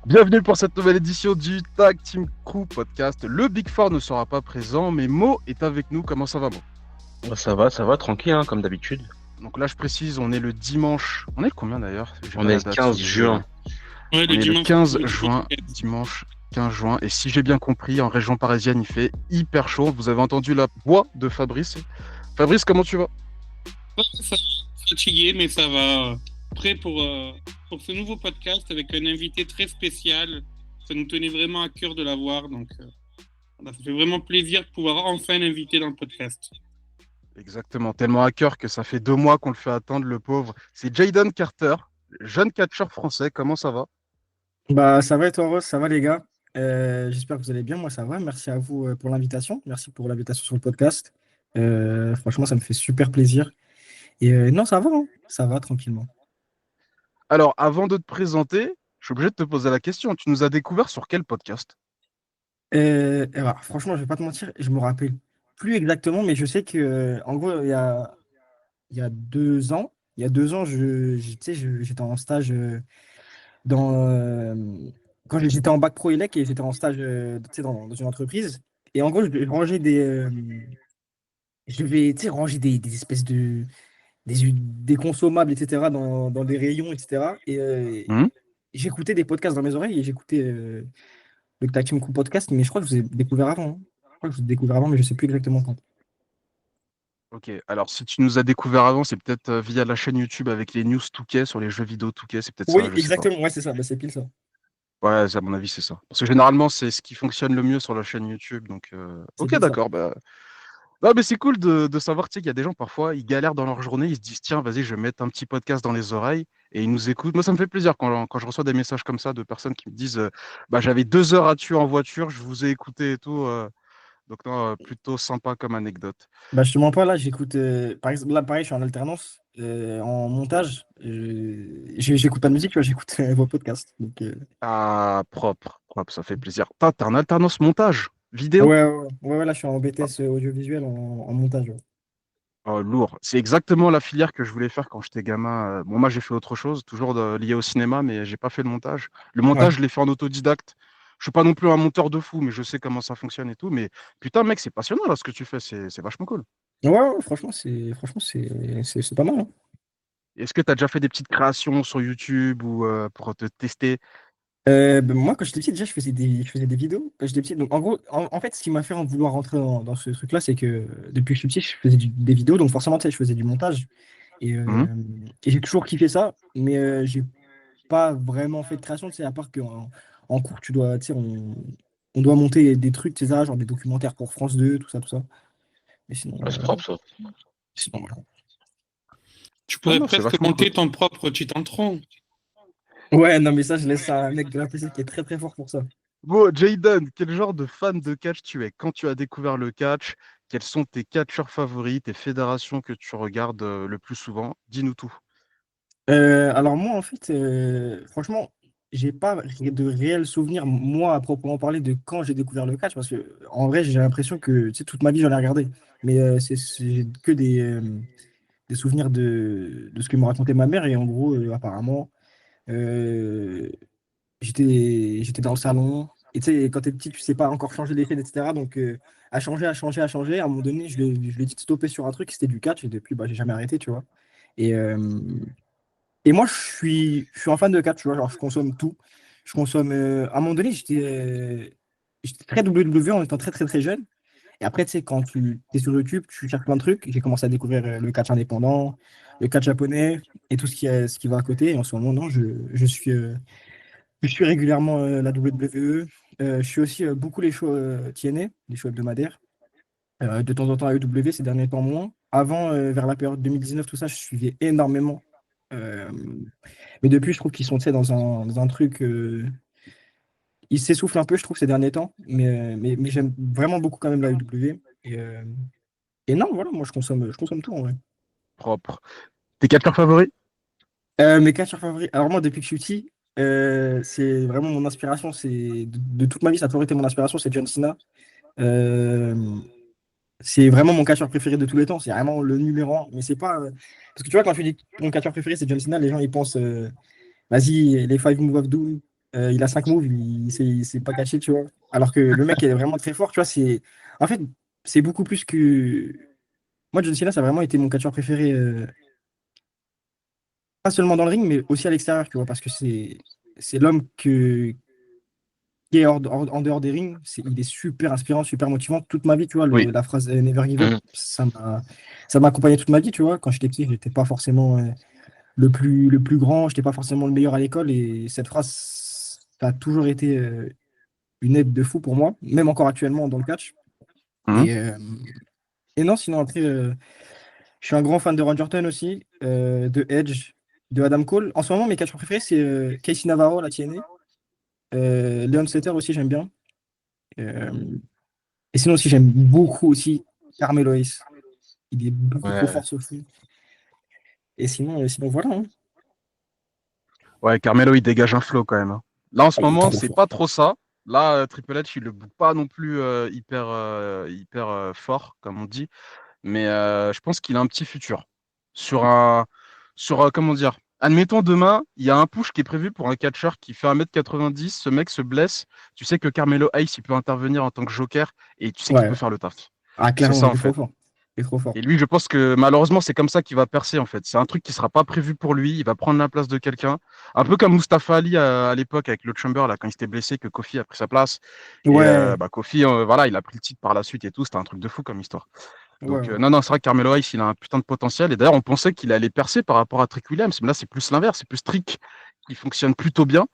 Bienvenue pour cette nouvelle édition du Tag Team Crew Podcast. Le Big Four ne sera pas présent, mais Mo est avec nous. Comment ça va, Mo? Ça va, tranquille, hein, comme d'habitude. Donc là, je précise, on est le dimanche. On est le combien d'ailleurs? J'ai On pas est la le date sous 15 les yeux là. juin. Ouais, On le est le dimanche, 15 le dimanche juin, 15. dimanche 15 juin. Et si j'ai bien compris, en région parisienne, il fait hyper chaud. Vous avez entendu la voix de Fabrice. Fabrice, comment tu vas? Ouais, ça va, fatigué, mais ça va. Prêt pour ce nouveau podcast avec un invité très spécial. Ça nous tenait vraiment à cœur de l'avoir, donc voilà, ça fait vraiment plaisir de pouvoir enfin l'inviter dans le podcast. Exactement, tellement à cœur que ça fait 2 mois qu'on le fait attendre, le pauvre. C'est Jayden Carter, jeune catcheur français. Comment ça va? Bah, ça va et toi, Rose? Ça va, les gars? J'espère que vous allez bien. Moi, ça va. Merci à vous pour l'invitation. Merci pour l'invitation sur le podcast. Franchement, ça me fait super plaisir. Et non, ça va, hein. Ça va tranquillement. Alors, avant de te présenter, je suis obligé de te poser la question. Tu nous as découvert sur quel podcast? Et voilà, franchement, je vais pas te mentir, je me rappelle plus exactement, mais je sais que, en gros, il y a 2 ans, tu sais, j'étais en stage dans, quand j'étais en bac pro élec et j'étais en stage tu sais, dans une entreprise. Et en gros, je rangeais je vais, tu sais, ranger des espèces des consommables, etc., dans des rayons, etc. Et Hmm. j'écoutais des podcasts dans mes oreilles et j'écoutais le Tactical Crew podcast, mais je crois que je vous ai découvert avant, hein. Je crois que je vous ai découvert avant, mais je sais plus exactement quand. Ok, alors si tu nous as découvert avant, c'est peut-être via la chaîne YouTube avec les news Touquet sur les jeux vidéo Touquet, c'est peut-être ça, Oui, je sais pas. exactement, ouais, c'est ça, bah, c'est pile ça. Ouais, à mon avis, c'est ça. Parce que généralement, c'est ce qui fonctionne le mieux sur la chaîne YouTube. Donc, C'est ok, pile ça. d'accord. Bah... Non, mais c'est cool de savoir, tu sais, qu'il y a des gens, parfois, ils galèrent dans leur journée, ils se disent, tiens, vas-y, je vais mettre un petit podcast dans les oreilles et ils nous écoutent. Moi, ça me fait plaisir quand je reçois des messages comme ça de personnes qui me disent, bah, j'avais 2 heures à tuer en voiture, je vous ai écouté et tout. Donc, non, plutôt sympa comme anecdote. Bah, je te mens pas, là, j'écoute, par exemple, là, pareil, je suis en alternance, en montage, j'écoute pas de musique, tu vois, j'écoute vos podcasts. Donc, Ah, propre, propre, ça fait plaisir. T'as un alternance montage, vidéo? ouais, là, je suis en BTS audiovisuel en montage. Ouais. Oh, lourd. C'est exactement la filière que je voulais faire quand j'étais gamin. Bon, moi, j'ai fait autre chose, toujours lié au cinéma, mais j'ai pas fait de montage. Le Ouais. montage, je l'ai fait en autodidacte. Je suis pas non plus un monteur de fou, mais je sais comment ça fonctionne et tout. Mais putain, mec, c'est passionnant là ce que tu fais. C'est vachement cool. Ouais, franchement, c'est pas mal, hein. Est-ce que tu as déjà fait des petites créations sur YouTube ou pour te tester? Ben, moi, quand j'étais petit, déjà, je faisais des vidéos quand j'étais petit. Donc, en gros, en fait, ce qui m'a fait en vouloir rentrer dans ce truc-là, c'est que depuis que je suis petit, je faisais des vidéos. Donc, forcément, tu sais, je faisais du montage. Et, Mhm. euh, et j'ai toujours kiffé ça. Mais j'ai pas vraiment fait de création, tu sais, à part qu'en en cours, tu sais, on doit monter des trucs, tu sais, ça, genre des documentaires pour France 2, tout ça, tout ça. Mais Ouais, c'est propre, ça. sinon, voilà. Tu Ah pourrais non, c'est presque vachement cool. monter ton propre Titantron. Ouais, non, mais ça, je laisse ça à un mec de la PC qui est très, très fort pour ça. Bon, Jayden, quel genre de fan de catch tu es? Quand tu as découvert le catch, quels sont tes catcheurs favoris, tes fédérations que tu regardes le plus souvent? Dis-nous tout. Alors moi, en fait, franchement, j'ai pas de réel souvenir, moi, à proprement parler, de quand j'ai découvert le catch, parce que en vrai, j'ai l'impression que tu sais, toute ma vie, j'en ai regardé. Mais j'ai que des souvenirs de ce que me racontait ma mère, et en gros, apparemment, euh, j'étais dans le salon, et tu sais, quand t'es petit, tu sais pas encore changer les chaînes, etc. Donc, à changer, à un moment donné, je lui ai dit de stopper sur un truc, c'était du catch, et depuis, bah, j'ai jamais arrêté, tu vois. Et, et moi, je suis un fan de catch, tu vois, genre, je consomme tout. Je consomme. À un moment donné, j'étais très WWE en étant très, très, très jeune. Et après, tu sais, quand tu es sur YouTube, tu cherches plein de trucs. J'ai commencé à découvrir le catch indépendant, le catch japonais et tout ce qui va à côté. Et en ce moment, non, je suis régulièrement la WWE. Je suis aussi beaucoup les shows TNA, les shows hebdomadaires. De temps en temps à EW, ces derniers temps moins. Avant, vers la période 2019, tout ça, je suivais énormément. Euh, mais depuis, je trouve qu'ils sont tu sais, dans un truc. Ils s'essoufflent un peu, je trouve, ces derniers temps. Mais j'aime vraiment beaucoup quand même la UW. Et non, voilà, moi, je consomme tout en vrai. Propre. Tes catcheurs favoris? Mes catcheurs favoris. Alors, moi, depuis que je suis petit, c'est vraiment mon inspiration. De toute ma vie, ça a toujours été mon inspiration. C'est John Cena. Euh, c'est vraiment mon catcheur préféré de tous les temps. C'est vraiment le numéro un. Mais c'est pas. Parce que tu vois, quand tu dis que ton catcheur préféré, c'est John Cena, les gens, ils pensent. Vas-y, les Five Move of Doom. Il a 5 moves, il s'est pas caché, tu vois. Alors que le mec est vraiment très fort, tu vois. En fait, c'est beaucoup plus que. Moi, John Cena, ça a vraiment été mon catcheur préféré, pas seulement dans le ring, mais aussi à l'extérieur, tu vois, parce que c'est l'homme qui est en dehors des rings. Il est super inspirant, super motivant. Toute ma vie, tu vois, Oui. la phrase Never give up, Mhm. ça m'a accompagné toute ma vie, tu vois. Quand j'étais petit, j'étais pas forcément le plus grand, j'étais pas forcément le meilleur à l'école, et cette phrase, ça a toujours été une aide de fou pour moi, même encore actuellement dans le catch. Mhm. Et non, sinon après, je suis un grand fan de Rangerton aussi, de Edge, de Adam Cole. En ce moment, mes catcheurs préférés, c'est Casey Navarro, la TNA. Leon Slater aussi, j'aime bien. Euh, et sinon aussi, j'aime beaucoup aussi Carmelo Hayes. Il est beaucoup trop Ouais. fort ce fou. Et sinon voilà, hein. Ouais, Carmelo, il dégage un flow quand même, hein. Là, en ce Ah, il est moment, trop c'est fort. pas trop ça. Là, Triple H, il le book pas non plus hyper fort, comme on dit. Mais je pense qu'il a un petit futur. Sur un. Comment dire? Admettons, demain, il y a un push qui est prévu pour un catcheur qui fait 1m90. Ce mec se blesse. Tu sais que Carmelo Hayes, il peut intervenir en tant que joker et tu sais qu'il peut Ouais. faire le taf. Ah, C'est clairement, ça, il en est trop fait. fort. Il est trop fort. Et lui, je pense que malheureusement, c'est comme ça qu'il va percer en fait. C'est un truc qui sera pas prévu pour lui. Il va prendre la place de quelqu'un. Un peu comme Mustafa Ali à l'époque avec le Chamber, là, quand il s'était blessé, que Kofi a pris sa place. Et Ouais, Kofi, voilà, il a pris le titre par la suite et tout. C'était un truc de fou comme histoire. ouais, Donc, ouais. non, non, c'est vrai que Carmelo Hayes, il a un putain de potentiel. Et d'ailleurs, on pensait qu'il allait percer par rapport à Trick Williams. Mais là, c'est plus l'inverse. C'est plus Trick qui fonctionne plutôt bien,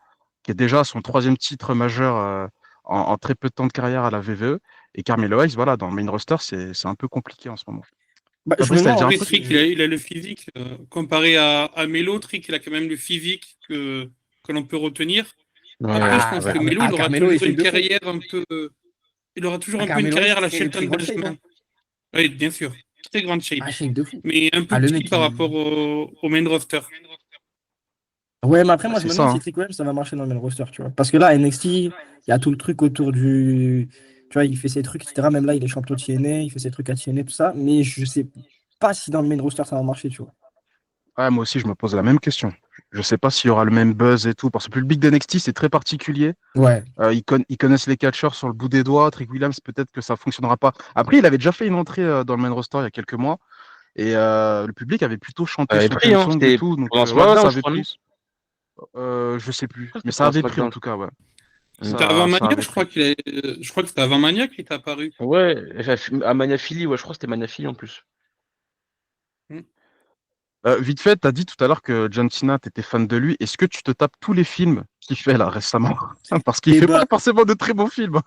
qui est déjà à son troisième titre majeur en très peu de temps de carrière à la VVE. Et Carmelo Hayes, voilà, dans le main roster, c'est un peu compliqué en ce moment. Bah, je me Fabrice, t'allais demande dire en un Après, truc? fait. Trick, il a le physique. Comparé à Melo, Trick, il a quand même le physique que l'on peut retenir. Après, je Ouais, pense ouais. que Melo, il aura Carmelo est toujours shape une de fou. carrière un peu. Il aura toujours un peu une Carmelo carrière est à la très, Shelton très grande shape, Benjamin. hein. Oui, bien sûr. Très grande shape. Ah, shape de fou. Mais un peu Ah, le petit mec, par rapport au main roster. Ouais, mais après, Bah, moi, je c'est me ça, demande si hein. Trick Williams, ça va marcher dans le main roster, tu vois. Parce que là, NXT, il y a tout le truc autour du. Tu vois, il fait ses trucs, etc. Même là, il est champion de TNA, il fait ses trucs à TNA, tout ça. Mais je sais pas si dans le main roster, ça va marcher, tu vois. Ouais, moi aussi, je me pose la même question. Je sais pas s'il y aura le même buzz et tout, parce que le public d'NXT, c'est très particulier. Ouais, Ils connaissent les catcheurs sur le bout des doigts. Trick Williams, peut-être que ça fonctionnera pas. Après, il avait déjà fait une entrée dans le main roster il y a quelques mois, et le public avait plutôt Ça chanté avait son pris, theme hein. song et C'était tout. Donc, pendant ouais, ouais, ça SmackDown, je avait crois, non? pris. Je sais Je plus. crois que Mais c'était ça pendant avait pris, en SmackDown. tout cas, ouais. Mm. C'était avant Ça Mania, avait pris. je crois que c'était avant Mania qu'il est apparu. Ouais, à Mania Philly, ouais, je crois que c'était Mania Philly en plus. Hmm. Vite fait, tu as dit tout à l'heure que John Cena, tu étais fan de lui. Est-ce que tu te tapes tous les films qu'il fait là récemment? Parce qu'il et fait pas bah, forcément de très bons films.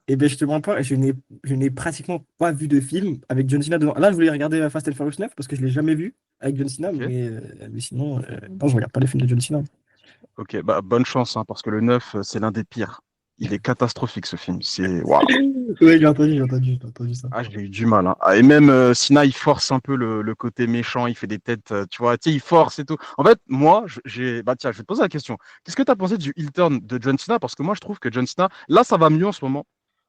je te mens pas, je n'ai pratiquement pas vu de film avec John Cena dedans. Là, je voulais regarder Fast and Furious 9 parce que je l'ai jamais vu avec John Cena, Ok. mais sinon, non, je regarde pas les films de John Cena. Ok, bah bonne chance, hein, parce que le 9, c'est l'un des pires. Il est catastrophique ce film. C'est waouh. Oui, j'ai entendu ça. Ah, j'ai eu du mal, hein. Ah, et même Sina, il force un peu le côté méchant, il fait des têtes, tu vois, tu sais, il force et tout. En fait, moi, bah tiens, je vais te poser la question. Qu'est-ce que tu as pensé du heel turn de John Cena? Parce que moi, je trouve que John Cena, là, ça va mieux en ce moment.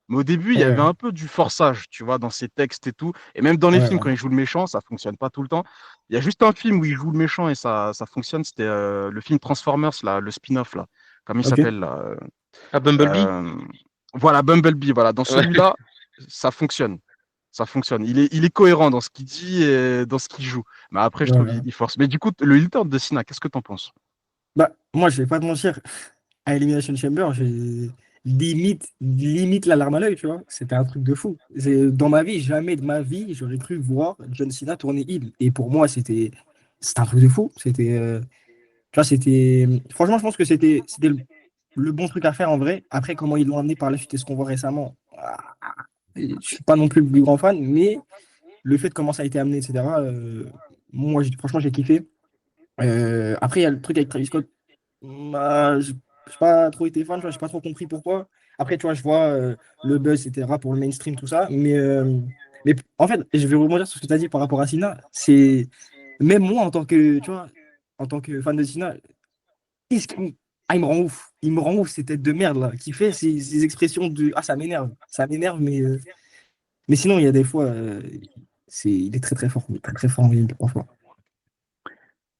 Mais au début, il y avait Ouais, un peu du forçage, tu vois, dans ses textes et tout. Et même dans les ouais, films, ouais. quand il joue le méchant, ça fonctionne pas tout le temps. Il y a juste un film où il joue le méchant et ça fonctionne. C'était le film Transformers, là, le spin-off, là. Comment il Ok. s'appelle, là? Ah, Bumblebee? Euh, voilà, Bumblebee, voilà. Dans Ouais. celui-là, ça fonctionne. Ça fonctionne. Il est cohérent dans ce qu'il dit et dans ce qu'il joue. Mais après, je Ouais, trouve ouais. il force. Mais du coup, le heel turn de Cena, qu'est-ce que t'en penses? Bah, moi, je vais pas te mentir, à Elimination Chamber, j'ai limite la larme à l'œil, tu vois. C'était un truc de fou. Dans ma vie, jamais de ma vie, j'aurais cru voir John Cena tourner heel. Et pour moi, c'était un truc de fou. Tu vois, franchement, je pense que c'était le bon truc à faire en vrai. Après, comment ils l'ont amené par la suite et ce qu'on voit récemment, je suis pas non plus le plus grand fan, mais le fait de comment ça a été amené, etc., moi, franchement, j'ai kiffé. Après, il y a le truc avec Travis Scott. Bah, je n'ai pas trop été fan, tu vois, j'ai pas trop compris pourquoi. Après, tu vois, je vois le buzz, etc., pour le mainstream, tout ça. Mais en fait, je vais rebondir sur ce que tu as dit par rapport à Sina. Même moi, en tant que fan de Sina, qu'est-ce qui- il me rend ouf. Il me rend ouf, ces têtes de merde, là, qui fait ces expressions de ah, ça m'énerve. Ça m'énerve, mais sinon, il y a des fois, il est très, très fort. Il est très, très fort, franchement.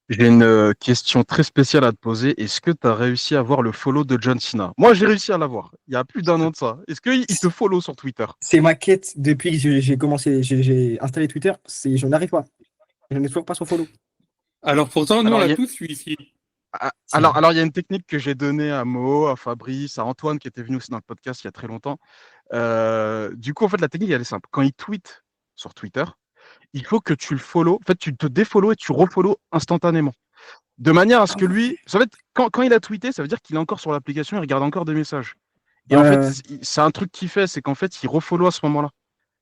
J'ai une question très spéciale à te poser. Est-ce que tu as réussi à voir le follow de John Cena? Moi, j'ai réussi à l'avoir. Il y a plus d'un an de ça. Est-ce qu'il te follow sur Twitter? C'est ma quête depuis que j'ai commencé, j'ai installé Twitter, je n'arrive pas. Je n'ai toujours pas son follow. Alors pourtant, nous, on Alors, l'a tous eu ici. alors, il y a une technique que j'ai donnée à Mo, à Fabrice, à Antoine qui était venu aussi dans le podcast il y a très longtemps. Du coup, en fait, la technique, elle est simple. Quand il tweet sur Twitter, il faut que tu le follow. En fait, tu te défollow et tu refollow instantanément. De manière à ce Ah que ouais. lui, en fait, quand il a tweeté, ça veut dire qu'il est encore sur l'application, il regarde encore des messages. Et en fait, Ouais, c'est un truc qu'il fait, c'est qu'en fait, il refollow à ce moment-là.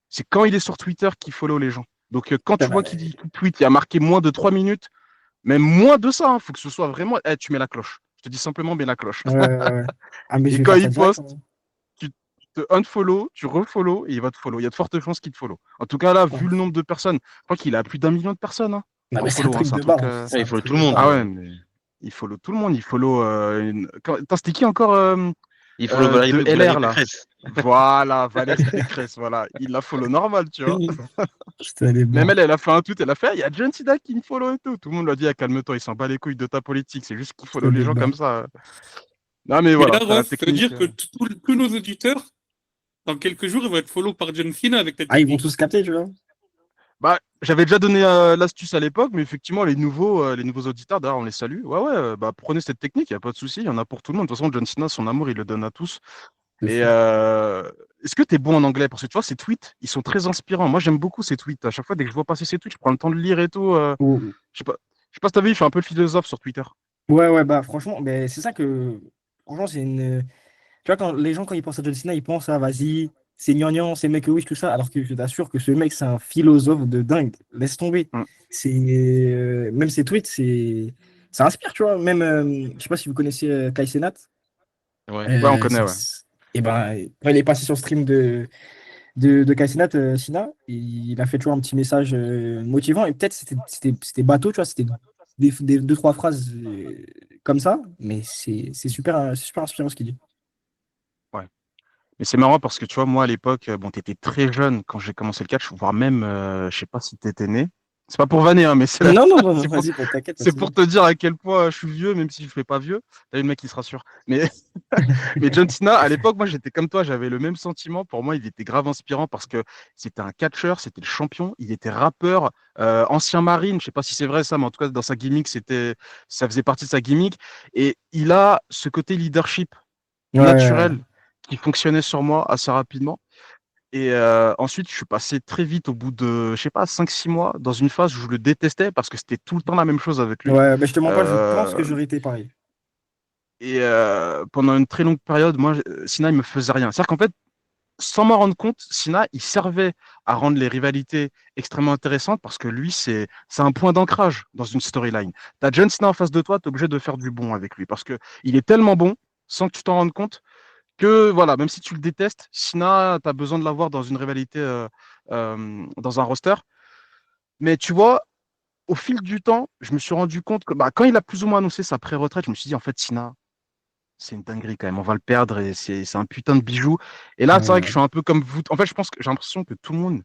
C'est quand il est sur Twitter qu'il follow les gens. Donc, quand ouais, tu vois qu'il tweet, il y a marqué moins de 3 minutes, même moins de ça, il faut que ce soit vraiment. Eh, tu mets la cloche. Je te dis simplement, mets la cloche. ouais. Ah, mais je Et vais quand faire ça il direct, poste, hein. tu te unfollow, tu refollow et il va te follow. Il y a de fortes chances qu'il te follow. En tout cas, là, vu le nombre de personnes, je crois qu'il a plus d'1 million de personnes Non, en mais c'est un follow. Hein. truc C'est un de truc. barre. C'est Il un faut tout truc le de monde. Ah barre. ouais, mais il follow tout le monde. Il follow. Attends, c'était qui encore Il faut le de Valérie LR là? Pécresse. Voilà, Valérie Pécresse, voilà. Il la follow normal, tu vois. Putain, les Même barres. elle a fait un tweet, elle a fait, il y a John Cena qui me follow et tout. Tout le monde lui a dit, ah, calme-toi, il s'en bat les couilles de ta politique, c'est juste qu'il follow Putain, les les gens comme barres. ça. Non, mais Mais là, voilà, t'as la Ross, ça veut technique. dire que tous nos auditeurs, dans quelques jours, ils vont être follow par John Cena avec ta Ah, ils vont technique. tous capter, tu vois. Bah, j'avais déjà donné l'astuce à l'époque, mais effectivement, les nouveaux auditeurs, d'ailleurs, on les salue. Ouais, ouais, bah, prenez cette technique, il n'y a pas de souci, il y en a pour tout le monde. De toute façon, John Cena, son amour, il le donne à tous. C'est Et sûr. est-ce que tu es bon en anglais? Parce que tu vois, ces tweets, ils sont très inspirants. Moi, j'aime beaucoup ces tweets. À chaque fois, dès que je vois passer ces tweets, je prends le temps de lire et tout. Oh, Je sais pas, je sais pas si t'as vu, il fait un peu le philosophe sur Twitter. ouais, bah franchement, mais c'est ça que. Franchement, c'est une. Tu vois, quand les gens, quand ils pensent à John Cena, ils pensent à vas-y, c'est gnangnan, c'est mec oui, tout ça. Alors que je t'assure que ce mec, c'est un philosophe de dingue. Laisse tomber. Mm. C'est. Même ses tweets, c'est. Ça inspire, tu vois. Même, je sais pas si vous connaissez Kai Cenat. Ouais. Ouais, on connaît, ouais. Et ben, quand il est passé sur le stream de Kai Cenat, Sina, il a fait toujours un petit message motivant. Et peut-être c'était bateau, tu vois, c'était deux, trois phrases comme ça. Mais c'est super inspirant ce qu'il dit. Ouais. Mais c'est marrant parce que tu vois, moi à l'époque, bon, t'étais très jeune quand j'ai commencé le catch, voire même, je sais pas si t'étais né. C'est pas pour vanner, hein, mais Non, c'est pour, vas-y, t'inquiète, pas de c'est pour souci. te dire à quel point je suis vieux, même si je fais pas vieux. T'as vu le mec qui se rassure. Mais, mais John Cena, à l'époque, moi j'étais comme toi, j'avais le même sentiment. Pour moi, il était grave inspirant parce que c'était un catcheur, c'était le champion, il était rappeur, ancien marine. Je sais pas si c'est vrai ça, mais en tout cas dans sa gimmick, ça faisait partie de sa gimmick. Et il a ce côté leadership Ouais, naturel qui fonctionnait sur moi assez rapidement. Et ensuite, je suis passé très vite, au bout de, je sais pas, 5 6 mois, dans une phase où je le détestais parce que c'était tout le temps la même chose avec lui. ouais, mais je te mens pas, je pense que Euh, j'aurais été pareil. et pendant une très longue période, moi, Sina, il me faisait rien. C'est-à-dire qu'en fait, sans m'en rendre compte, Sina, il servait à rendre les rivalités extrêmement intéressantes parce que lui, c'est un point d'ancrage dans une storyline. Tu as John Cena en face de toi, tu es obligé de faire du bon avec lui parce que il est tellement bon, sans que tu t'en rendes compte, que voilà, même si tu le détestes, Sina, tu as besoin de l'avoir dans une rivalité, dans un roster. Mais tu vois, au fil du temps, je me suis rendu compte que bah, quand il a plus ou moins annoncé sa pré-retraite, je me suis dit, en fait, Sina, c'est une dinguerie quand même, on va le perdre et c'est un putain de bijou. Et là, c'est vrai que je Ouais, suis un peu comme vous. En fait, je pense que j'ai l'impression que tout le monde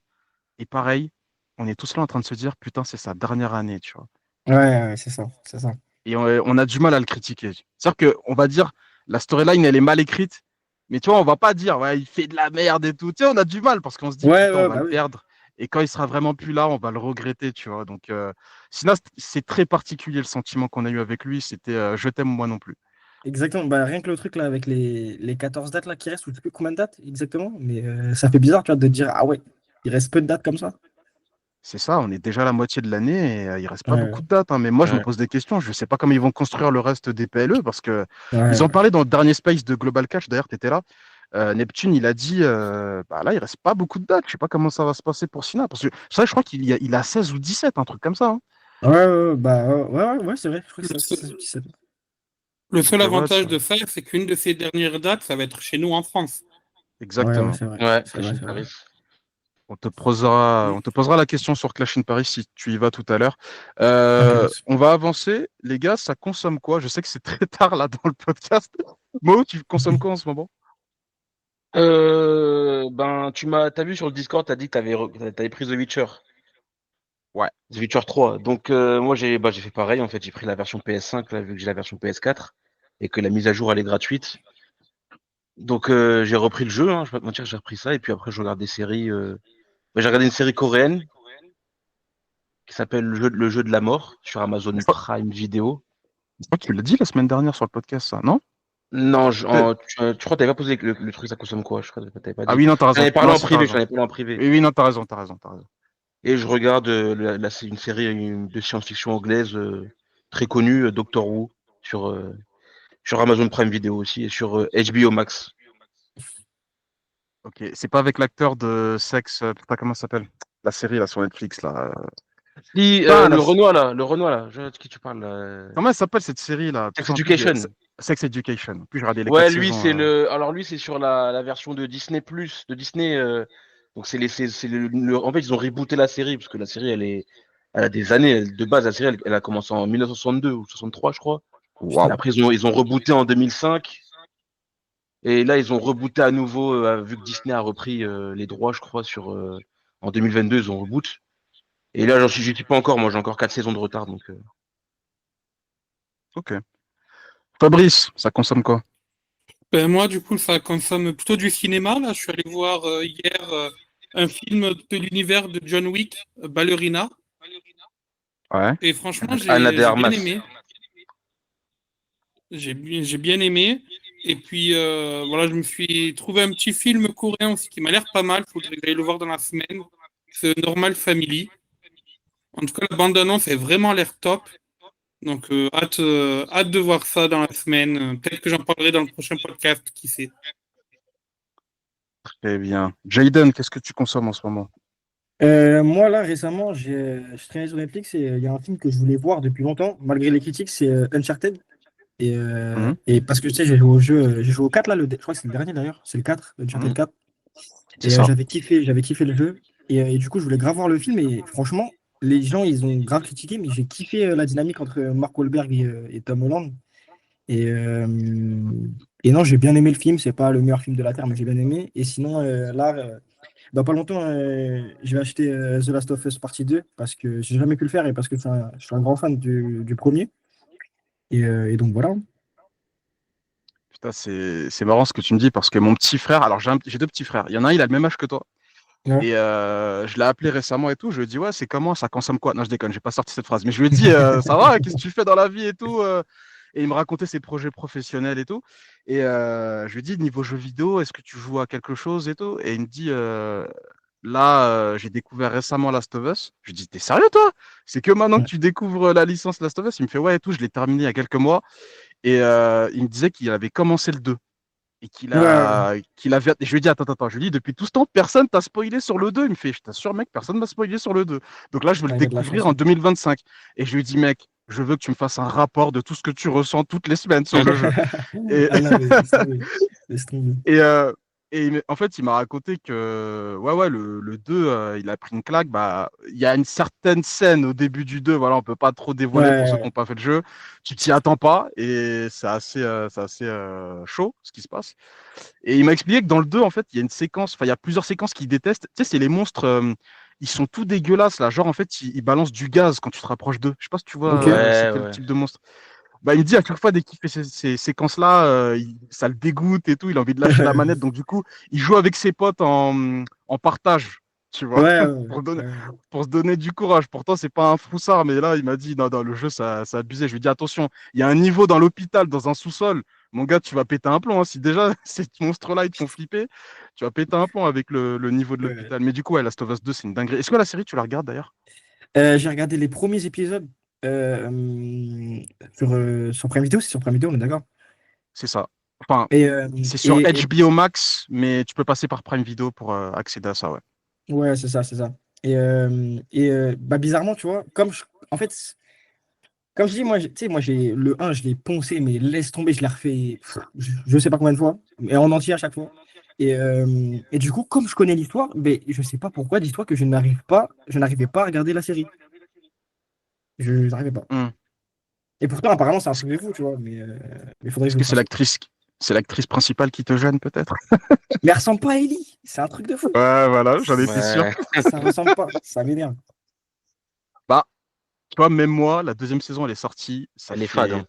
est pareil. On est tous là en train de se dire, putain, c'est sa dernière année, tu vois. ouais, c'est ça, c'est ça. Et on a du mal à le critiquer. C'est-à-dire qu'on va dire, la storyline, elle est mal écrite, mais tu vois, on va pas dire, ouais, il fait de la merde et tout. Tu sais, on a du mal parce qu'on se dit, putain, on va Bah le oui. perdre. Et quand il sera vraiment plus là, on va le regretter, tu vois. Donc, Sina, c'est très particulier le sentiment qu'on a eu avec lui. C'était je t'aime moi non plus. Exactement, bah, rien que le truc là avec les 14 dates là qui restent, ou je sais plus combien de dates exactement, mais ça fait bizarre, tu vois, de te dire, ah ouais, il reste peu de dates comme ça. C'est ça, on est déjà à la moitié de l'année et il reste pas beaucoup Ouais, de dates. Hein. Mais moi, je me Ouais. pose des questions. Je sais pas comment ils vont construire le reste des PLE parce que ils en ouais. parlaient dans le dernier space de Global Catch. D'ailleurs, tu étais là. Neptune, il a dit, bah là, il reste pas beaucoup de dates. Je sais pas comment ça va se passer pour Sina. Parce que ça, je crois il a 16 ou 17, un truc comme ça. Hein. Bah ouais, c'est vrai, je crois que Le c'est seul, 17. le seul Donc voilà, avantage de ça, c'est qu'une de ces dernières dates, ça va être chez nous en France. Ouais, exactement. c'est vrai, Ouais, c'est vrai, Clash in c'est vrai. Paris. On te posera la question sur Clash in Paris si tu y vas tout à l'heure. T'inquiète. On va avancer. Les gars, ça consomme quoi? Je sais que c'est très tard là dans le podcast. Mo, tu consommes quoi en ce moment? Ben, t'as vu sur le Discord, t'as dit que t'avais pris The Witcher. Ouais. The Witcher 3. Donc moi j'ai fait pareil en fait, j'ai pris la version PS5 là, vu que j'ai la version PS4 et que la mise à jour elle est gratuite. Donc j'ai repris le jeu, hein, je vais pas te mentir, j'ai repris ça et puis après je regarde des séries. J'ai regardé une série coréenne qui s'appelle le jeu de la mort sur Amazon Je crois Prime Video. je crois que tu l'as dit la semaine dernière sur le podcast, ça, non? Non, Euh, tu crois que t'avais pas posé le truc, ça consomme quoi? Je crois que t'avais pas Ah dit. oui, non, t'as J'en raison. avais parlé Non, en si, t'as privé, raison. j'en ai parlé en privé. Oui, oui, non, t'as raison, t'as raison, t'as raison. Et je regarde là, c'est une série de science-fiction anglaise très connue, Doctor Who, sur, euh, sur Amazon Prime Video aussi et sur HBO Max. Ok, c'est pas avec l'acteur de Sex, putain, comment ça s'appelle? La série là sur Netflix là. Si, Putain, Le Renoir là, de qui tu parles comment elle s'appelle cette série là? Sex Putain, en plus, Education. Sex Education. En plus, j'ai regardé les quatre Ouais, lui saisons. alors lui c'est sur la version de Disney Plus, de Disney. Donc c'est en fait ils ont rebooté la série parce que la série elle a des années. De base la série elle a commencé en 1962 ou 63 je crois. Et Waouh. après ils ont rebooté en 2005. Et là, ils ont rebooté à nouveau, vu que Disney a repris les droits, je crois, en 2022, ils ont reboot. Et là, j'y suis pas encore, moi, j'ai encore 4 saisons de retard, donc. Ok. Fabrice, ça consomme quoi? Ben, moi, du coup, ça consomme plutôt du cinéma. Là, je suis allé voir hier un film de l'univers de John Wick, Ballerina. Ouais. Et franchement, Anna de j'ai bien Armas. aimé. J'ai bien aimé. Et puis, voilà, je me suis trouvé un petit film coréen aussi qui m'a l'air pas mal. Faudrait que j'aille le voir dans la semaine. C'est Normal Family. En tout cas, la bande-annonce est vraiment l'air top. Donc, hâte de voir ça dans la semaine. Peut-être que j'en parlerai dans le prochain podcast, qui sait. Très bien. Jaden, qu'est-ce que tu consommes en ce moment? Moi, là, récemment, je traînais sur Netflix et il y a un film que je voulais voir depuis longtemps, malgré les critiques, c'est Uncharted. Mhm. Et parce que tu sais, j'ai joué au jeu, j'ai joué au 4 là, je crois que c'est le dernier d'ailleurs, c'est le 4, Uncharted Mhm. 4. C'est Et ça. j'avais kiffé le jeu. Et du coup, je voulais grave voir le film. Et franchement, les gens, ils ont grave critiqué, mais j'ai kiffé la dynamique entre Mark Wahlberg et Tom Holland. Et, euh, et non, j'ai bien aimé le film. C'est pas le meilleur film de la Terre, mais j'ai bien aimé. Et sinon, là, dans pas longtemps, je vais acheter The Last of Us Partie 2 parce que j'ai jamais pu le faire et parce que je suis un grand fan du premier. Et donc voilà. Putain, c'est marrant ce que tu me dis parce que mon petit frère, alors j'ai deux petits frères. Il y en a un, il a le même âge que toi. Ouais. Et je l'ai appelé récemment et tout. Je lui ai dit, ouais, c'est comment, ça consomme quoi? Non, je déconne, j'ai pas sorti cette phrase. Mais je lui ai dit, ça va, qu'est-ce que tu fais dans la vie et tout. Et il me racontait ses projets professionnels et tout. Et je lui ai dit, niveau jeux vidéo, est-ce que tu joues à quelque chose et tout? Et il me dit, là, j'ai découvert récemment Last of Us. Je lui dis, t'es sérieux toi? C'est que maintenant que Ouais. tu découvres la licence Last of Us? Il me fait, ouais, et tout, je l'ai terminé il y a quelques mois. Et il me disait qu'il avait commencé le 2 et Ouais, ouais. qu'il avait. Et je lui ai dit, attends, je lui ai dit, depuis tout ce temps, personne t'a spoilé sur le 2. Il me fait, je t'assure, mec, personne m'a spoilé sur le 2. Donc là, je veux le Ah, il a de la découvrir chance, en hein. 2025. Et je lui ai dit, mec, je veux que tu me fasses un rapport de tout ce que tu ressens toutes les semaines sur le jeu. Et, Ah non, mais laisse tomber. Laisse tomber. et, en fait, il m'a raconté que ouais, le 2, il a pris une claque. Bah, il y a une certaine scène au début du 2, voilà, on peut pas trop Ouais, dévoiler pour ceux qui ouais, n'ont pas fait le jeu. Tu t'y attends pas et c'est assez chaud ce qui se passe. Et il m'a expliqué que dans le 2, en fait, il y a une séquence, enfin, il y a plusieurs séquences qu'il déteste. Tu sais, c'est les monstres, ils sont tout dégueulasses là. Genre, en fait, ils balancent du gaz quand tu te rapproches d'eux. Je sais pas si tu vois, ok. c'est Ouais, quel ouais. type de monstre. Bah, il me dit à chaque fois, dès qu'il fait ces séquences-là, ça le dégoûte et tout, il a envie de lâcher la manette. Donc, du coup, il joue avec ses potes en partage, tu vois, Ouais, ouais, pour donner, ouais. pour se donner du courage. Pourtant, c'est pas un froussard, mais là, il m'a dit, non, dans le jeu, ça a abusé. Je lui ai dit, attention, il y a un niveau dans l'hôpital, dans un sous-sol. Mon gars, tu vas péter un plomb, hein. Si déjà ces monstres-là, ils te font flipper, tu vas péter un plomb avec le niveau de Ouais. l'hôpital. Mais du coup, ouais, Last of Us 2, c'est une dinguerie. Est-ce que la série, tu la regardes d'ailleurs? J'ai regardé les premiers épisodes sur Prime Video, c'est sur Prime Video, on est d'accord. C'est ça. Enfin, Et, c'est sur et HBO Max, mais tu peux passer par Prime Video pour accéder à ça, ouais. ouais, c'est ça, c'est ça. Bah, bizarrement, tu vois, en fait, comme je dis, moi, tu sais, moi, j'ai le un je l'ai poncé, mais laisse tomber, je l'ai refait, je sais pas combien de fois, et en entier à chaque fois. Et du coup, comme je connais l'histoire, mais je sais pas pourquoi, dis-toi que je n'arrivais pas à regarder la série. Je n'arrivais pas. Hmm. Et pourtant, apparemment, c'est un Est-ce truc de fou, tu vois, mais faudrait que est-ce je le que fasse. c'est l'actrice principale qui te gêne peut-être? Mais elle ressemble pas à Ellie, c'est un truc de fou. Ouais, voilà, j'en étais sûr. Ouais. Ça ressemble pas, ça m'énerve. Tu vois, même moi, la deuxième saison, elle est sortie. Elle est fade, hein.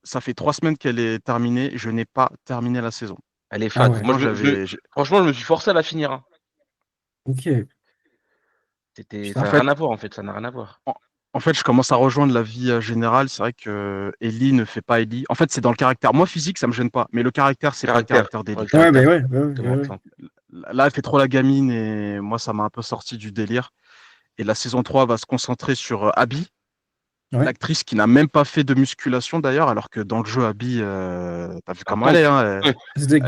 Ça fait 3 semaines qu'elle est terminée. Je n'ai pas terminé la saison. Elle est Ah fade. ouais, Moi, Pourtant, franchement, je me suis forcé à la finir, hein. ok. Ça En n'a rien fait, à voir, en fait. Ça n'a rien à voir. en, en fait, je commence à rejoindre la vie générale. C'est vrai que Ellie ne fait pas Ellie. En fait, c'est dans le caractère. Moi, physique, ça me gêne pas. Mais le caractère, c'est pas le Caractère. caractère Ouais, le d'Ellie. Ouais, bah caractère. ouais, Exactement. ouais. Là, elle fait trop la gamine et moi, ça m'a un peu sorti du délire. Et la saison 3 va se concentrer sur Abby, Ouais. l'actrice qui n'a même pas fait de musculation d'ailleurs, alors que dans le jeu, Abby, t'as vu Un comment elle est, tank. hein, Ouais. C'était.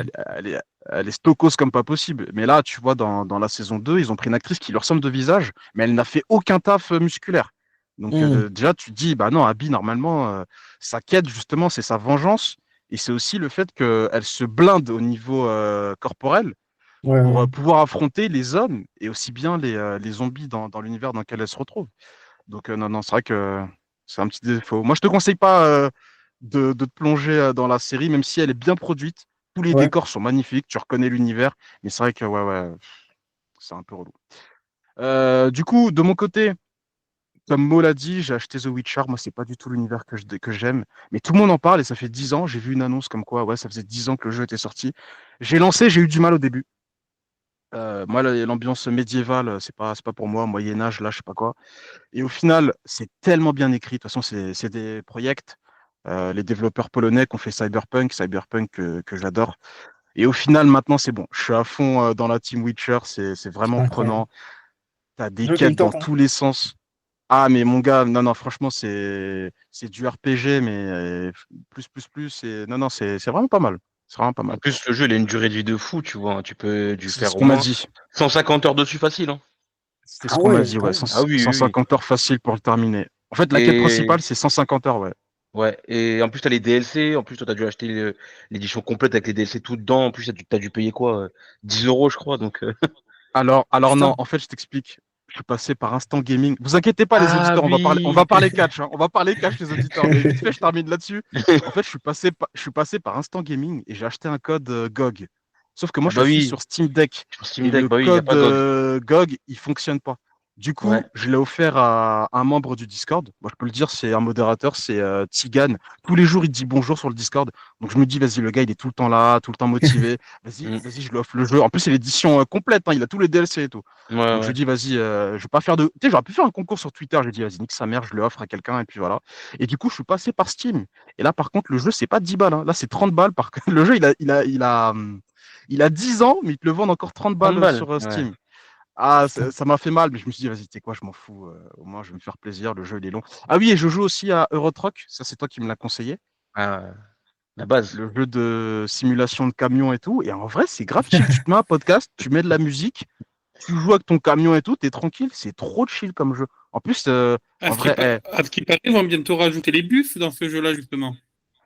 elle est stokos comme pas possible. Mais là, tu vois, dans la saison 2, ils ont pris une actrice qui leur ressemble de visage, mais elle n'a fait aucun taf musculaire. Donc Hmm. déjà, tu te dis, bah non, Abby, normalement, sa quête, justement, c'est sa vengeance. Et c'est aussi le fait qu'elle se blinde au niveau corporel Ouais, pour ouais. pouvoir affronter les hommes et aussi bien les zombies dans l'univers dans lequel elle se retrouve. Donc, non, non, c'est vrai que c'est un petit défaut. Moi, je te conseille pas de te plonger dans la série, même si elle est bien produite. Tous les Ouais. décors sont magnifiques, tu reconnais l'univers, mais c'est vrai que ouais, ouais, c'est un peu relou. Du coup, de mon côté, comme Mo l'a dit, j'ai acheté The Witcher. Moi, c'est pas du tout l'univers que j'aime, mais tout le monde en parle et ça fait 10 ans. J'ai vu une annonce comme quoi, ouais, ça faisait 10 ans que le jeu était sorti. J'ai lancé, j'ai eu du mal au début. Moi, l'ambiance médiévale, c'est pas pour moi, Moyen Âge, là, je sais pas quoi. Et au final, c'est tellement bien écrit. De toute façon, c'est des projets, les développeurs polonais qui ont fait Cyberpunk que j'adore. Et au final, maintenant, c'est bon. Je suis à fond dans la team Witcher. C'est vraiment Incroyable. prenant. T'as des Je qui me quêtes dans tente, hein. tous les sens. Ah, mais mon gars, non, non, franchement, c'est du RPG, mais plus. Et, non, non, c'est vraiment pas mal. C'est vraiment pas En mal. plus, le jeu, il a une durée de vie de fou, tu vois, hein. Tu peux du C'est ce faire au qu'on m'a moins dit. 150 heures dessus facile, hein. C'est ce Ah qu'on m'a ouais, dit, quand ouais. même. Ah oui, oui, oui. 150 heures facile pour le terminer. En fait, la quête Et principale, c'est 150 heures, ouais. ouais, et en plus, t'as les DLC. En plus, toi, t'as dû acheter l'édition complète avec les DLC tout dedans. En plus, t'as dû payer quoi? 10 euros, je crois. Donc, Alors non, Putain. en fait, je t'explique. Je suis passé par Instant Gaming. Vous inquiétez pas, les ah auditeurs, on va oui! parler catch, hein. On va parler catch, les auditeurs. Mais vite fait, je termine là-dessus. En fait, je suis passé par Instant Gaming et j'ai acheté un code GOG. Sauf que moi, Ah je bah suis oui, sur Steam Deck sur Steam et Deck, le bah oui, il n'y a code pas GOG. GOG, il fonctionne pas. Du coup, Ouais. je l'ai offert à un membre du Discord. Moi, je peux le dire, c'est un modérateur, c'est Tigane. Tous les jours, il dit bonjour sur le Discord. Donc, je me dis, vas-y, le gars, il est tout le temps là, tout le temps motivé. Vas-y, Mm. vas-y, je lui offre le jeu. En plus, c'est l'édition complète, hein. Il a tous les DLC et tout. Ouais, Donc je lui ouais. dis, vas-y, je vais pas faire de. Tu sais, j'aurais pu faire un concours sur Twitter. J'ai dit, vas-y, nique sa mère, je le offre à quelqu'un, et puis voilà. Et du coup, je suis passé par Steam. Et là, par contre, le jeu, c'est pas 10 balles, hein. Là, c'est 30 balles. Le jeu, il a 10 ans, mais ils te le vendent encore 30 30 balles balles. sur Ouais. Steam. Ah, Putain. ça m'a fait mal, mais je me suis dit, vas-y, tu sais quoi, je m'en fous. Au moins, je vais me faire plaisir. Le jeu, il est long. Ah oui, et je joue aussi à Euro Truck. Ça, c'est toi qui me l'as conseillé. Ah, la base. Le jeu de simulation de camion et tout. Et en vrai, c'est grave chill. Tu te mets un podcast, tu mets de la musique, tu joues avec ton camion et tout, t'es tranquille, c'est trop chill comme jeu. En plus, À en ce qui, vrai, à ce qui paraît, ils vont bientôt rajouter les bus dans ce jeu-là, justement.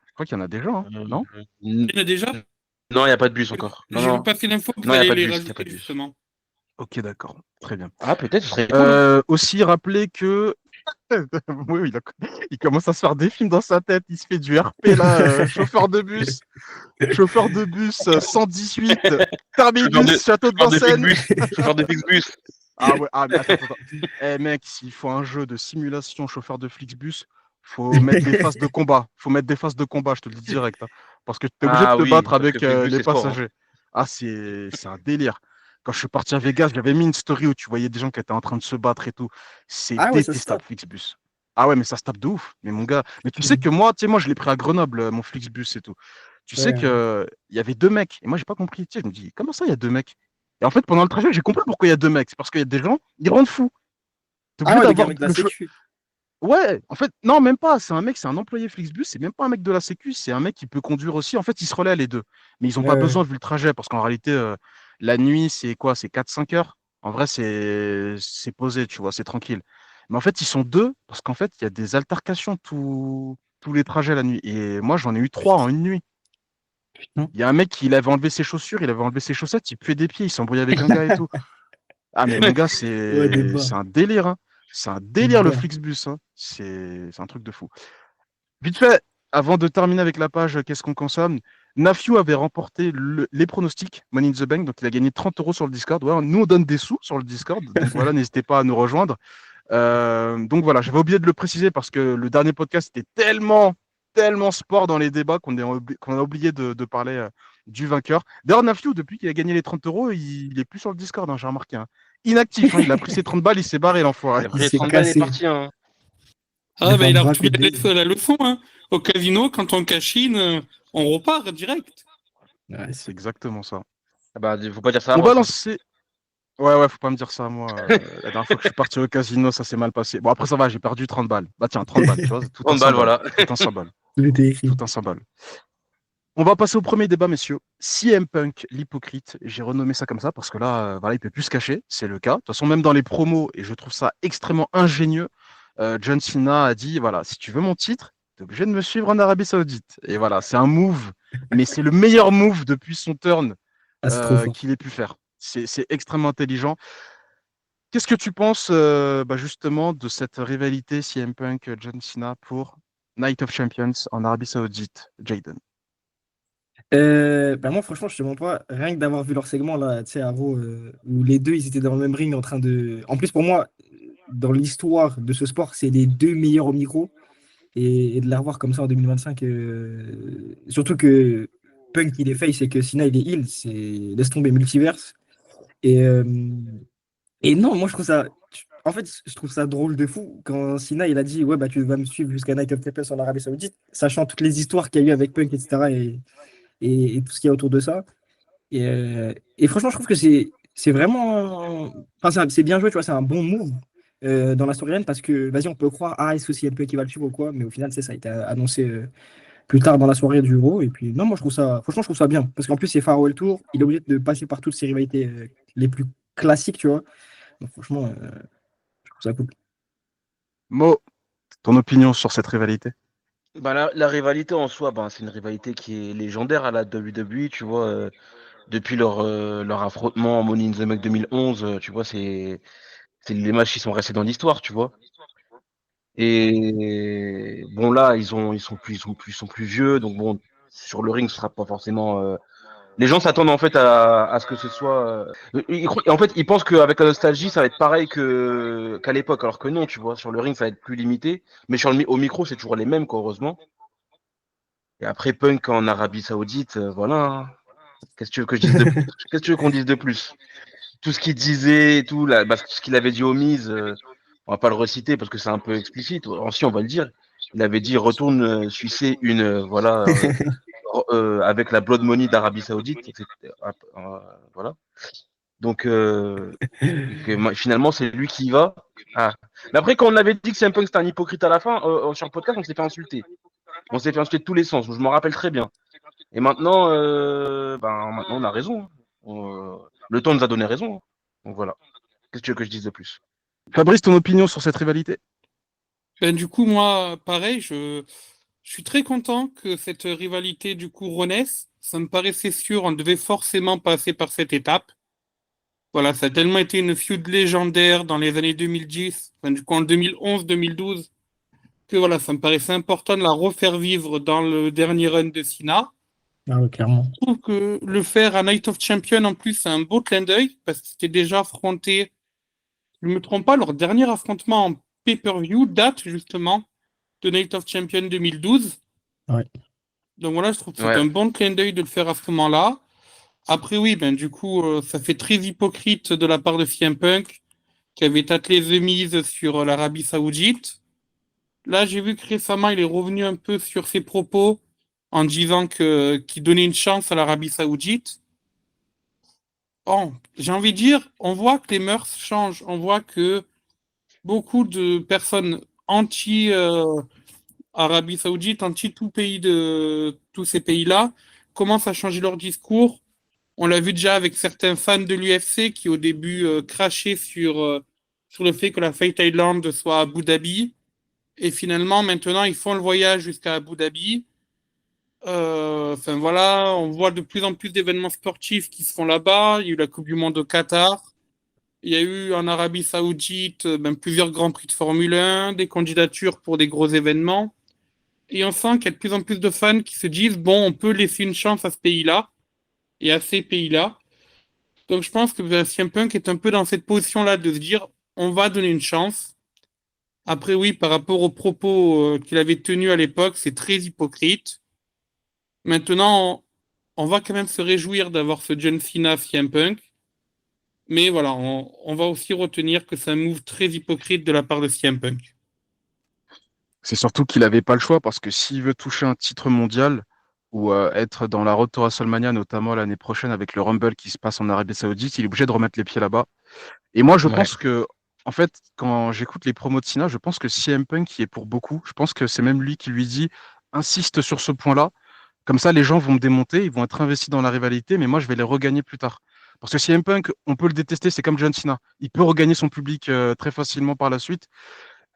je crois qu'il y en a déjà, hein, Euh, non? n- Il y en a déjà? non, il n'y a pas de bus encore. Non, J'ai vu non. passer l'info Non, qu'ils il n'y a allaient pas de les bus. Il n'y a pas rajouter, de bus. justement. Ok, d'accord, très bien. Ah, peut-être, ce serait cool, hein. Aussi rappeler que oui, oui, il commence à se faire des films dans sa tête. Il se fait du RP là, chauffeur de bus 118, Chauffeur de, terminus, château de chauffeur de Vincennes. Flixbus. Chauffeur de Flixbus. Ah ouais, ah mais attends. Eh mec, s'il faut un jeu de simulation chauffeur de Flixbus, faut mettre des phases de combat. Faut mettre des phases de combat, je te le dis direct, hein. Parce que tu es obligé de Ah te oui, battre parce que avec Flixbus, les c'est sport, hein. passagers. Ah, c'est un délire. Quand je suis parti à Vegas, j'avais mis une story où tu voyais des gens qui étaient en train de se battre et tout. C'est Ah ouais, ça se détestable, tape. Flixbus. Ah ouais, mais ça se tape de ouf. Mais mon gars, mais tu sais Mm. que moi, tu sais, moi, je l'ai pris à Grenoble, mon Flixbus et tout. Tu sais Ouais. que il y avait deux mecs. Et moi, j'ai pas compris. Tu sais, je me dis, comment ça, il y a deux mecs? Et en fait, pendant le trajet, j'ai compris pourquoi il y a deux mecs. C'est parce qu'il y a des gens, ils rendent fous. T'es Ah obligé ouais, les gars d'avoir avec de la le choix. sécu. Ouais, en fait, non, même pas. C'est un mec, c'est un employé Flixbus. C'est même pas un mec de la Sécu. C'est un mec qui peut conduire aussi. En fait, ils se relaient les deux. Mais ils ont Ouais, pas ouais. besoin vu le trajet. Parce qu'en réalité, la nuit, c'est quoi? C'est 4 5 heures. En vrai, c'est posé, tu vois, c'est tranquille. Mais en fait, ils sont deux parce qu'en fait, il y a des altercations tous les trajets la nuit. Et moi, j'en ai eu trois en Putain, une nuit. putain. Il y a un mec, il avait enlevé ses chaussures, il avait enlevé ses chaussettes, il puait des pieds, il s'embrouillait avec un gars et tout. Ah, mais mon gars, Ouais, des c'est bas. un délire, hein. C'est un Des délire, le bas. Flixbus, hein. C'est un truc de fou. Vite fait, avant de terminer avec la page Qu'est-ce qu'on consomme, Nafiu avait remporté les pronostics Money in the Bank, donc il a gagné 30 € sur le Discord. Ouais, nous, on donne des sous sur le Discord, donc voilà, n'hésitez pas à nous rejoindre. Donc voilà, j'avais oublié de le préciser parce que le dernier podcast était tellement sport dans les débats qu'on a oublié de parler du vainqueur. D'ailleurs, Nafiou, depuis qu'il a gagné les 30 euros, il est plus sur le Discord, hein, j'ai remarqué. Hein. Inactif, hein, il a pris ses 30 balles, il s'est barré, l'enfoiré. Il a Il pris les s'est 30 balles, il est cassé. parti. Hein. Ah, Il bah, va il a braquer retenu des... la leçon. Hein. Au casino, quand on cachine, on repart direct. Ouais, C'est exactement ça. Ah bah, faut pas dire ça à On va Ross. Hein. lancer. Ouais, faut pas me dire ça, moi. La dernière fois que je suis parti au casino, ça s'est mal passé. Bon, après, ça va, j'ai perdu 30 balles. Bah, tiens, 30 balles, tu vois, tout un 30 balles, symbole. voilà. Tout un symbole. Tout était écrit. Tout un symbole. On va passer au premier débat, messieurs. CM Punk, l'hypocrite, j'ai renommé ça comme ça parce que là, voilà, il peut plus se cacher, c'est le cas. De toute façon, même dans les promos, et je trouve ça extrêmement ingénieux, John Cena a dit, voilà, si tu veux mon titre, tu es obligé de me suivre en Arabie Saoudite. Et voilà, c'est un move, mais c'est le meilleur move depuis son turn Ah, c'est trop fort. qu'il ait pu faire. C'est extrêmement intelligent. Qu'est-ce que tu penses justement de cette rivalité CM Punk-John Cena pour Night of Champions en Arabie Saoudite, Jaden? Moi, franchement, je te mens pas, rien que d'avoir vu leur segment là, tu sais, à Raw, où les deux ils étaient dans le même ring en train de. En plus, pour moi, dans l'histoire de ce sport, c'est les deux meilleurs au micro. Et de les revoir comme ça en 2025, surtout que Punk il est face et que Cena il est heel, c'est laisse tomber multiverse. Et, euh, et non, moi je trouve ça. En fait, je trouve ça drôle de fou quand Cena il a dit ouais bah tu vas me suivre jusqu'à Night of Champions en Arabie Saoudite, sachant toutes les histoires qu'il y a eu avec Punk, etc. Et tout ce qu'il y a autour de ça. Et franchement, je trouve que c'est vraiment. Enfin, c'est bien joué, tu vois, c'est un bon move dans la storyline parce que, vas-y, on peut croire, ah, est-ce que c'est CM Punk qui va le suivre ou quoi, mais au final, c'est ça a été annoncé plus tard dans la soirée du Euro. Et puis, non, moi, je trouve ça, franchement, je trouve ça bien parce qu'en plus, c'est Farewell Tour, il est obligé de passer par toutes ces rivalités les plus classiques, tu vois. Donc, franchement, je trouve ça cool. Mo, ton opinion sur cette rivalité? Bah, la rivalité en soi, bah, c'est une rivalité qui est légendaire à la WWE, tu vois. Depuis leur affrontement en Money in the Bank 2011, tu vois, c'est les matchs qui sont restés dans l'histoire, tu vois. Et bon, là, ils sont plus vieux, donc bon, sur le ring, ce sera pas forcément. Les gens s'attendent en fait à ce que ce soit. En fait, ils pensent qu'avec la nostalgie, ça va être pareil qu'à l'époque, alors que non, tu vois. Sur le ring, ça va être plus limité, mais au micro, c'est toujours les mêmes, quoi, heureusement. Et après, Punk en Arabie Saoudite, voilà. Hein. Qu'est-ce que tu veux que je dise de plus? Qu'est-ce que tu veux qu'on dise de plus? Tout ce qu'il disait, et tout, là, ce qu'il avait dit aux mises, on va pas le reciter parce que c'est un peu explicite. Ensuite, on va le dire. Il avait dit retourne sucer une, avec la Blood Money d'Arabie Saoudite, etc. Voilà. Donc, finalement, c'est lui qui y va. Ah. Mais après, quand on avait dit que CM Punk c'était un hypocrite à la fin, sur le podcast, on s'est fait insulter. On s'est fait insulter de tous les sens. Je m'en rappelle très bien. Et maintenant, maintenant on a raison. Hein. Le temps nous a donné raison. Hein. Donc voilà. Qu'est-ce que tu veux que je dise de plus? Fabrice, ton opinion sur cette rivalité? Ben, du coup, moi, pareil, je suis très content que cette rivalité, du coup, renaisse. Ça me paraissait sûr, on devait forcément passer par cette étape. Voilà, ça a tellement été une feud légendaire dans les années 2010, enfin, du coup en 2011-2012, que voilà, ça me paraissait important de la refaire vivre dans le dernier run de Cena. Ah ouais, clairement. Je trouve que le faire à Night of Champions, en plus, c'est un beau clin d'œil, parce que c'était déjà affronté, je ne me trompe pas, leur dernier affrontement en pay-per-view date justement de Night of Champions 2012. Ouais. Donc voilà, je trouve que c'est Ouais. un bon clin d'œil de le faire à ce moment-là. Après, oui, ben, du coup, ça fait très hypocrite de la part de CM Punk, qui avait tâté les mises sur l'Arabie Saoudite. Là, j'ai vu que récemment, il est revenu un peu sur ses propos en disant qu'il donnait une chance à l'Arabie Saoudite. Bon, j'ai envie de dire, on voit que les mœurs changent. On voit que beaucoup de personnes anti-Arabie Saoudite, anti tout pays de tous ces pays-là, commencent à changer leur discours. On l'a vu déjà avec certains fans de l'UFC qui au début crachaient sur le fait que la Fight Island soit à Abu Dhabi. Et finalement, maintenant, ils font le voyage jusqu'à Abu Dhabi. Enfin voilà, on voit de plus en plus d'événements sportifs qui se font là-bas. Il y a eu la Coupe du Monde au Qatar. Il y a eu en Arabie Saoudite plusieurs grands prix de Formule 1, des candidatures pour des gros événements. Et on sent qu'il y a de plus en plus de fans qui se disent, bon, on peut laisser une chance à ce pays-là et à ces pays-là. Donc je pense que CM Punk est un peu dans cette position-là de se dire, on va donner une chance. Après, oui, par rapport aux propos qu'il avait tenus à l'époque, c'est très hypocrite. Maintenant, on va quand même se réjouir d'avoir ce John Cena CM Punk. Mais voilà, on va aussi retenir que c'est un move très hypocrite de la part de CM Punk. C'est surtout qu'il n'avait pas le choix parce que s'il veut toucher un titre mondial ou être dans la Road to WrestleMania, notamment l'année prochaine avec le Rumble qui se passe en Arabie Saoudite, il est obligé de remettre les pieds là-bas. Et moi, je Ouais. pense que, en fait, quand j'écoute les promos de Cena, je pense que CM Punk y est pour beaucoup. Je pense que c'est même lui qui lui dit insiste sur ce point-là. Comme ça, les gens vont me démonter, ils vont être investis dans la rivalité, mais moi, je vais les regagner plus tard. Parce que CM Punk, on peut le détester, c'est comme John Cena. Il peut regagner son public très facilement par la suite.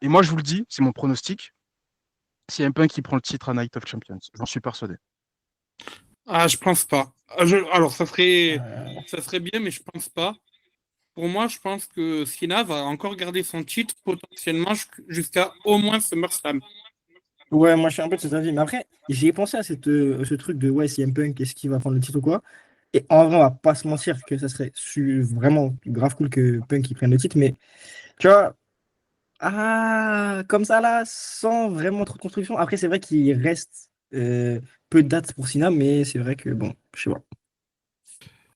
Et moi, je vous le dis, c'est mon pronostic. CM Punk qui prend le titre à Night of Champions. J'en suis persuadé. Ah, je pense pas. Alors, Euh, ça serait bien, mais je pense pas. Pour moi, je pense que Cena va encore garder son titre potentiellement jusqu'à au moins SummerSlam. Ouais, moi je suis un peu de cet avis. Mais après, j'ai pensé à ce truc de ouais, CM Punk, est-ce qu'il va prendre le titre ou quoi? Et en vrai, on va pas se mentir que ça serait vraiment grave cool que Punk il prenne le titre. Mais tu vois, comme ça là, sans vraiment trop de construction. Après, c'est vrai qu'il reste peu de dates pour Cena, mais c'est vrai que bon, je sais pas.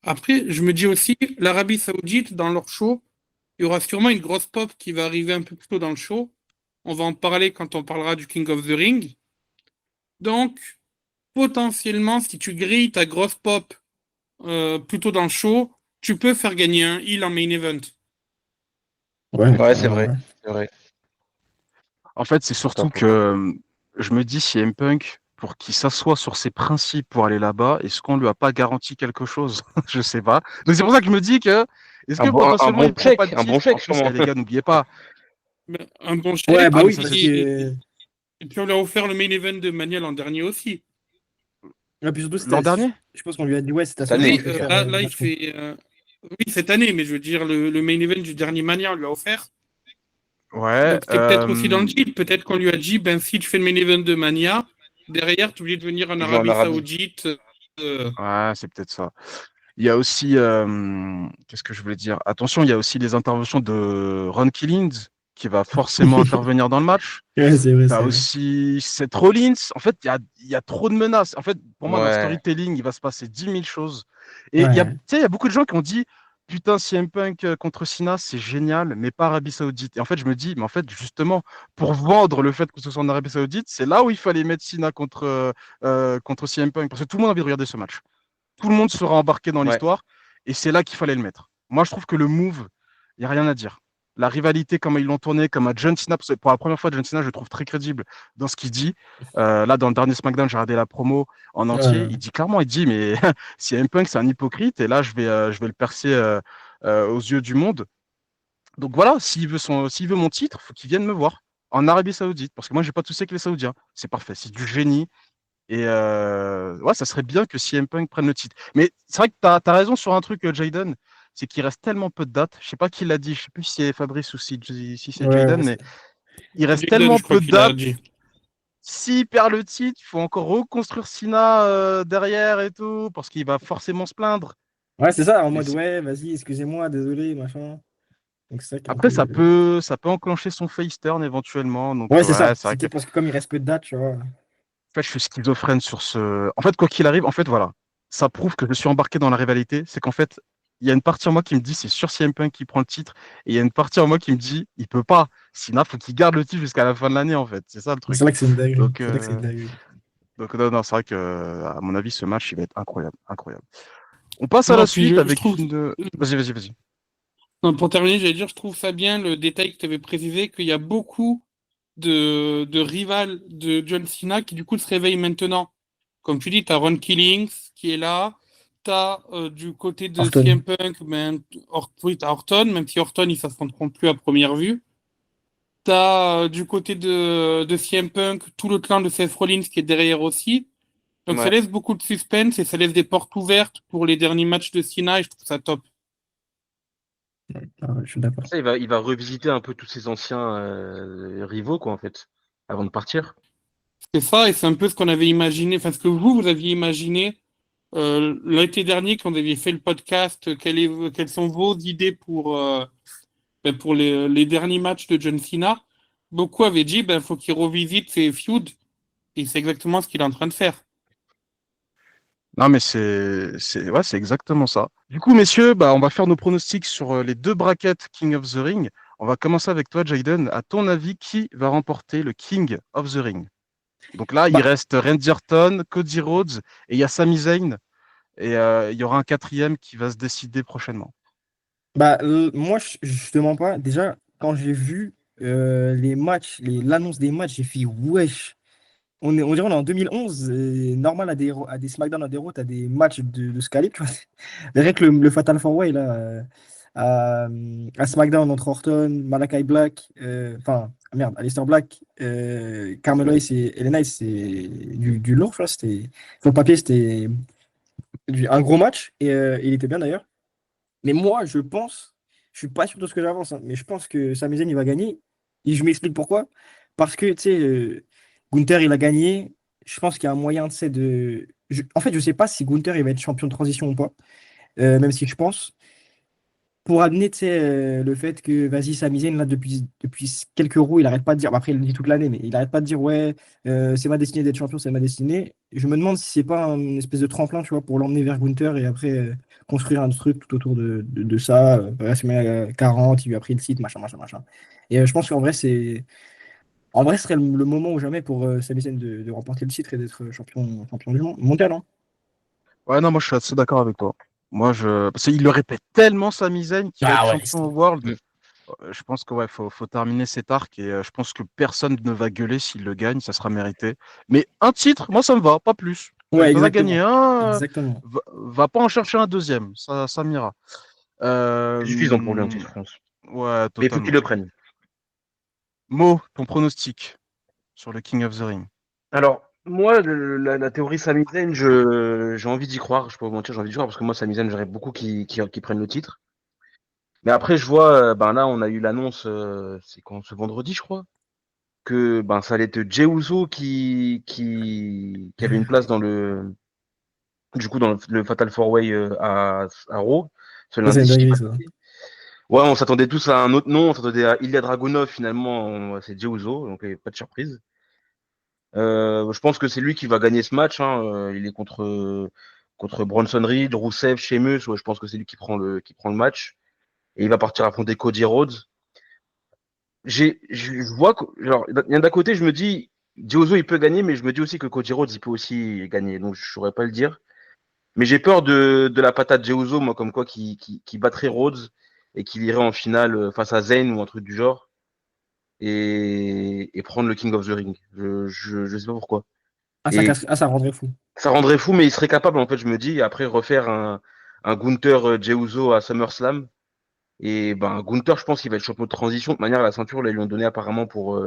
Après, je me dis aussi, l'Arabie Saoudite, dans leur show, il y aura sûrement une grosse pop qui va arriver un peu plus tôt dans le show. On va en parler quand on parlera du King of the Ring. Donc, potentiellement, si tu grilles ta grosse pop plus tôt dans le show, tu peux faire gagner un heal en main event. Ouais, Ouais, c'est carrément, vrai. ouais. C'est vrai. En fait, c'est C'est pas surtout faux. que je me dis, CM Punk, pour qu'il s'assoie sur ses principes pour aller là-bas, est-ce qu'on lui a pas garanti quelque chose? Je sais pas. Donc c'est pour ça que je me dis que, est-ce que Un potentiellement bon il prend pas chèque, le un bon titre? En chèque plus, sûrement. eh, les gars, n'oubliez pas. Ben, un bon Ouais, chèque, bah Ah, mais oui, ça, parce c'est sûr. que. et puis on lui a offert le main event de Maniel l'an dernier aussi. Et puis surtout, L'an dernier? je pense qu'on lui a dit, ouais, cette Cette semaine, on année, Oui, fait faire là, le il match, quoi. fait. Oui, cette année, mais je veux dire, le main event du dernier Mania, on lui a offert. Ouais. Donc c'était peut-être aussi dans le deal. Peut-être qu'on lui a dit, ben si tu fais le main event de Mania, derrière, tu es obligé de venir en il joue en Arabie Arabie. Saoudite. euh, Ouais, c'est peut-être ça. Il y a aussi, qu'est-ce que je voulais dire? Attention, il y a aussi les interventions de Ron Killings qui va forcément intervenir dans le match. Ouais, c'est vrai, T'as c'est vrai. aussi Seth Rollins. En fait, il y a trop de menaces. En fait, pour moi, dans le Ouais. storytelling, il va se passer 10 000 choses. Et tu Ouais. sais, il y a beaucoup de gens qui ont dit, putain, CM Punk contre Cena, c'est génial, mais pas Arabie Saoudite. Et en fait, je me dis, mais en fait, justement, pour vendre le fait que ce soit en Arabie Saoudite, c'est là où il fallait mettre Cena contre CM Punk. Parce que tout le monde a envie de regarder ce match. Tout le monde sera embarqué dans Ouais. l'histoire. Et c'est là qu'il fallait le mettre. Moi, je trouve que le move, il n'y a rien à dire. La rivalité, comment ils l'ont tourné, comme à John Cena, parce que pour la première fois, John Cena, je le trouve très crédible dans ce qu'il dit. Là, dans le dernier SmackDown, j'ai regardé la promo en entier. Ouais. Il dit clairement, il dit, mais si CM Punk, c'est un hypocrite, et là, je vais le percer aux yeux du monde. Donc voilà, s'il veut mon titre, faut qu'il vienne me voir en Arabie Saoudite, parce que moi, j'ai pas de souci avec les Saoudiens. C'est parfait, c'est du génie. Et ouais, ça serait bien que CM Punk prenne le titre. Mais c'est vrai que tu as raison sur un truc, Jaden, c'est qu'il reste tellement peu de dates. Je sais pas qui l'a dit, je sais plus si c'est Fabrice ou si c'est Ouais, Jaden, ouais, mais il reste Jaden, tellement je crois peu de qu'il a dates. dit. S'il perd le titre, il faut encore reconstruire Sina derrière et tout, parce qu'il va forcément se plaindre. ouais, c'est ça, en Et mode, ouais, vas-y, excusez-moi, désolé, machin. Donc c'est ça qui est un après, peu. ça peut enclencher son face turn éventuellement. Donc Ouais, c'est ouais, ça. c'est vrai que C'était parce que comme il reste peu de dates, tu vois. fait, je suis schizophrène sur ce. En fait, quoi qu'il arrive, en fait, voilà. Ça prouve que je suis embarqué dans la rivalité. C'est qu'en fait, il y a une partie en moi qui me dit c'est sur CM Punk qui prend le titre. Et il y a une partie en moi qui me dit il peut pas. Sinon, il faut qu'il garde le titre jusqu'à la fin de l'année, en fait. C'est ça le C'est truc. là que c'est une dinguerie. Donc, C'est là que c'est une dinguerie. non, non, c'est vrai que, à mon avis, ce match, il va être incroyable. Incroyable. On passe à la Non, puis suite je avec trouve. une. Vas-y, vas-y, vas-y. Non, pour terminer, j'allais dire, je trouve ça bien le détail que tu avais précisé, qu'il y a beaucoup de rivales de John Cena qui du coup se réveillent maintenant. Comme tu dis, tu as Ron Killings qui est là. Tu as du côté de Orton. CM Punk, ben, oui, t'as Orton, même si Orton, ils ne s'affronteront plus à première vue. Tu as du côté de CM Punk tout le clan de Seth Rollins qui est derrière aussi. Donc ça Ouais. laisse beaucoup de suspense et ça laisse des portes ouvertes pour les derniers matchs de Cena et je trouve ça top. Ah, ouais, je suis d'accord. Ça, il va revisiter un peu tous ses anciens rivaux, quoi, en fait, avant de partir. C'est ça et c'est un peu ce qu'on avait imaginé, enfin ce que vous aviez imaginé l'été dernier quand vous aviez fait le podcast. Quelles sont vos idées pour les derniers matchs de John Cena? beaucoup avaient dit ben faut qu'il revisite ses feuds et c'est exactement ce qu'il est en train de faire. Non, mais ouais, c'est exactement ça. Du coup, messieurs, bah, on va faire nos pronostics sur les deux brackets King of the Ring. On va commencer avec toi, Jaden. À ton avis, qui va remporter le King of the Ring? Donc là, il Bah, reste Randy Orton, Cody Rhodes et il y a Sami Zayn. Et il y aura un quatrième qui va se décider prochainement. moi, je te mens pas. Déjà, quand j'ai vu les matchs, l'annonce des matchs, j'ai fait wesh. On dirait on est en 2011. Normal, à des SmackDown, à des Raw, t'as des matchs de ce calibre, tu vois. Rien que le Fatal 4-Way, là, à SmackDown entre Orton, Malakai Black, merde, Aleister Black, Carmelo Hayes et LA Knight, c'est du lourd, tu vois. Sur le papier, c'était un gros match, et il était bien d'ailleurs. Mais moi, je suis pas sûr de ce que j'avance, hein, mais je pense que Sami Zayn, il va gagner. Et je m'explique pourquoi. Parce que, tu sais, Gunther, il a gagné. Je pense qu'il y a un moyen, tu sais, En fait, je sais pas si Gunther, il va être champion de transition ou pas, même si je pense. Pour amener, tu sais, le fait que, vas-y, Sami Zayn, là, depuis quelques roues, il arrête pas de dire, bah, après, il le dit toute l'année, mais il arrête pas de dire, ouais, c'est ma destinée d'être champion, c'est ma destinée. Je me demande si c'est pas une espèce de tremplin, tu vois, pour l'emmener vers Gunther et après construire un truc tout autour de ça. WrestleMania 40, il lui a pris le site, machin, machin, machin. Et je pense qu'en vrai, en vrai, ce serait le moment ou jamais pour Sami Zayn de remporter le titre et d'être champion du monde, mondial, hein. Ouais, non, moi je suis assez d'accord avec toi. Parce qu'il le répète tellement Sami Zayn qui va être Ah ouais. champion au World. Mm. Je pense que ouais, faut terminer cet arc et je pense que personne ne va gueuler s'il le gagne, ça sera mérité. Mais un titre, moi ça me va, pas plus. Ouais, Il en a gagné exactement. un, Exactement. va pas en chercher un deuxième, ça m'ira. C'est suffisant pour lui un Euh, titre, je pense. ouais, Mais il faut qu'il totalement. le prenne. Mo, ton pronostic sur le King of the Ring. Alors, moi, la théorie Sami Zayn, j'ai envie d'y croire. Je peux pas vous mentir, j'ai envie d'y croire parce que moi, Sami Zayn, j'aimerais beaucoup qu'il prenne le titre. Mais après, je vois, ben là, on a eu l'annonce, c'est quand ce vendredi, je crois, que ben ça allait être Jey Uso qui avait une place dans le Fatal 4-Way à Raw ce Ça, c'est lundi. une Si je dis dinguerie, pas de ça. bêtises. Ouais, on s'attendait tous à un autre nom, on s'attendait à Ilya Dragunov, finalement, c'est Jey Uso, donc pas de surprise. Je pense que c'est lui qui va gagner ce match, hein. Il est contre Bronson Reed, Rusev, Sheamus. Ouais, je pense que c'est lui qui prend le match. Et il va partir affronter Cody Rhodes. Je vois que, genre, d'un côté, je me dis, Diozo, il peut gagner, mais je me dis aussi que Cody Rhodes, il peut aussi gagner. Donc, je saurais pas le dire. Mais j'ai peur de la patate Diozo, moi, comme quoi, qui battrait Rhodes et qu'il irait en finale face à Zayn ou un truc du genre et prendre le King of the Ring. Je sais pas pourquoi. Et Ça rendrait fou. ça rendrait fou, mais il serait capable, en fait, je me dis, après refaire un Gunther Jey Uso à SummerSlam. Et ben, Gunther, je pense qu'il va être champion de transition. De toute manière, la ceinture, là, ils lui ont donné apparemment pour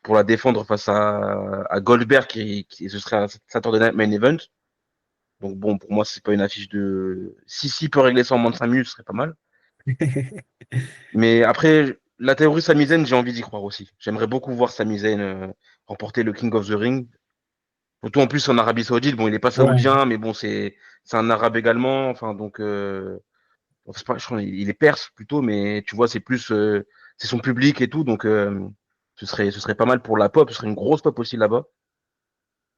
la défendre face à Goldberg, ce serait un Saturday Night Main Event. Donc bon, pour moi, c'est pas une affiche de. Si peut régler ça en moins de 5 minutes, ce serait pas mal. Mais après, la théorie Sami Zayn, j'ai envie d'y croire aussi. J'aimerais beaucoup voir Sami Zayn remporter le King of the Ring. Surtout en plus en Arabie Saoudite, bon, il est pas Ouais. saoudien, mais bon, c'est un arabe également. Enfin, donc, c'est pas, je crois, il est perse plutôt, mais tu vois, c'est son public et tout, donc ce serait pas mal pour la pop. Ce serait une grosse pop aussi là-bas.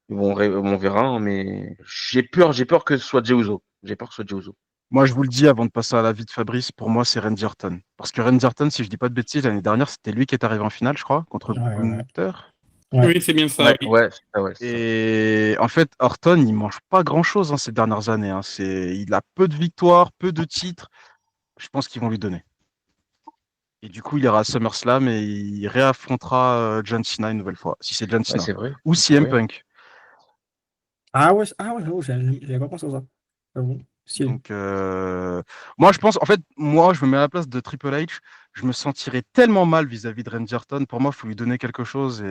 Bon, on verra, hein, mais j'ai peur que ce soit Jey Uso. J'ai peur que ce soit Jey Uso. Moi, je vous le dis avant de passer à la vie de Fabrice, pour moi, c'est Randy Orton. Parce que Randy Orton, si je dis pas de bêtises, l'année dernière, c'était lui qui est arrivé en finale, je crois, contre Ouais, ouais, Gunther. ouais. Oui, c'est bien ça, Ouais, oui. ouais, c'est ça, ouais, c'est ça. Et en fait, Orton, il mange pas grand-chose ces dernières années, hein. Il a peu de victoires, peu de titres. Je pense qu'ils vont lui donner. Et du coup, il ira à SummerSlam et il réaffrontera John Cena une nouvelle fois, si c'est John Ouais, Cena. c'est vrai. Ou C'est CM vrai. Punk. Ah ouais, j'avoue, j'avais pas pensé à ça. J'avoue. Stylé. Donc, moi, je pense, en fait, moi, je me mets à la place de Triple H. Je me sentirais tellement mal vis-à-vis de Randy Orton. Pour moi, il faut lui donner quelque chose. Et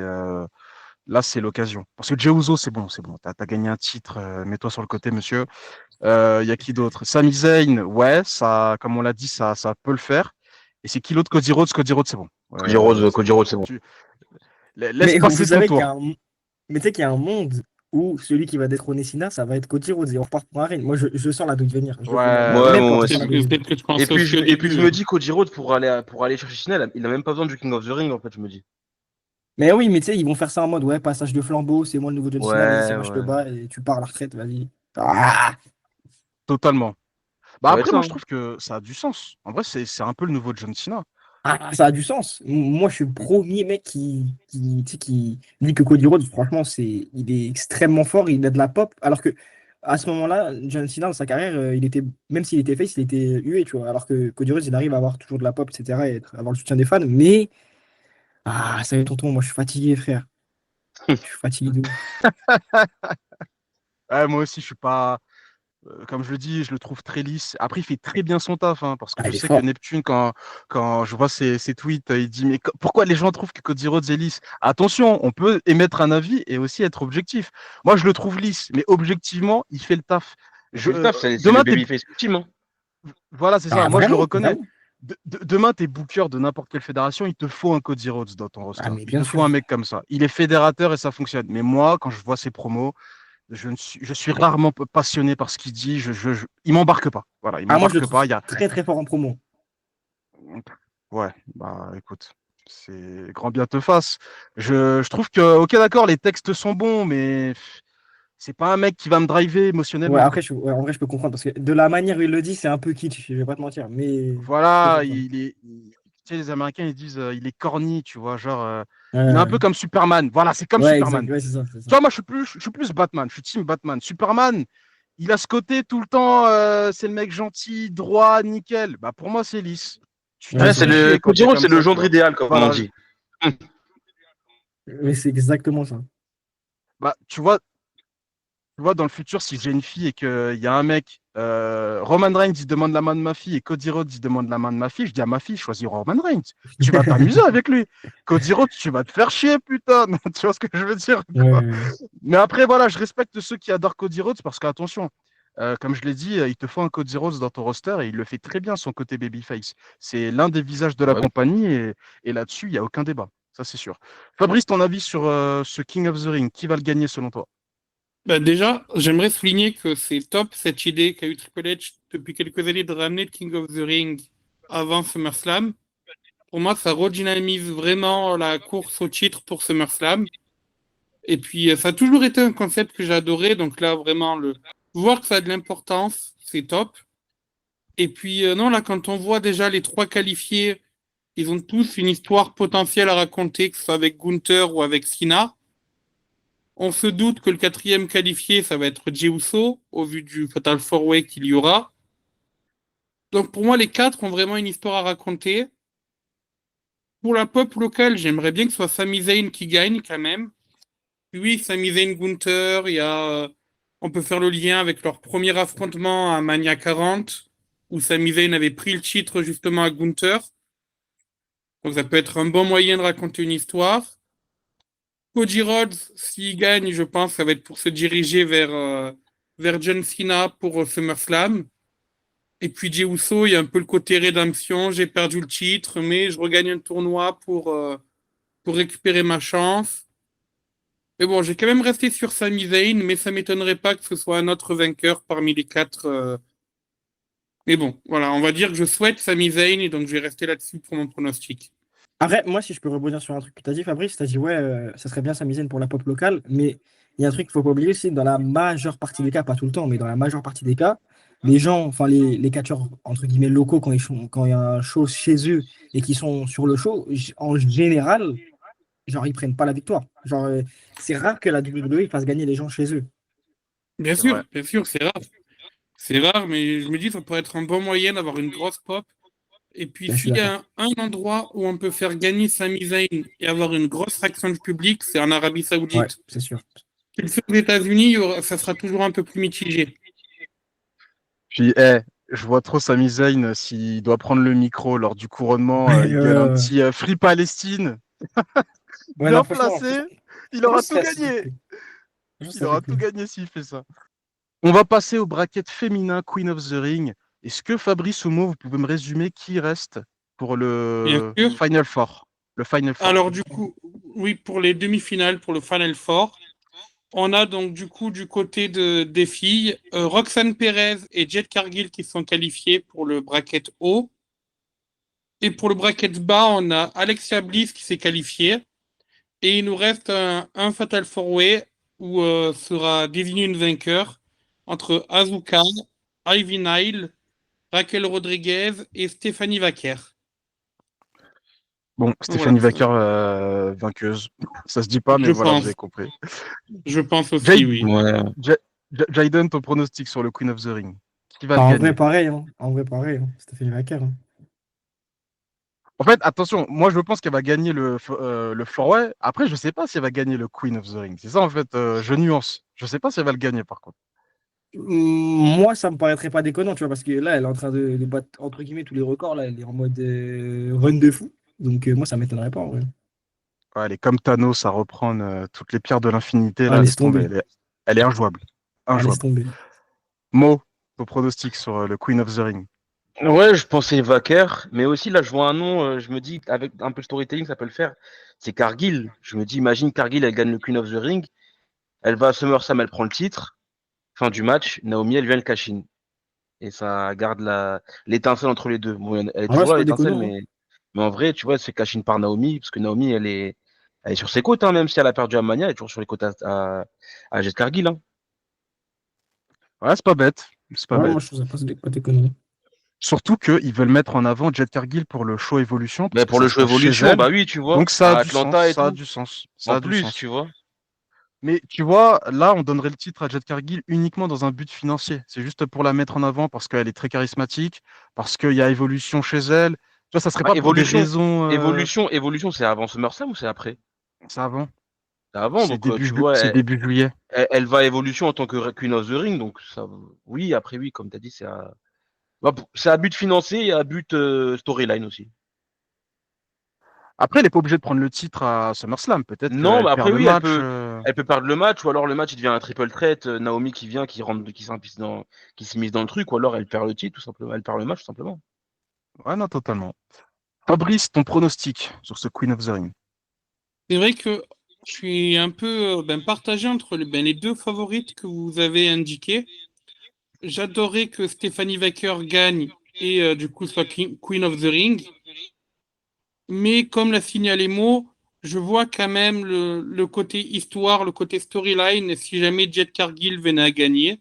là, c'est l'occasion. Parce que Jey Uso, c'est bon, c'est bon. T'as gagné un titre. Mets-toi sur le côté, monsieur. Il y a qui d'autre? Sami Zayn, ouais, ça, comme on l'a dit, ça peut le faire. Et c'est qui l'autre? Cody Rhodes. Cody Rhodes, c'est bon. Cody Rhodes, c'est bon. Laisse Mais vous passer ton savez qu'il y tour. a un... Mais tu sais qu'il y a un monde où celui qui va détrôner Sina, ça va être Cody Rhodes et on repart pour un règne. Moi, je sens la doute venir. Je le connais. Ouais, Ouais, Même moi quand il aussi. sera de... Peut-être que tu pensais aussi au Et puis je début, me hein. dis Cody Rhodes pour aller chercher Cena, il a même pas besoin du King of the Ring, en fait, je me dis. Mais oui, mais tu sais, ils vont faire ça en mode, ouais, passage de flambeau, c'est moi le nouveau John Cena, vas-y, c'est Ouais, moi je te ouais. bats et tu pars à la retraite, vas-y. Ah, Totalement. Bah Ça va être après, ça, moi, je hein. trouve que ça a du sens. En vrai, c'est un peu le nouveau John Cena. ça a du sens. Moi, je suis le premier mec tu sais, qui dit que Cody Rhodes, franchement, il est extrêmement fort, il a de la pop, alors que à ce moment-là, John Cena, dans sa carrière, il était, même s'il était face, il était hué, tu vois, alors que Cody Rhodes, il arrive à avoir toujours de la pop, etc., et avoir le soutien des fans, mais, ça y est, tonton, moi, je suis fatigué, frère. Je suis fatigué de ouf. Ouais, moi aussi, je suis pas. Comme je le dis, je le trouve très lisse. Après, il fait très bien son taf, hein, parce que Ah, je il est sais que fort. Neptune, quand je vois ses tweets, il dit, mais pourquoi les gens trouvent que Cody Rhodes est lisse? Attention, on peut émettre un avis et aussi être objectif. Moi, je le trouve lisse, mais objectivement, il fait le taf. Il fait le taf, c'est le Demain, babyface ultime, hein. voilà, c'est ça. Ah, Moi, je le vraiment, reconnais. vraiment. Demain, t'es booker de n'importe quelle fédération, il te faut un Cody Rhodes dans ton Ah, roster. mais Il bien te faut sûr. un mec comme ça. Il est fédérateur et ça fonctionne. Mais moi, quand je vois ses promos, je suis rarement passionné par ce qu'il dit. Il m'embarque pas. Voilà, il Ah, moi, je le m'embarque trouve pas. Il y a... très, très fort en promo. Ouais, bah écoute, c'est grand bien te fasse. Je trouve que, ok, d'accord, les textes sont bons, mais c'est pas un mec qui va me driver Ouais, émotionnellement, après, quoi. ouais, en vrai, je peux comprendre parce que de la manière où il le dit, c'est un peu kitsch, je vais pas te mentir, mais je peux Voilà, comprendre. tu sais, les Américains, ils disent, il est corny, tu vois, genre, il est un Ouais, peu comme Superman. Voilà, c'est comme ouais, exact, Superman. ouais, c'est ça, c'est ça. Tu vois, moi, je suis plus Batman, je suis team Batman. Superman, il a ce côté tout le temps, c'est le mec gentil, droit, nickel. Bah, pour moi, c'est lisse. Tu Ouais, Ouais, te c'est c'est fais vrai. chier le quand t'es Kojiro, comme c'est le ça, tu gendre vois. idéal, comme on Voilà. dit. Mais c'est exactement ça. Bah, tu vois, dans le futur, si j'ai une fille et qu'il y a un mec, Roman Reigns, il demande la main de ma fille et Cody Rhodes, il demande la main de ma fille, je dis à ma fille, choisis Roman Reigns. Tu vas t'amuser avec lui. Cody Rhodes, tu vas te faire chier, putain. Tu vois ce que je veux dire, quoi. Ouais, Mais après, voilà, je respecte ceux qui adorent Cody Rhodes parce qu'attention, comme je l'ai dit, il te faut un Cody Rhodes dans ton roster et il le fait très bien, son côté babyface. C'est l'un des visages de la Bah oui. compagnie et là-dessus, il n'y a aucun débat. Ça, c'est sûr. Fabrice, ton avis sur ce King of the Ring, qui va le gagner selon toi? Bah déjà, j'aimerais souligner que c'est top cette idée qu'a eu Triple H depuis quelques années de ramener le King of the Ring avant SummerSlam. Pour moi, ça redynamise vraiment la course au titre pour SummerSlam. Et puis, ça a toujours été un concept que j'ai adoré. Donc là, vraiment, voir que ça a de l'importance, c'est top. Et puis, non, là, quand on voit déjà les trois qualifiés, ils ont tous une histoire potentielle à raconter, que ce soit avec Gunther ou avec Cena. On se doute que le quatrième qualifié, ça va être Jey Uso, au vu du Fatal 4-Way qu'il y aura. Donc pour moi, les quatre ont vraiment une histoire à raconter. Pour la pop locale, j'aimerais bien que ce soit Sami Zayn qui gagne quand même. Oui, Sami Zayn, Gunther, on peut faire le lien avec leur premier affrontement à Mania 40, où Sami Zayn avait pris le titre justement à Gunther. Donc ça peut être un bon moyen de raconter une histoire. Cody Rhodes, s'il gagne, je pense que ça va être pour se diriger vers John Cena pour SummerSlam. Et puis Jey Uso, il y a un peu le côté rédemption. J'ai perdu le titre, mais je regagne un tournoi pour récupérer ma chance. Mais bon, j'ai quand même resté sur Sami Zayn, mais ça m'étonnerait pas que ce soit un autre vainqueur parmi les quatre. Mais bon, voilà, on va dire que je souhaite Sami Zayn et donc je vais rester là-dessus pour mon pronostic. Après, moi, si je peux rebondir sur un truc que tu as dit, Fabrice, tu as dit, ouais, ça serait bien Sami Zayn pour la pop locale, mais il y a un truc qu'il ne faut pas oublier, c'est dans la majeure partie des cas, pas tout le temps, mais dans la majeure partie des cas, les gens, enfin les catcheurs, entre guillemets, locaux, quand il y a un show chez eux et qu'ils sont sur le show, en général, genre, ils prennent pas la victoire. Genre, c'est rare que la WWE fasse gagner les gens chez eux. C'est vrai. Bien sûr, c'est rare. C'est rare, mais je me dis, ça pourrait être un bon moyen d'avoir une grosse pop. Et puis, Ben, je suis s'il y d'accord. a un endroit où on peut faire gagner Sami Zayn et avoir une grosse réaction du public, c'est en Arabie Ouais, Saoudite. c'est sûr. S'il le fait aux États-Unis, ça sera toujours un peu plus mitigé. Puis, je vois trop Sami Zayn s'il doit prendre le micro lors du couronnement, Ouais, il gueule un ouais, petit Free Palestine, ouais, non, bien franchement, placé, il aura tout ça fait gagné. plaisir. Franchement, Il ça fait aura tout plaisir. gagné s'il fait ça. On va passer au bracket féminin Queen of the Ring. Est-ce que Fabrice Omo, vous pouvez me résumer qui reste pour Bien le sûr. Final Four? Le Final Four. Alors, du coup, oui, pour les demi-finales, pour le Final Four, on a donc du coup du côté des filles Roxane Perez et Jet Cargill qui sont qualifiées pour le bracket haut. Et pour le bracket bas, on a Alexia Bliss qui s'est qualifiée. Et il nous reste un Fatal 4-Way où sera désigné une vainqueur entre Asuka, Ivy Nile, Raquel Rodriguez et Stéphanie Vaquer. Bon, Voilà, Stéphanie Vaquer, vainqueuse. Ça se dit pas, mais je voilà, vous pense. avez compris. Je pense aussi, Jade, oui. Ouais. Jaden, ton pronostic sur le Queen of the Ring. Qui va Bah, le en vrai, gagner? pareil. Hein. En vrai, pareil. Hein. Stéphanie Vaquer. Hein. En fait, attention, moi je pense qu'elle va gagner le four-way. Après, je sais pas si elle va gagner le Queen of the Ring. C'est ça, en fait, je nuance. Je sais pas si elle va le gagner, par contre. Moi, ça me paraîtrait pas déconnant, tu vois, parce que là, elle est en train de battre, entre guillemets, tous les records. Là, elle est en mode run de fou. Donc, moi, ça m'étonnerait pas, en vrai. Ouais, elle est comme Thanos à reprendre toutes les pierres de l'infinité. Ah, Là, laisse laisse tomber. tomber. Elle est injouable. Ah, laisse Injouable. tomber. Mo, ton pronostic sur le Queen of the Ring. Ouais, je pensais Vaquer, mais aussi là, je vois un nom, je me dis, avec un peu de storytelling, ça peut le faire. C'est Cargill. Je me dis, imagine Cargill, elle gagne le Queen of the Ring, elle va à SummerSlam, elle prend le titre, fin du match, Naomi, elle vient le cash-in. Et ça garde l'étincelle entre les deux. Bon, elle est Ah ouais, toujours c'est là, pas l'étincelle, déconnant. Hein. mais en vrai, tu vois, elle se fait cash-in par Naomi, parce que Naomi, elle est sur ses côtes, hein, même si elle a perdu à Mania, elle est toujours sur les côtes à Jade Cargill. Hein. Ouais, c'est pas bête. C'est pas Ouais, moi, bête. je trouve ça pas déconnant. Surtout qu'ils veulent mettre en avant Jet Cargill pour le show Evolution, parce Mais que pour ça le se show passe chez Evolution, elle. bah oui, tu vois, Donc ça a à du sens, Atlanta et ça a tout, du sens, ça en a du plus, sens. tu vois. Mais tu vois, là, on donnerait le titre à Jet Cargill uniquement dans un but financier. C'est juste pour la mettre en avant parce qu'elle est très charismatique, parce qu'il y a évolution chez elle. Tu vois, ça serait Bah, pas pour des raisons. Evolution, c'est avant SummerSlam ou c'est après? C'est avant. C'est avant, donc tu vois, C'est début juillet. elle va à Evolution en tant que Queen of the Ring, donc ça, oui, après oui, comme tu as dit, c'est à but financier et à but storyline aussi. Après, elle n'est pas obligée de prendre le titre à SummerSlam. Peut-être Non, qu'elle bah perd après le oui, match. elle peut perdre le match, ou alors le match il devient un triple threat, Naomi qui vient, qui rentre, qui s'immisce dans le truc, ou alors elle perd le titre tout simplement, elle perd le match tout simplement. Ouais, non, totalement. Fabrice, ton pronostic sur ce Queen of the Ring. C'est vrai que je suis un peu partagé entre les deux favorites que vous avez indiquées. J'adorais que Stéphanie Vaquer gagne et du coup soit Queen of the Ring. Mais comme l'a signalé Mo, je vois quand même le côté histoire, le côté storyline, si jamais Jet Cargill venait à gagner.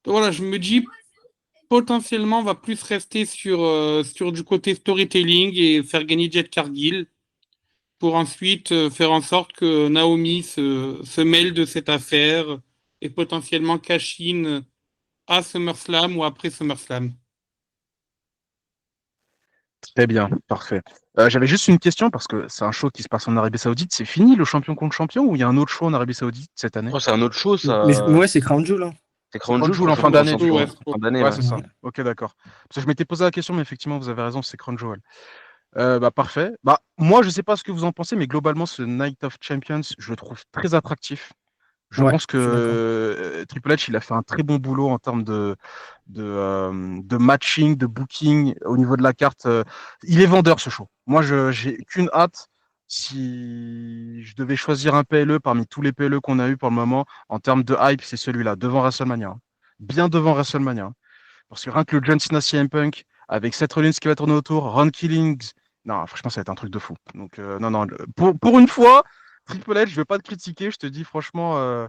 Donc voilà, je me dis potentiellement on va plus rester sur du côté storytelling et faire gagner Jet Cargill pour ensuite faire en sorte que Naomi se mêle de cette affaire et potentiellement cash in à SummerSlam ou après SummerSlam. Très bien, parfait. J'avais juste une question parce que c'est un show qui se passe en Arabie Saoudite. C'est fini le champion contre champion ou il y a un autre show en Arabie Saoudite cette Je année? crois que c'est un autre show, Mais ça. ouais, c'est Crown Jewel. Hein. C'est C'est Crown Crown Jewel, je Jewel crois, en fin champion contre d'année, du Oh, coup. champion, ouais, ouais. Fin d'année, Ouais, ouais. c'est ça. Ouais. Ok, d'accord. Parce que je m'étais posé la question, mais effectivement, vous avez raison, c'est Crown Jewel. Bah, parfait. Bah, moi, je sais pas ce que vous en pensez, mais globalement, ce Night of Champions, je le trouve très attractif. Je Ouais, pense que je suis d'accord. Triple H, il a fait un très bon boulot en termes de matching, de booking au niveau de la carte. Il est vendeur, ce show. Moi, je j'ai qu'une hâte. Si je devais choisir un PLE parmi tous les PLE qu'on a eu pour le moment, en termes de hype, c'est celui-là, devant WrestleMania. Hein. Bien devant WrestleMania. Hein. Parce que rien que le John Cena CM Punk, avec Seth Rollins qui va tourner autour, Ron Killings, non, franchement, ça va être un truc de fou. Donc, non, non, pour une fois, Triple H, je vais pas te critiquer, je te dis franchement,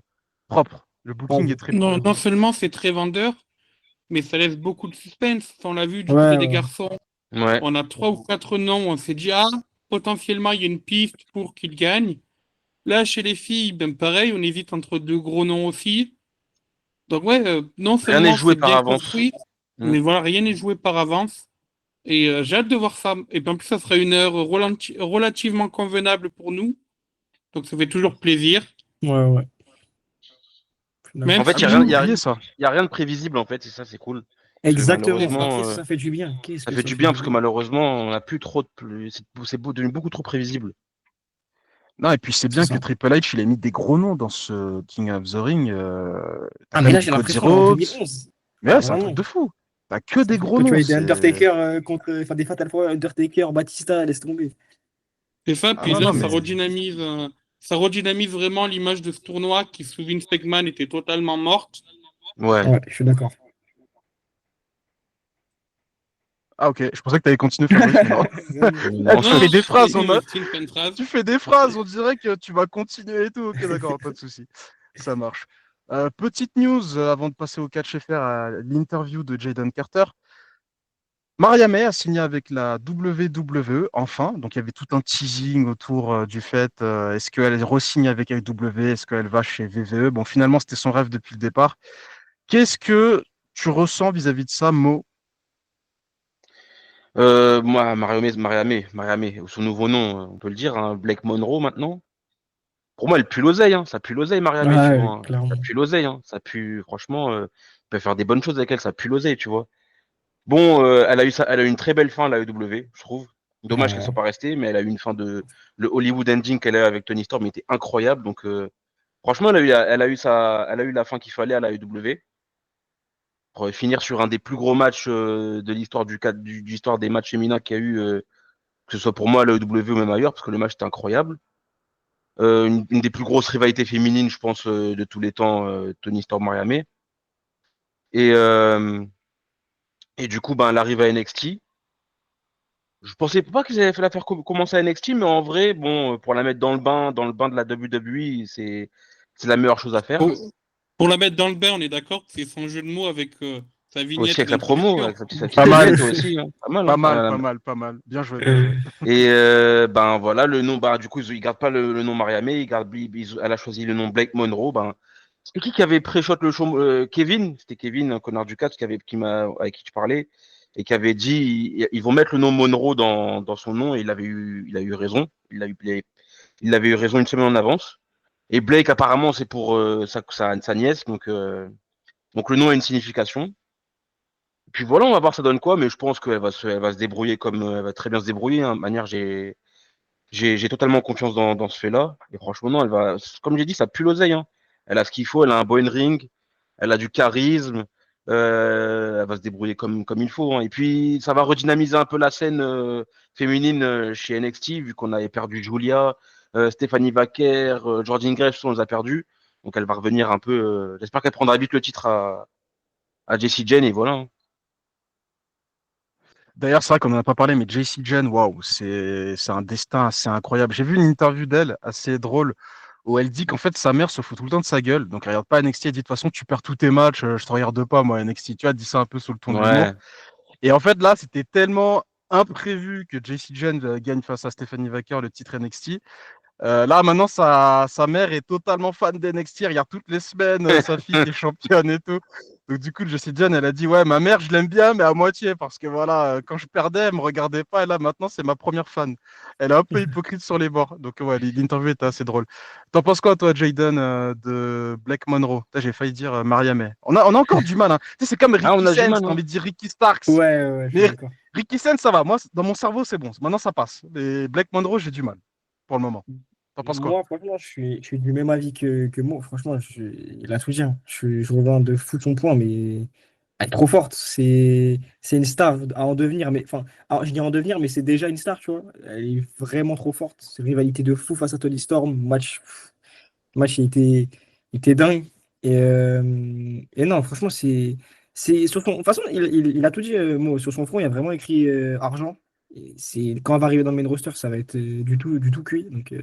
propre. Le booking est Bravo. très Non, propre. non seulement c'est très vendeur, mais ça laisse beaucoup de suspense. On l'a vu du côté Ouais, des ouais. garçons. Ouais. On a 3 ou 4 noms, on s'est dit, ah, potentiellement, il y a une piste pour qu'il gagne. Là, chez les filles, pareil, on hésite entre deux gros noms aussi. Donc, ouais, non Rien n'est seulement joué c'est par bien avance. construit, Mm. mais voilà, rien n'est joué par avance. Et j'ai hâte de voir ça. Et puis en plus, ça sera une heure relativement convenable pour nous. Donc, ça fait toujours plaisir. Ouais, ouais. Je suis En Même d'accord. fait, Ah, mais j'ai si, oublié ça. y a rien de prévisible, en fait, c'est ça, c'est cool. Parce que Exactement. Enfin, malheureusement, qu'est-ce que ça fait du bien? Qu'est-ce ça que fait ça du fait bien du parce que bien? malheureusement, on n'a plus trop c'est devenu beaucoup trop prévisible. Non, et puis c'est C'est bien que ça. Triple H, il a mis des gros noms dans ce King of the Ring. T'as Ah, quand mais même là, du j'ai Cody l'impression, on est en Rhodes. 2011. Mais ouais, c'est un truc Vraiment. de fou. T'as que des gros Quand tu noms. vois des C'est. Undertaker contre. Enfin, des Fatal Four, Undertaker, Batista, laisse tomber. c'est ça. Ah Puis non, là, non, mais. ça redynamise vraiment l'image de ce tournoi qui, sous Vince McMahon, était totalement morte. Ouais. Ouais, je suis d'accord. Ah, ok, je pensais que tu allais continuer, Fabrice, mais non. Ah, Non, tu fais des phrases, Tu tu fais des phrases, on dirait que tu vas continuer et tout. Ok, d'accord, pas de souci. Ça marche. Petite news avant de passer au catch FR à l'interview de Jaden Carter. Maria May a signé avec la WWE, enfin. Donc, il y avait tout un teasing autour du fait est-ce qu'elle re-signe avec AEW, est-ce qu'elle va chez WWE. Bon, finalement, c'était son rêve depuis le départ. Qu'est-ce que tu ressens vis-à-vis de ça, Mo? Moi, Mariamé, son nouveau nom, on peut le dire, hein, Blake Monroe maintenant. Pour moi, elle pue l'oseille, hein. Ça pue l'oseille, Mariamé, tu vois, Ouais, hein. Ça clairement. pue l'oseille, hein. Ça pue, franchement, on peut faire des bonnes choses avec elle, ça pue l'oseille, tu vois. Bon, elle a eu une très belle fin, la AEW, je trouve. Dommage qu'elle soit Ouais. pas restée, mais elle a eu une fin de le Hollywood ending qu'elle a eu avec Tony Storm était incroyable. Donc, franchement, elle a eu la fin qu'il fallait à la AEW pour finir sur un des plus gros matchs de l'histoire de l'histoire des matchs féminins qu'il y a eu, que ce soit pour moi à la AEW ou même ailleurs, parce que le match était incroyable. Une des plus grosses rivalités féminines, je pense, de tous les temps, Tony Storm Mariamé. Et, euh, et du coup, ben, elle arrive à NXT. Je pensais pas qu'ils allaient la faire commencer à NXT, mais en vrai, bon, pour la mettre dans le bain de la WWE, c'est la meilleure chose à faire. Pour, pour la mettre dans le bain, on est d'accord que c'est son jeu de mots avec sa Aussi vignette avec sa promo, d'introduction. avec sa petite Pas mal, vignette aussi, hein. Pas mal, pas hein. mal, pas mal, pas mal. Bien joué, bien Euh, joué. Et ben voilà, le nom, bah du coup, ils gardent pas le nom Mariamé, elle a choisi le nom Blake Monroe. Ben, c'est qui avait pré-shot le show Kevin, c'était Kevin, un connard du 4, avec qui tu parlais, et qui avait dit ils vont mettre le nom Monroe dans son nom, et il a eu raison. Il avait eu raison une semaine en avance. Et Blake, apparemment, c'est pour sa nièce, donc le nom a une signification. Puis voilà, on va voir ça donne quoi, mais je pense elle va se débrouiller comme elle va très bien se débrouiller, hein. De manière, j'ai totalement confiance dans ce fait-là. Et franchement, non, comme j'ai dit, ça pue l'oseille, hein. Elle a ce qu'il faut, elle a un bon ring, elle a du charisme, elle va se débrouiller comme il faut, hein. Et puis, ça va redynamiser un peu la scène féminine chez NXT, vu qu'on avait perdu Julia, Stephanie Vaquer, Jordynne Grace, on les a perdus. Donc, elle va revenir un peu. J'espère qu'elle prendra vite le titre à Jessie Jane, et voilà, hein. D'ailleurs, c'est vrai qu'on n'en a pas parlé, mais JC Jen, waouh, c'est un destin assez incroyable. J'ai vu une interview d'elle assez drôle où elle dit qu'en fait sa mère se fout tout le temps de sa gueule. Donc elle regarde pas NXT, elle dit de toute façon tu perds tous tes matchs, je te regarde pas moi NXT. Tu vois, elle dit ça un peu sous le ton de l'humour. Ouais, Et en fait là, c'était tellement imprévu que JC Jen gagne face à Stephanie Vaquer le titre NXT. Là, maintenant, sa mère est totalement fan d'NXT. Elle regarde toutes les semaines sa fille qui est championne et tout. Donc, du coup, Jessie Diane, elle a dit ouais, ma mère, je l'aime bien, mais à moitié. Parce que voilà, quand je perdais, elle me regardait pas. Et là, maintenant, c'est ma première fan. Elle est un peu hypocrite sur les bords. Donc, ouais, l'interview était assez drôle. T'en penses quoi, toi, Jaden, de Blake Monroe? Putain, j'ai failli dire Maria May. On a encore du mal. Hein. Tu sais, c'est comme ah, on Ricky a du Sands. mal, T'as hein. envie de dire Ricky Starks. Ouais, ouais, je suis Mais d'accord. Ricky Sands, ça va. Moi, dans mon cerveau, c'est bon. Maintenant, ça passe. Mais Blake Monroe, j'ai du mal pour le moment. T'en penses quoi? Moi, franchement, je suis du même avis que moi. Franchement, il a tout dit, hein. Je reviens de fou de son point, mais elle est trop forte. C'est une star à en devenir. Mais, enfin, alors, je dis en devenir, mais c'est déjà une star, tu vois. Elle est vraiment trop forte. C'est une rivalité de fou face à Tony Storm. Match il était dingue. Et non, franchement, sur son, de toute façon, il a tout dit. Moi, sur son front, il y a vraiment écrit argent. Et quand elle va arriver dans le main roster, ça va être du tout cuit. Donc,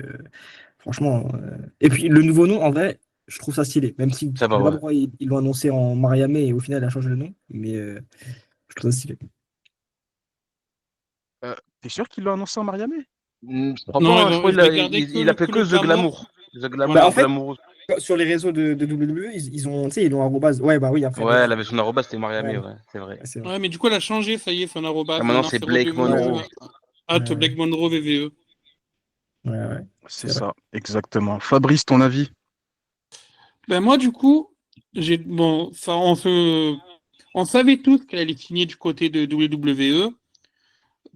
franchement. Et puis, le nouveau nom, en vrai, je trouve ça stylé. Même si Ça je va, sais pas ouais. pourquoi ils l'ont annoncé en Mariamé et au final, elle a changé le nom. Mais je trouve ça stylé. T'es sûr qu'il l'a annoncé en Miami? Je crois pas, Non, hein, je crois ils ont gardé il appelait que le que The glamour. Glamour. The Bah, Voilà. en fait, Glamour. sur les réseaux de WWE, ils ont, tu sais, ils l'ont arrobase. Ouais, bah oui, après, Ouais, ouais. elle avait son arroba, c'était Ouais, Mariamé, ouais, c'est vrai. ouais, c'est vrai. Ouais, mais du coup, elle a changé, ça y est, son Ah, arrobase. maintenant, Maintenant, c'est c'est Blake redevenu Monroe. Ouais, Black ouais, Monroe VVE. ouais, C'est c'est vrai. ça, exactement. Fabrice, ton avis? Ben moi, du coup, bon, ça, on savait tous qu'elle allait signer du côté de WWE.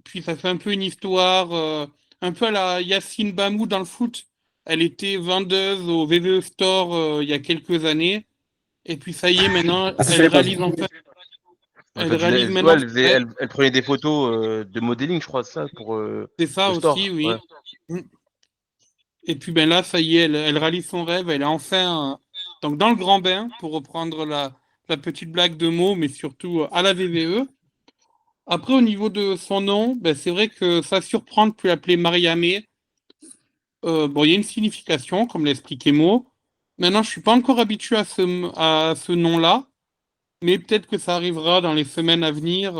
Puis ça fait un peu une histoire, un peu à la Yacine Bamou dans le foot. Elle était vendeuse au VVE Store il y a quelques années. Et puis ça y est, maintenant, Ah, ça, je savais pas, ça. En elle fait, réalise ouais, maintenant, ouais, elle prenait des photos de modeling, je crois, ça, pour c'est ça le aussi, store. Ouais. oui. Mm. Et puis ben là, ça y est, elle réalise son rêve. Elle est enfin donc dans le grand bain, pour reprendre la petite blague de mots, mais surtout à la VVE. Après, au niveau de son nom, ben, c'est vrai que ça surprend de plus l'appeler Mariamé. Bon, il y a une signification, comme l'a expliqué Mo. Maintenant, je suis pas encore habitué à ce nom-là, mais peut-être que ça arrivera dans les semaines à venir.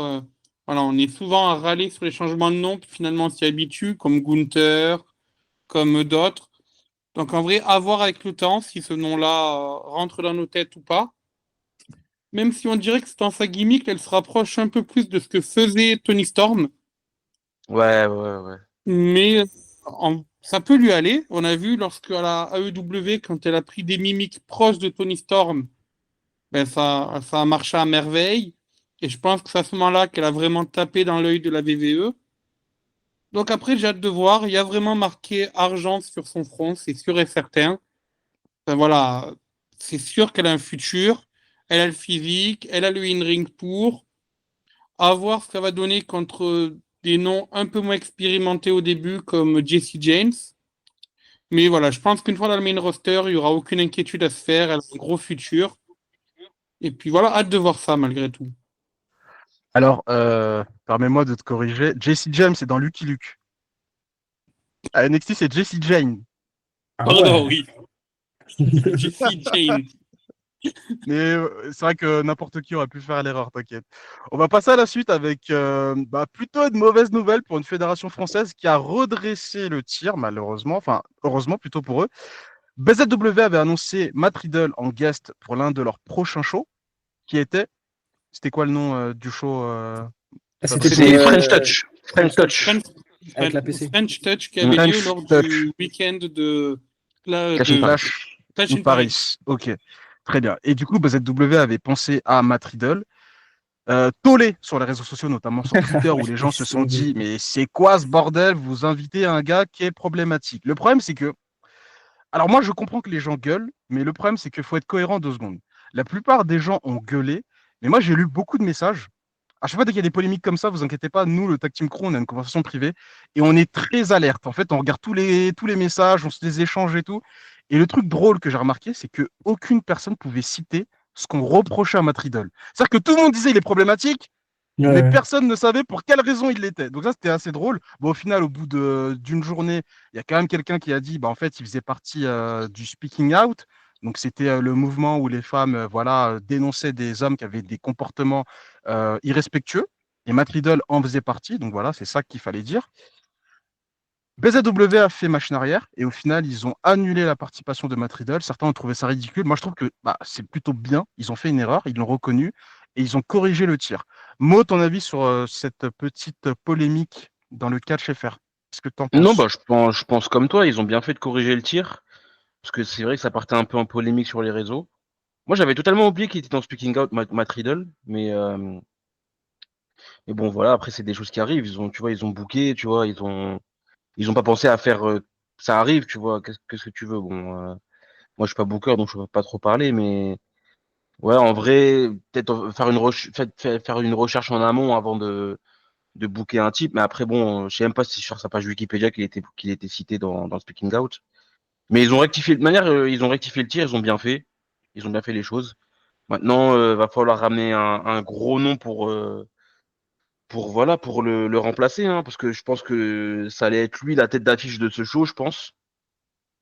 Voilà, on est souvent à râler sur les changements de nom, puis finalement on s'y habitue, comme Gunther, comme d'autres. Donc en vrai, à voir avec le temps si ce nom-là rentre dans nos têtes ou pas. Même si on dirait que c'est dans sa gimmick, elle se rapproche un peu plus de ce que faisait Tony Storm. Ouais. Mais ça peut lui aller. On a vu lorsque à la AEW, quand elle a pris des mimiques proches de Tony Storm, ben ça a marché à merveille. Et je pense que c'est à ce moment-là qu'elle a vraiment tapé dans l'œil de la WWE. Donc après, j'ai hâte de voir. Il y a vraiment marqué argent sur son front, c'est sûr et certain. Ben voilà, c'est sûr qu'elle a un futur. Elle a le physique, elle a le in-ring pour. À voir ce que ça va donner contre des noms un peu moins expérimentés au début, comme Jessie James. Mais voilà, je pense qu'une fois dans le main roster, il n'y aura aucune inquiétude à se faire. Elle a un gros futur. Et puis voilà, hâte de voir ça malgré tout. Alors, permets-moi de te corriger. Jesse James, c'est dans Lucky Luke. À NXT, c'est Jessie Jane. Ah Pardon, ouais. oui. Jessie Jane. Mais c'est vrai que n'importe qui aurait pu faire l'erreur, t'inquiète. On va passer à la suite avec plutôt une mauvaise nouvelle pour une fédération française qui a redressé le tir, malheureusement. Enfin, heureusement plutôt pour eux. BZW avait annoncé Matt Riddle en guest pour l'un de leurs prochains shows, qui était. C'était quoi le nom du show C'était pour C'est French Touch. French Touch. French, avec la PC. French Touch qui Mm. avait lieu French lors Touch. du week-end Clash in Paris. Clash Clash in in Paris. Paris. Ok, très bien. Et du coup, BZW avait pensé à Matt Riddle. Tollé sur les réseaux sociaux, notamment sur Twitter, où les gens se sont dit mais c'est quoi ce bordel? Vous invitez un gars qui est problématique. Le problème, c'est que. Alors, moi, je comprends que les gens gueulent, mais le problème, c'est qu'il faut être cohérent 2 secondes. La plupart des gens ont gueulé, mais moi, j'ai lu beaucoup de messages. À chaque fois, dès qu'il y a des polémiques comme ça, vous inquiétez pas, nous, le Tag Team Crew, on a une conversation privée et on est très alerte. En fait, on regarde tous les messages, on se les échange et tout. Et le truc drôle que j'ai remarqué, c'est qu'aucune personne pouvait citer ce qu'on reprochait à Matt Riddle. C'est-à-dire que tout le monde disait il est problématique, mais Ouais. personne ne savait pour quelle raison il l'était. Donc ça, c'était assez drôle. Bon, au final, au bout d'une journée, il y a quand même quelqu'un qui a dit, bah, en fait, il faisait partie du speaking out. Donc c'était le mouvement où les femmes dénonçaient des hommes qui avaient des comportements irrespectueux. Et Matt Riddle en faisait partie. Donc voilà, c'est ça qu'il fallait dire. BZW a fait machine arrière et au final, ils ont annulé la participation de Matt Riddle. Certains ont trouvé ça ridicule. Moi, je trouve que c'est plutôt bien. Ils ont fait une erreur, ils l'ont reconnu et ils ont corrigé le tir. Mo, ton avis sur cette petite polémique dans le catch FR? Qu'est-ce que tu en Non, penses? je pense comme toi, ils ont bien fait de corriger le tir, parce que c'est vrai que ça partait un peu en polémique sur les réseaux. Moi, j'avais totalement oublié qu'il était dans Speaking Out, Matt Riddle, mais bon, voilà, après, c'est des choses qui arrivent. Ils ont booké, tu vois, ils ont pas pensé à faire, ça arrive, tu vois, qu'est-ce que tu veux, bon, moi, je suis pas booker, donc je peux pas trop parler, mais ouais, en vrai, peut-être faire une recherche en amont avant de booker un type, mais après, bon, je sais même pas si sur sa page Wikipédia qu'il était cité dans Speaking Out. Mais ils ont rectifié de manière, ils ont rectifié le tir, ils ont bien fait les choses. Maintenant, va falloir ramener un gros nom pour le remplacer, hein, parce que je pense que ça allait être lui la tête d'affiche de ce show, je pense.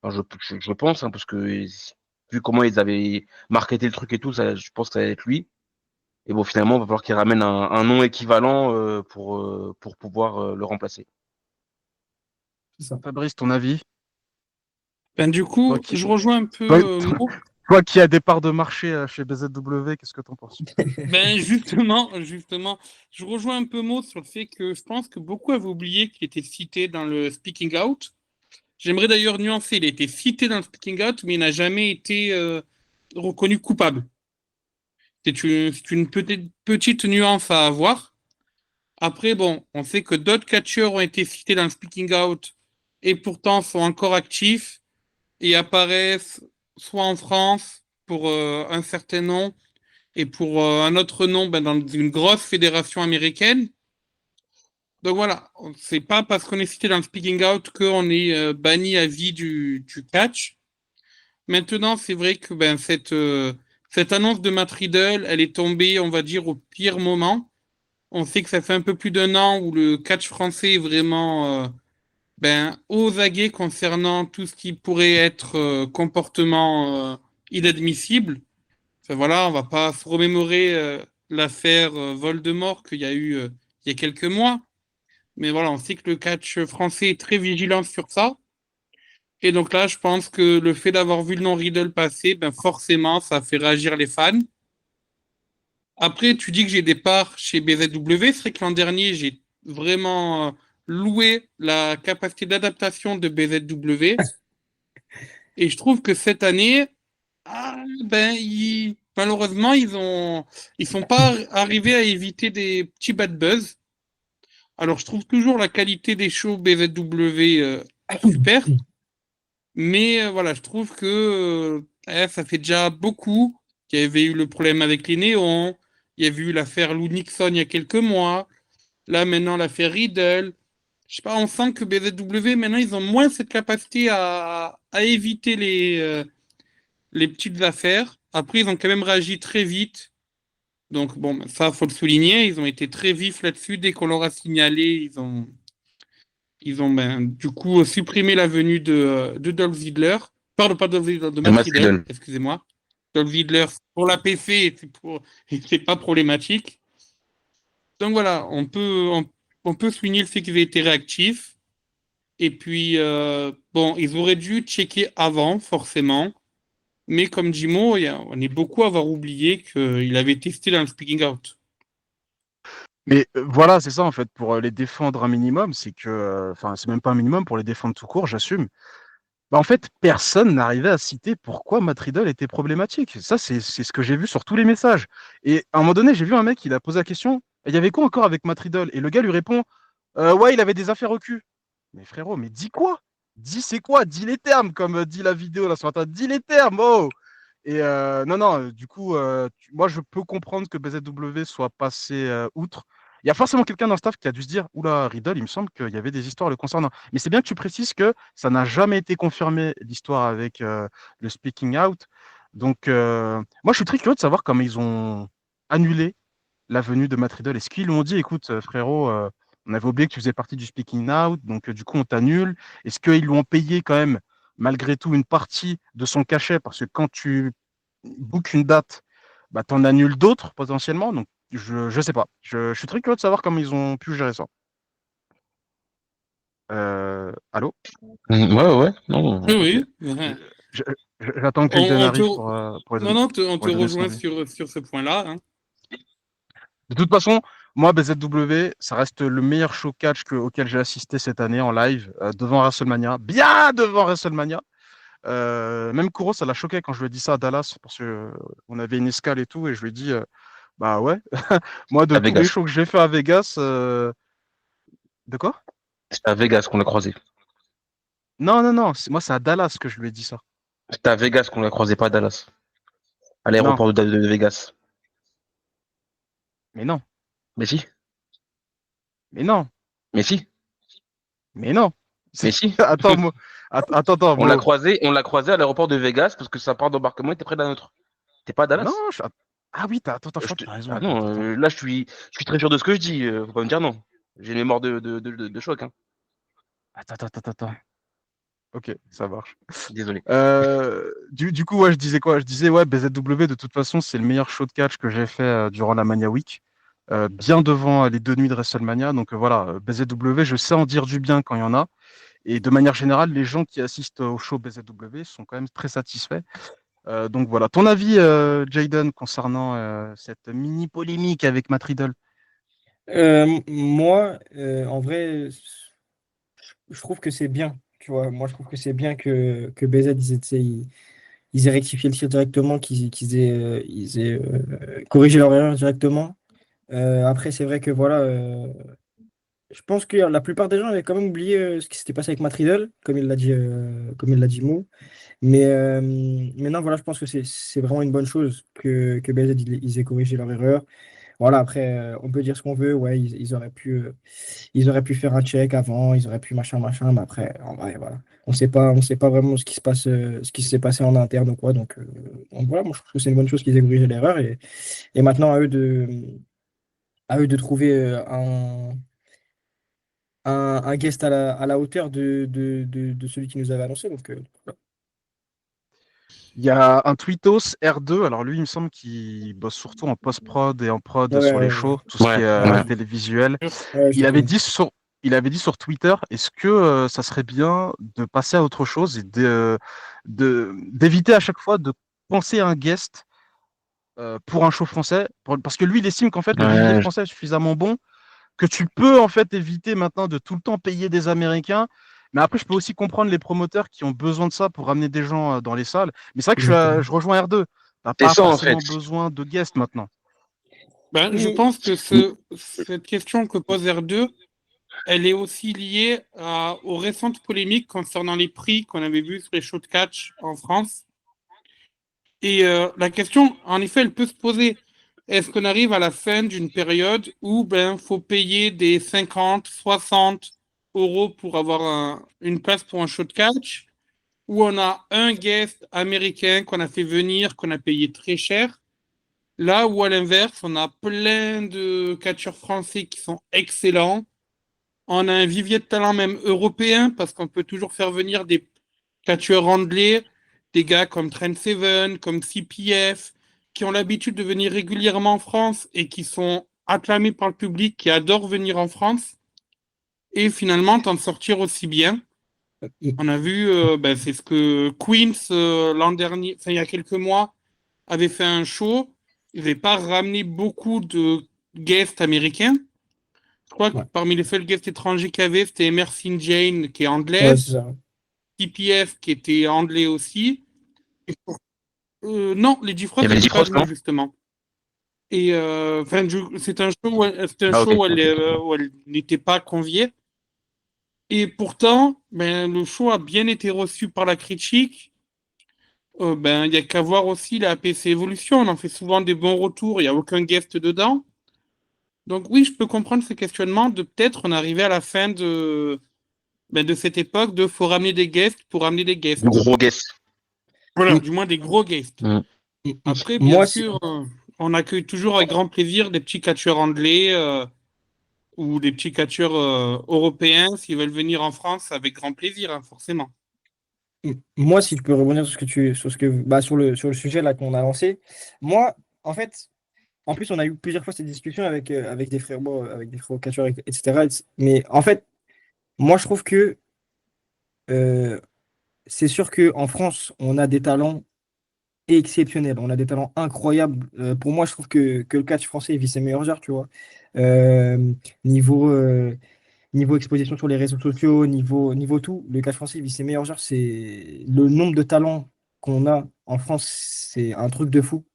Enfin, je pense, hein, parce que vu comment ils avaient marketé le truc et tout, je pense que ça allait être lui. Et bon, finalement, il va falloir qu'il ramène un nom équivalent pour pouvoir le remplacer. C'est ça. Fabrice, ton avis? Ben, du Toi coup, qui, je rejoins un peu toi, Mo. toi qui as des parts de marché chez BZW, qu'est-ce que tu en penses? Ben justement, je rejoins un peu Mo sur le fait que je pense que beaucoup avaient oublié qu'il était cité dans le Speaking Out. J'aimerais d'ailleurs nuancer, il a été cité dans le Speaking Out, mais il n'a jamais été reconnu coupable. C'est une petite nuance à avoir. Après, bon, on sait que d'autres catcheurs ont été cités dans le Speaking Out et pourtant sont encore actifs et apparaissent soit en France pour un certain nom et pour un autre nom dans une grosse fédération américaine. Donc voilà, c'est pas parce qu'on est cité dans le Speaking Out qu'on est banni à vie du catch. Maintenant, c'est vrai que cette annonce de Matt Riddle, elle est tombée, on va dire, au pire moment. On sait que ça fait un peu plus d'1 an où le catch français est vraiment aux aguets concernant tout ce qui pourrait être comportement inadmissible. Enfin, voilà, on va pas se remémorer l'affaire Voldemort qu'il y a eu il y a quelques mois. Mais voilà, on sait que le catch français est très vigilant sur ça. Et donc là, je pense que le fait d'avoir vu le nom Riddle passer, forcément, ça fait réagir les fans. Après, tu dis que j'ai des parts chez BZW. C'est vrai que l'an dernier, j'ai vraiment loué la capacité d'adaptation de BZW. Et je trouve que cette année, malheureusement, ils sont pas arrivés à éviter des petits bad buzz. Alors, je trouve toujours la qualité des shows BZW super. Mais voilà, je trouve que ça fait déjà beaucoup. Il y avait eu le problème avec les néons. Il y avait eu l'affaire Lou Nixon il y a quelques mois. Là, maintenant, l'affaire Riddle. Je sais pas, on sent que BZW, maintenant, ils ont moins cette capacité à éviter les petites affaires. Après, ils ont quand même réagi très vite. Donc, bon, ça, faut le souligner. Ils ont été très vifs là-dessus. Dès qu'on leur a signalé, ils ont du coup supprimé la venue de Dolph Ziggler. Pardon, pas Dolph Ziggler, de Matt Riddle, excusez-moi. Dolph Ziggler, pour la PC, c'est pas problématique. Donc voilà, on peut souligner le fait qu'ils aient été réactifs. Et puis, ils auraient dû checker avant, forcément. Mais comme Jimo, on est beaucoup à avoir oublié qu'il avait testé dans le speaking out. Mais voilà, c'est ça en fait, pour les défendre un minimum, c'est que, enfin, c'est même pas un minimum, pour les défendre tout court, j'assume. Bah, en fait, personne n'arrivait à citer pourquoi Matt Riddle était problématique. Ça, c'est ce que j'ai vu sur tous les messages. Et à un moment donné, j'ai vu un mec, il a posé la question, il y avait quoi encore avec Matt Riddle? Et le gars lui répond, ouais, il avait des affaires au cul. Mais frérot, mais dis quoi? Dis c'est quoi? Dis les termes, comme dit la vidéo là sur Internet. Dis les termes, oh! Et non, non, du coup, moi je peux comprendre que BZW soit passé outre. Il y a forcément quelqu'un dans le staff qui a dû se dire, oula, Riddle, il me semble qu'il y avait des histoires le concernant. Mais c'est bien que tu précises que ça n'a jamais été confirmé, l'histoire avec le speaking out. Donc, moi je suis très curieux de savoir comment ils ont annulé la venue de Matt Riddle. Est-ce qu'ils lui ont dit, écoute, frérot, on avait oublié que tu faisais partie du speaking out, donc du coup on t'annule. Est-ce qu'ils lui ont payé quand même, malgré tout, une partie de son cachet? Parce que quand tu book une date, bah, tu en annules d'autres potentiellement. Donc, je sais pas. Je suis très curieux de savoir comment ils ont pu gérer ça. Allô? Ouais, non. Oui, Ok. oui. Je- J'attends que Jaden On te, arrive non, non, on pour te lui donner son rejoint avis. sur ce point-là. Hein. De toute façon, moi, BZW, ça reste le meilleur show catch auquel j'ai assisté cette année en live, devant WrestleMania, bien devant WrestleMania. Même Kuro, ça l'a choqué quand je lui ai dit ça à Dallas, parce que on avait une escale et tout, et je lui ai dit, bah ouais, moi, de À tous les Vegas. shows que j'ai fait à Vegas, de quoi? C'était à Vegas qu'on l'a croisé. Non, non, non, moi, c'est à Dallas que je lui ai dit ça. C'était à Vegas qu'on l'a croisé, pas à Dallas. À Non, l'aéroport de Vegas. mais non, Mais si, mais non, mais si, mais non. mais si. Attends, attends, On l'a croisé à l'aéroport de Vegas parce que sa part d'embarquement était près de la nôtre. T'es pas à non, Dallas? ah oui, attends, je crois que tu as raison. Ah Attends, non, attends. là je suis très sûr de ce que je dis. Faut pas me dire non. J'ai une mémoire de choc. Hein. Attends. Ok, ça marche. Désolé. Du coup, ouais, je disais quoi? Je disais, ouais, BZW, de toute façon, c'est le meilleur show de catch que j'ai fait durant la Mania Week, bien devant les 2 nuits de WrestleMania. Donc voilà, BZW, je sais en dire du bien quand il y en a. Et de manière générale, les gens qui assistent au show BZW sont quand même très satisfaits. Donc voilà, ton avis, Jaden, concernant cette mini polémique avec Matt Riddle? Moi, en vrai, je trouve que c'est bien. Tu vois, moi, je trouve que c'est bien que BZ, ils aient rectifié le tir directement, qu'ils aient corrigé leur erreur directement. Après, c'est vrai que voilà, je pense que la plupart des gens avaient quand même oublié ce qui s'était passé avec Matt Riddle, comme il l'a dit Mo. Mais non, voilà, je pense que c'est vraiment une bonne chose que BZ ils aient corrigé leur erreur. Voilà, après, on peut dire ce qu'on veut. Ouais, ils auraient pu faire un check avant, ils auraient pu machin. Mais après, en vrai, voilà. On sait pas vraiment ce qui se passe, ce qui s'est passé en interne ou quoi. Donc voilà, moi, je trouve que c'est une bonne chose qu'ils aient corrigé l'erreur. Et maintenant, à eux à eux de trouver un guest à la hauteur de celui qui nous avait annoncé. Donc, voilà. Il y a un tweetos R2, alors lui, il me semble qu'il bosse surtout en post-prod et en prod Ouais, sur les ouais, shows, tout ce qui Ouais, est ouais. télévisuel. ouais, je Il le avait connais. dit sur, il avait dit sur Twitter, est-ce que ça serait bien de passer à autre chose et d'éviter à chaque fois de penser à un guest pour un show français, parce que lui, il estime qu'en fait, le vivier Ouais, français est suffisamment bon que tu peux en fait éviter maintenant de tout le temps payer des Américains. Mais après, je peux aussi comprendre les promoteurs qui ont besoin de ça pour ramener des gens dans les salles. Mais c'est vrai que Exactement. je rejoins R2. T'as c'est pas ça en fait. forcément besoin de guests maintenant. Ben, je Oui, pense que cette question que pose R2, elle est aussi liée aux récentes polémiques concernant les prix qu'on avait vus sur les shows de catch en France. Et la question, en effet, elle peut se poser. Est-ce qu'on arrive à la fin d'une période où ben faut payer des 50, 60 euros pour avoir une place pour un show de catch, où on a un guest américain qu'on a fait venir, qu'on a payé très cher, là où à l'inverse, on a plein de catcheurs français qui sont excellents. On a un vivier de talent même européen parce qu'on peut toujours faire venir des catcheurs anglais, des gars comme Trent Seven, comme CPF, qui ont l'habitude de venir régulièrement en France et qui sont acclamés par le public, qui adorent venir en France. Et finalement, t'en sortir aussi bien. On a vu, ben, c'est ce que Queens, l'an dernier, enfin il y a quelques mois, avait fait un show. Ils n'avaient pas ramené beaucoup de guests américains. Je crois que ouais, parmi les seuls guests étrangers qu'il y avait, c'était Emerson Jane, qui est ouais, anglaise, c'est ça. TPF, qui était anglais aussi. Non, Lady Il y Frost avait les n'était pas Frost, venue, non? justement. Et enfin, c'est un Ah, show ok. où elle n'était pas conviée. Et pourtant, ben, le show a bien été reçu par la critique. Ben, il n'y a qu'à voir aussi la PC Evolution. On en fait souvent des bons retours. Il n'y a aucun guest dedans. Donc oui, je peux comprendre ce questionnement de peut-être on arrivait à la fin de cette époque de faut ramener des guests pour ramener des Du guests. gros guess. Voilà, M- du moins des gros guests. Mm. Après, bien Moi, si, sûr, on accueille toujours avec grand plaisir des petits catcheurs anglais ou des petits catcheurs européens s'ils veulent venir en France avec grand plaisir, hein, forcément. moi, si je peux rebondir sur sur le sujet là qu'on a lancé, moi, en fait, en plus, on a eu plusieurs fois cette discussion avec des frères catcheurs, etc. Mais en fait, moi, je trouve que euh, c'est sûr qu'en France, on a des talents exceptionnels, on a des talents incroyables. Pour moi, je trouve que le catch français vit ses meilleures heures, tu vois. Euh, niveau, euh, niveau exposition sur les réseaux sociaux, niveau tout, le catch français vit ses meilleures heures. C'est le nombre de talents qu'on a en France, c'est un truc de fou.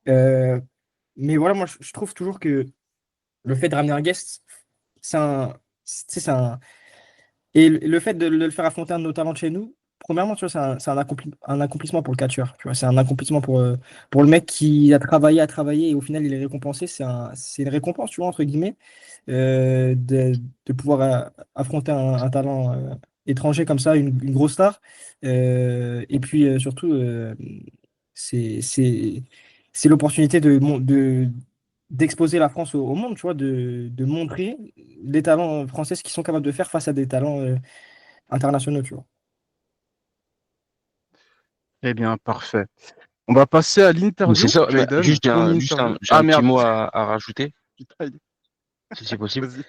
Euh, mais voilà, moi, je trouve toujours que le fait de ramener un guest, c'est un, c'est un, et le fait de le faire affronter un de nos talents de chez nous, premièrement, tu vois, c'est un accomplissement pour le catcheur. Tu vois, c'est un accomplissement pour le mec qui a travaillé et au final, il est récompensé. C'est une récompense, tu vois, entre guillemets, de pouvoir affronter un talent étranger comme ça, une grosse star. Et puis surtout, c'est, c'est, c'est l'opportunité d'exposer la France au monde, tu vois, de montrer les talents français ce qu'ils sont capables de faire face à des talents internationaux, tu vois. Eh bien, parfait. On va passer à Mais c'est l'interview, ça. Mais Jaden, ton interview. j'ai Ah un petit merde, mot à rajouter, putain, si c'est possible. vas-y.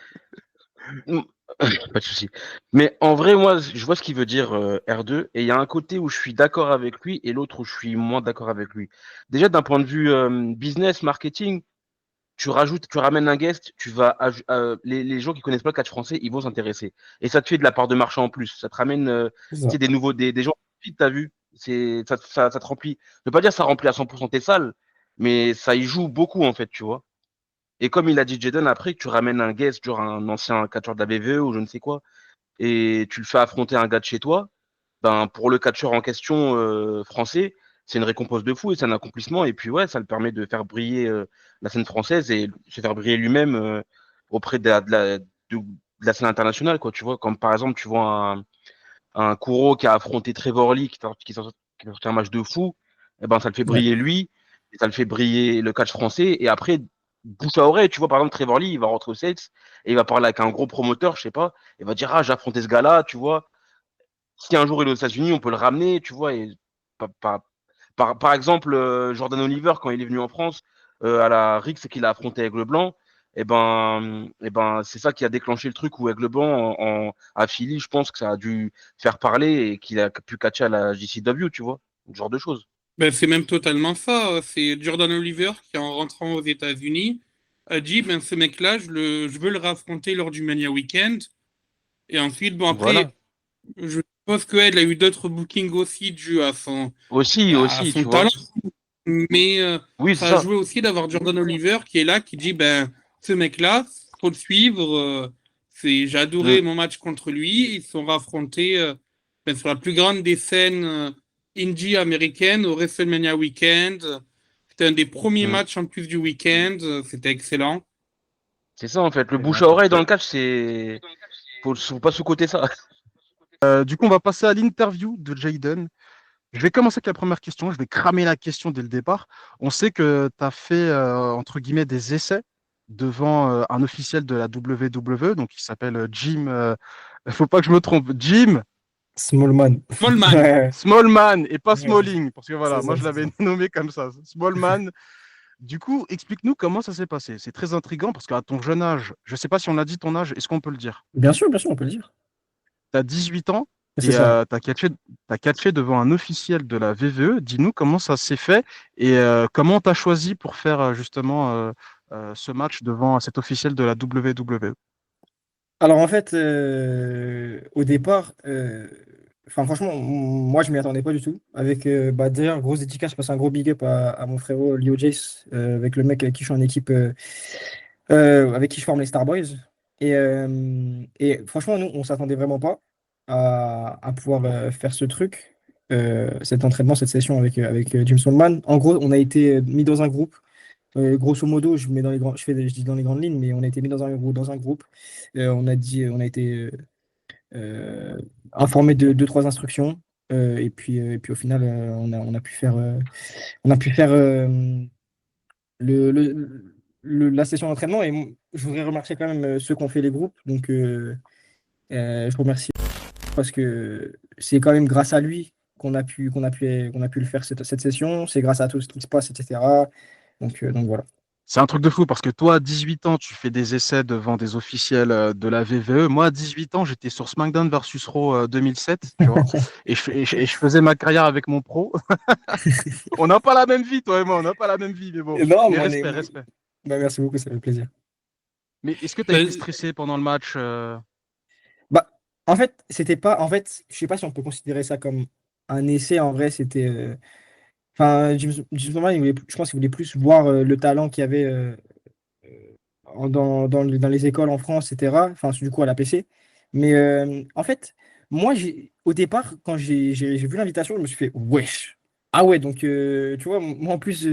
Mm. Pas de souci. Mais en vrai, moi, je vois ce qu'il veut dire R2, et il y a un côté où je suis d'accord avec lui et l'autre où je suis moins d'accord avec lui. Déjà, d'un point de vue business, marketing, tu ramènes un guest, les gens qui connaissent pas le catch français, ils vont s'intéresser. Et ça te fait de la part de marché en plus. Ça te ramène, C'est tu sais, ça. des gens qui t'as vu. Ça te remplit. Je veux pas dire que ça remplit à 100% tes salles, mais ça y joue beaucoup en fait, tu vois. Et comme il a dit Jaden, après que tu ramènes un guest, genre un ancien catcheur de la BVE ou je ne sais quoi, et tu le fais affronter un gars de chez toi, ben pour le catcheur en question français, c'est une récompense de fou et c'est un accomplissement. Et puis ouais, ça le permet de faire briller la scène française et se faire briller lui-même auprès de la scène internationale, quoi. Tu vois, comme par exemple, tu vois un Kuro qui a affronté Trevor Lee, qui a sorti un match de fou, et ben ça le fait Ouais. briller lui, et ça le fait briller le catch français. Et après, bouche à oreille. Tu vois, par exemple, Trevor Lee, il va rentrer aux Saints et il va parler avec un gros promoteur, je sais pas, il va dire, ah, j'ai affronté ce gars-là, tu vois. Si un jour il est aux États-Unis, on peut le ramener, tu vois. Et par exemple, Jordan Oliver, quand il est venu en France, à la RIC, c'est qu'il a affronté Aigle Blanc. Et ben, c'est ça qui a déclenché le truc où Aigle Blanc, à Philly, je pense que ça a dû faire parler et qu'il a pu catcher à la JCW, tu vois. Ce genre de choses. Ben, c'est même totalement ça. C'est Jordan Oliver qui, en rentrant aux États-Unis, a dit ben, ce mec-là, je veux le raffronter lors du Mania Weekend. Et ensuite, bon, Voilà. après, je suppose qu'elle a eu d'autres bookings aussi dû Aussi, à aussi, son tu vois. talent. Mais Oui, c'est ça a ça. joué aussi d'avoir Jordan Oliver qui est là, qui dit ben, ce mec-là, faut le suivre. J'ai adoré Mm, mon match contre lui. Ils se sont raffrontés ben, sur la plus grande des scènes indie américaines au WrestleMania Weekend. C'était un des premiers mm. matchs en plus du week-end. C'était excellent. C'est ça, en fait. Le Et bouche là, à oreille dans parfait. le catch, c'est. Faut pas sous-coter ça. Du coup, on va passer à l'interview de Jaden. Je vais commencer avec la première question. Je vais cramer la question dès le départ. On sait que tu as fait, entre guillemets, des essais devant un officiel de la WWE, donc il s'appelle Jim. Il faut pas que je me trompe. Jim Smallman. Smallman. Ouais, Smallman et pas ouais, Smalling, parce que c'est voilà, moi ça, je c'est l'avais ça. nommé comme ça. Smallman. Du coup, explique-nous comment ça s'est passé. C'est très intriguant parce qu'à ton jeune âge, je ne sais pas si on a dit ton âge, est-ce qu'on peut le dire? Bien sûr, on peut le dire. Tu as 18 ans C'est et ça. t'as catché devant un officiel de la VVE. Dis-nous comment ça s'est fait et comment tu as choisi pour faire justement ce match devant cet officiel de la WWE. Alors en fait, au départ, enfin franchement, moi je m'y attendais pas du tout. Avec bah, d'ailleurs, grosse dédicace, je passe un gros big up à mon frérot Leo Jace, avec le mec avec qui je suis en équipe, avec qui je forme les Starboys. Et franchement, nous, on s'attendait vraiment pas à pouvoir faire ce truc, cet entraînement, cette session avec Jim Solman. En gros, on a été mis dans un groupe. Grosso modo, je mets dans les grands, je dis dans les grandes lignes, mais on a été mis dans un groupe. On a été euh, informé de deux, trois instructions. Et puis au final, on a pu faire la session d'entraînement. Je voudrais remercier quand même ceux qui ont fait les groupes. Donc, je remercie parce que c'est quand même grâce à lui qu'on a pu le faire cette session. C'est grâce à tout ce qui se passe, etc. Donc voilà. C'est un truc de fou parce que toi, à 18 ans, tu fais des essais devant des officiels de la VVE. Moi, à 18 ans, j'étais sur SmackDown versus Raw 2007, tu vois, et je faisais ma carrière avec mon pro. On n'a pas la même vie, toi et moi, on n'a pas la même vie, mais bon. Non, Mais mais respect, respect. bah, merci beaucoup, ça fait plaisir. Mais est-ce que tu as été Ben, stressé pendant le match Bah, en fait, c'était pas. En fait, je sais pas si on peut considérer ça comme un essai. En vrai, c'était. Enfin, James Norman, je pense qu'il voulait plus voir le talent qu'il y avait dans les écoles en France, etc. Enfin, du coup, à la PC. Mais en fait, moi, au départ, quand j'ai vu l'invitation, je me suis fait wesh. Ah ouais, donc, tu vois, moi, en plus,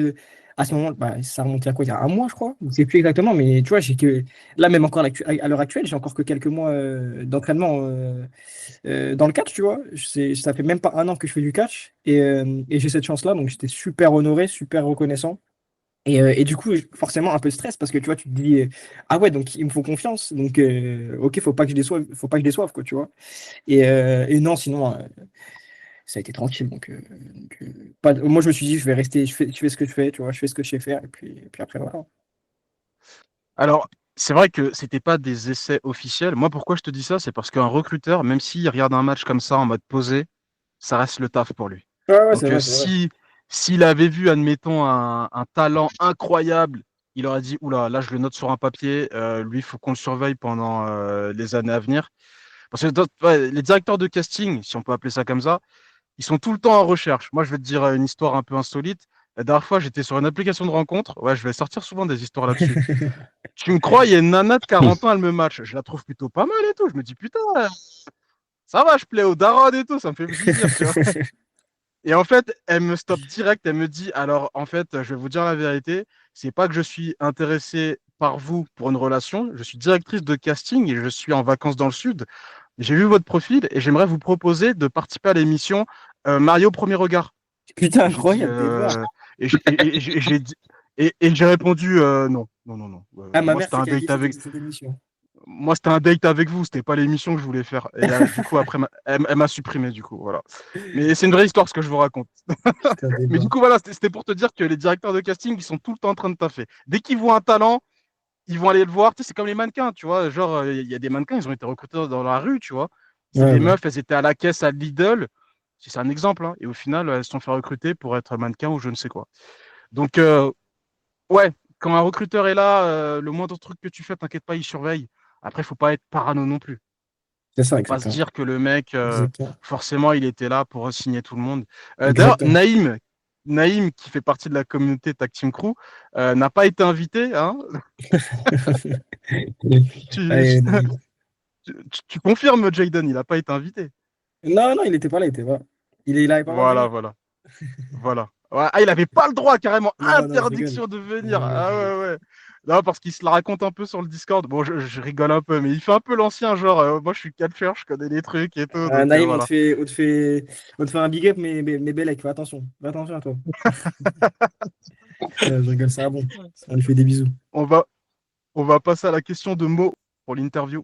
à ce moment, bah, ça remontait à quoi? Il y a un mois, je crois. Je ne sais plus exactement, mais tu vois, là, même encore à l'heure actuelle, j'ai encore que quelques mois d'entraînement dans le catch, tu vois. Ça fait même pas un an que je fais du catch et j'ai cette chance-là, donc j'étais super honoré, super reconnaissant. Et du coup, forcément, un peu de stress parce que tu vois, tu te dis, ah ouais, donc il me faut confiance. Donc, ok, faut pas que je déçoive, quoi, tu vois. Et non, sinon, ça a été tranquille. Moi, je me suis dit, je vais rester, je fais ce que je fais, tu vois, je fais ce que je sais faire. Et puis après, voilà. Alors, c'est vrai que c'était pas des essais officiels. Moi, pourquoi je te dis ça? C'est parce qu'un recruteur, même s'il regarde un match comme ça en mode posé, ça reste le taf pour lui. Ouais, ouais, c'est Donc, vrai, c'est vrai. si s'il avait vu, admettons, un talent incroyable, il aurait dit, oula, là, je le note sur un papier, lui, il faut qu'on le surveille pendant les années à venir. Parce que ouais, les directeurs de casting, si on peut appeler ça comme ça, ils sont tout le temps en recherche. Moi, je vais te dire une histoire un peu insolite. La dernière fois, j'étais sur une application de rencontre. Ouais, je vais sortir souvent des histoires là-dessus. Tu me crois, il y a une nana de 40 ans, elle me match. Je la trouve plutôt pas mal et tout. Je me dis, putain, ça va, je plais au daron et tout, ça me fait plaisir, tu vois. Et en fait, elle me stoppe direct, elle me dit, alors en fait, je vais vous dire la vérité, c'est pas que je suis intéressé par vous pour une relation, je suis directrice de casting et je suis en vacances dans le sud. J'ai vu votre profil et j'aimerais vous proposer de participer à l'émission Mario Premier Regard. Putain, Et j'ai dit, incroyable, t'es fort. et j'ai dit, Et j'ai répondu non, non, non, non. Ah, ma Moi, mère, c'était c'est un qui a dit date que avec. c'était une émission. Moi, c'était un date avec vous, c'était pas l'émission que je voulais faire. Et du coup, après, elle m'a supprimé, du coup, voilà. Mais c'est une vraie histoire ce que je vous raconte. Putain, Mais du débat. coup, voilà, c'était pour te dire que les directeurs de casting, ils sont tout le temps en train de taffer. Dès qu'ils voient un talent, ils vont aller le voir. Tu sais, c'est comme les mannequins, tu vois. Genre, il y a des mannequins, ils ont été recrutés dans la rue, tu vois. C'est Ouais, des ouais. meufs, elles étaient à la caisse à Lidl. C'est un exemple, hein. Et au final, elles se sont fait recruter pour être mannequin ou je ne sais quoi. Donc, ouais, quand un recruteur est là, le moindre truc que tu fais, t'inquiète pas, il surveille. Après, faut pas être parano non plus. C'est ça, Faut pas se exactement. dire que le mec, Exactement. forcément, il était là pour signer tout le monde. D'ailleurs, Exactement. Naïm, qui fait partie de la communauté Tag Team Crew, n'a pas été invité. Hein. Tu, Ouais, tu confirmes, Jaden, il n'a pas été invité. non, non, il était pas là, il était pas là. Il avait pas le droit de Voilà, venir. voilà, voilà. Ouais, ah, il avait pas le droit, carrément. Non, non, je rigole. Interdiction de Je venir. rigole, Ah je rigole. ouais, ouais. Non, parce qu'il se la raconte un peu sur le Discord. Bon, je rigole un peu, mais il fait un peu l'ancien, genre, moi je suis catcheur, je connais les trucs et tout, donc Naïm, voilà. on te fait un big up, mais Bellec, fais attention à toi. Je rigole, ça va bon. On lui fait des bisous. On va, on va passer à la question de mots pour l'interview.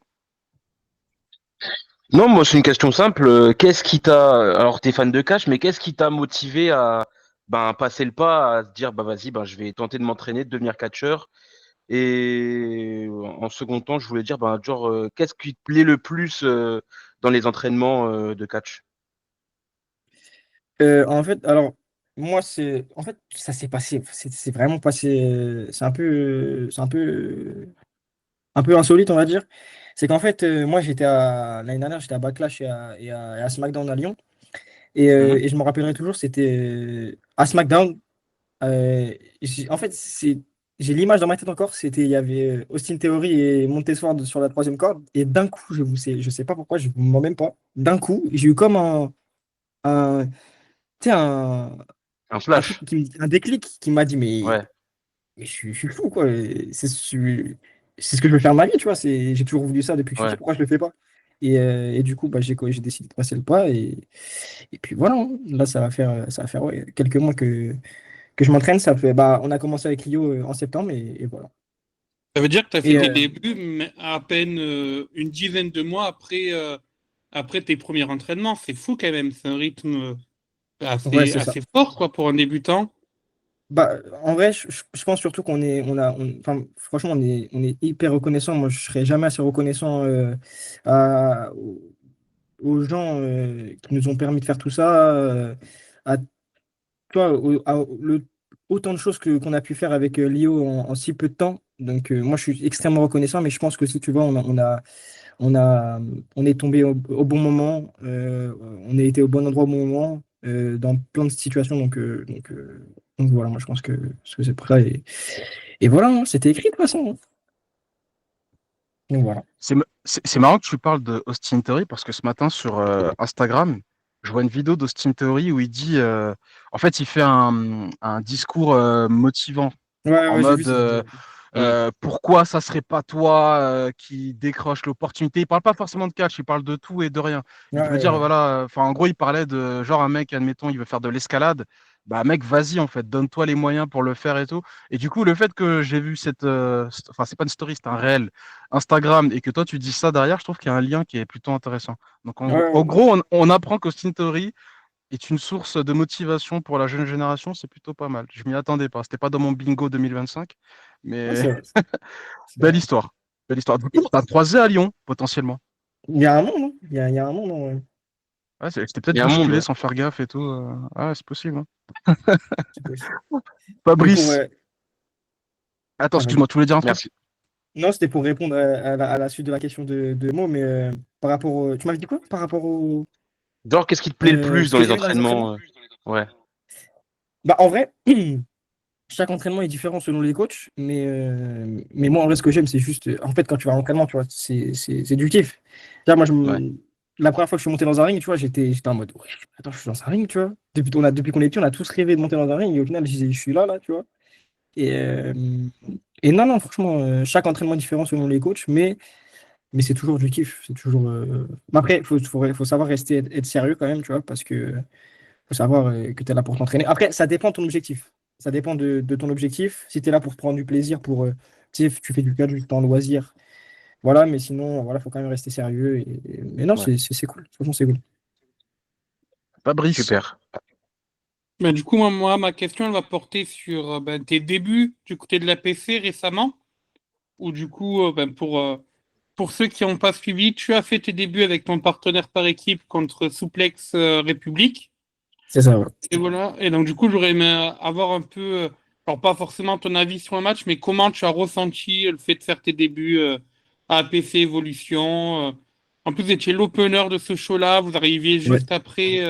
Non, moi, c'est une question simple. Qu'est-ce qui t'a, alors, t'es fan de catch, mais qu'est-ce qui t'a motivé à, ben, passer le pas, à se dire, bah, vas-y, ben, je vais tenter de m'entraîner, de devenir catcheur. Et en second temps, je voulais dire, ben, genre, qu'est-ce qui te plaît le plus, dans les entraînements, de catch? En fait, alors, moi, en fait, ça s'est passé, c'est vraiment passé, un peu insolite, on va dire. C'est qu'en fait, moi, l'année dernière, j'étais à Backlash et à SmackDown à Lyon. Mhm. Et je me rappellerai toujours, c'était à SmackDown. En fait, j'ai l'image dans ma tête encore. Il y avait Austin Theory et Montesford sur la troisième corde. Et d'un coup, je sais pas pourquoi, je ne mens même pas. D'un coup, j'ai eu comme un, tu sais, Un un truc flash. un déclic qui m'a dit, Ouais. mais je suis fou, quoi. C'est ce que je veux faire de ma vie, tu vois. J'ai toujours voulu ça depuis que je suis petit. Ouais. Pourquoi je le fais pas? Et du coup, bah, j'ai décidé de passer le pas. Et puis voilà, hein. Là, ça va faire ouais, quelques mois que je m'entraîne. Bah, on a commencé avec Rio en septembre et voilà. Ça veut dire que tu as fait Et tes débuts mais à peine une dizaine de mois après tes premiers entraînements. C'est fou quand même, c'est un rythme ouais, assez, c'est ça. assez fort quoi, pour un débutant. Bah, en vrai, je pense surtout enfin, franchement, on est hyper reconnaissant. Moi, je serais jamais assez reconnaissant à- aux aux gens qui nous ont permis de faire tout ça, à, tu vois, autant de choses qu'on a pu faire avec Lio en si peu de temps. Donc, moi, je suis extrêmement reconnaissant, mais je pense que si tu vois, on a, on est tombé au bon moment, on a été au bon endroit au bon moment, dans plein de situations. Donc voilà, moi je pense que c'est pour ça. Et voilà, hein, c'était écrit de toute façon, hein. Donc voilà. C'est marrant que tu parles de Austin Theory parce que ce matin sur Instagram, je vois une vidéo d'Austin Theory où il dit, en fait, il fait un discours motivant Ouais, en ouais, j'ai vu mode cette vidéo. Mm. pourquoi ça serait pas toi qui décroche l'opportunité. Il parle pas forcément de catch, il parle de tout et de rien. Ouais, Il veut ouais, dire ouais. voilà, enfin en gros il parlait de genre un mec, admettons, il veut faire de l'escalade. Bah mec, vas-y en fait, donne-toi les moyens pour le faire et tout. Et du coup, le fait que j'ai vu enfin c'est pas une story, c'est un réel Instagram et que toi tu dis ça derrière, je trouve qu'il y a un lien qui est plutôt intéressant. Donc Ouais, en gros on apprend qu'Austin Theory est une source de motivation pour la jeune génération, c'est plutôt pas mal. Je m'y attendais pas, c'était pas dans mon bingo 2025, ouais, mais c'est vrai. C'est belle vrai. histoire. Belle histoire. Du coup, Et- on t'a croisé à Lyon, potentiellement. Il y a un monde, hein. Il y a un monde, hein, ouais. Ouais, c'était Il peut-être y a un monde, bousculé ouais. sans faire gaffe et tout. Ah, c'est possible. Hein. C'est possible. Mais pour. Fabrice, attends, Ah, vas-y. excuse-moi, tu voulais dire un truc? Merci. Non, c'était pour répondre à la suite de la question de Mo, mais par rapport tu m'avais dit quoi? Par rapport au. Genre, qu'est-ce qui te plaît le plus Ce dans que les j'aimais dans les entraînements? entraînements? Ouais. Bah, en vrai. Chaque entraînement est différent selon les coachs, mais moi, en vrai, ce que j'aime, c'est juste, en fait, quand tu vas à l'entraînement, tu vois, c'est du kiff. Là, Ouais. la première fois que je suis monté dans un ring, tu vois, j'étais en mode, ouais, attends, je suis dans un ring, tu vois. Depuis qu'on est petit, on a tous rêvé de monter dans un ring, et au final, je disais, je suis là, tu vois. Et, euh, et non, non, franchement, chaque entraînement est différent selon les coachs, mais c'est toujours du kiff. C'est toujours. Mais après, faut savoir être sérieux quand même, tu vois, parce que faut savoir que tu es là pour t'entraîner. Après, ça dépend de ton objectif. Ça dépend de ton objectif. Si tu es là pour te prendre du plaisir, tu sais, tu fais du cadre juste en loisir, voilà, mais sinon, voilà, faut quand même rester sérieux. Mais non, Ouais, c'est cool. Franchement, c'est cool. Fabrice, super. Ben, du coup, moi, ma question, elle va porter sur ben, tes débuts du côté de la PC récemment, ou du coup, ben, pour ceux qui n'ont pas suivi, tu as fait tes débuts avec ton partenaire par équipe contre Souplex République. C'est ça, ouais. Et voilà. Et donc, du coup, j'aurais aimé avoir un peu, alors pas forcément ton avis sur le match, mais comment tu as ressenti le fait de faire tes débuts à APC Evolution. En plus, vous étiez l'opener de ce show-là. Vous arriviez Ouais. juste après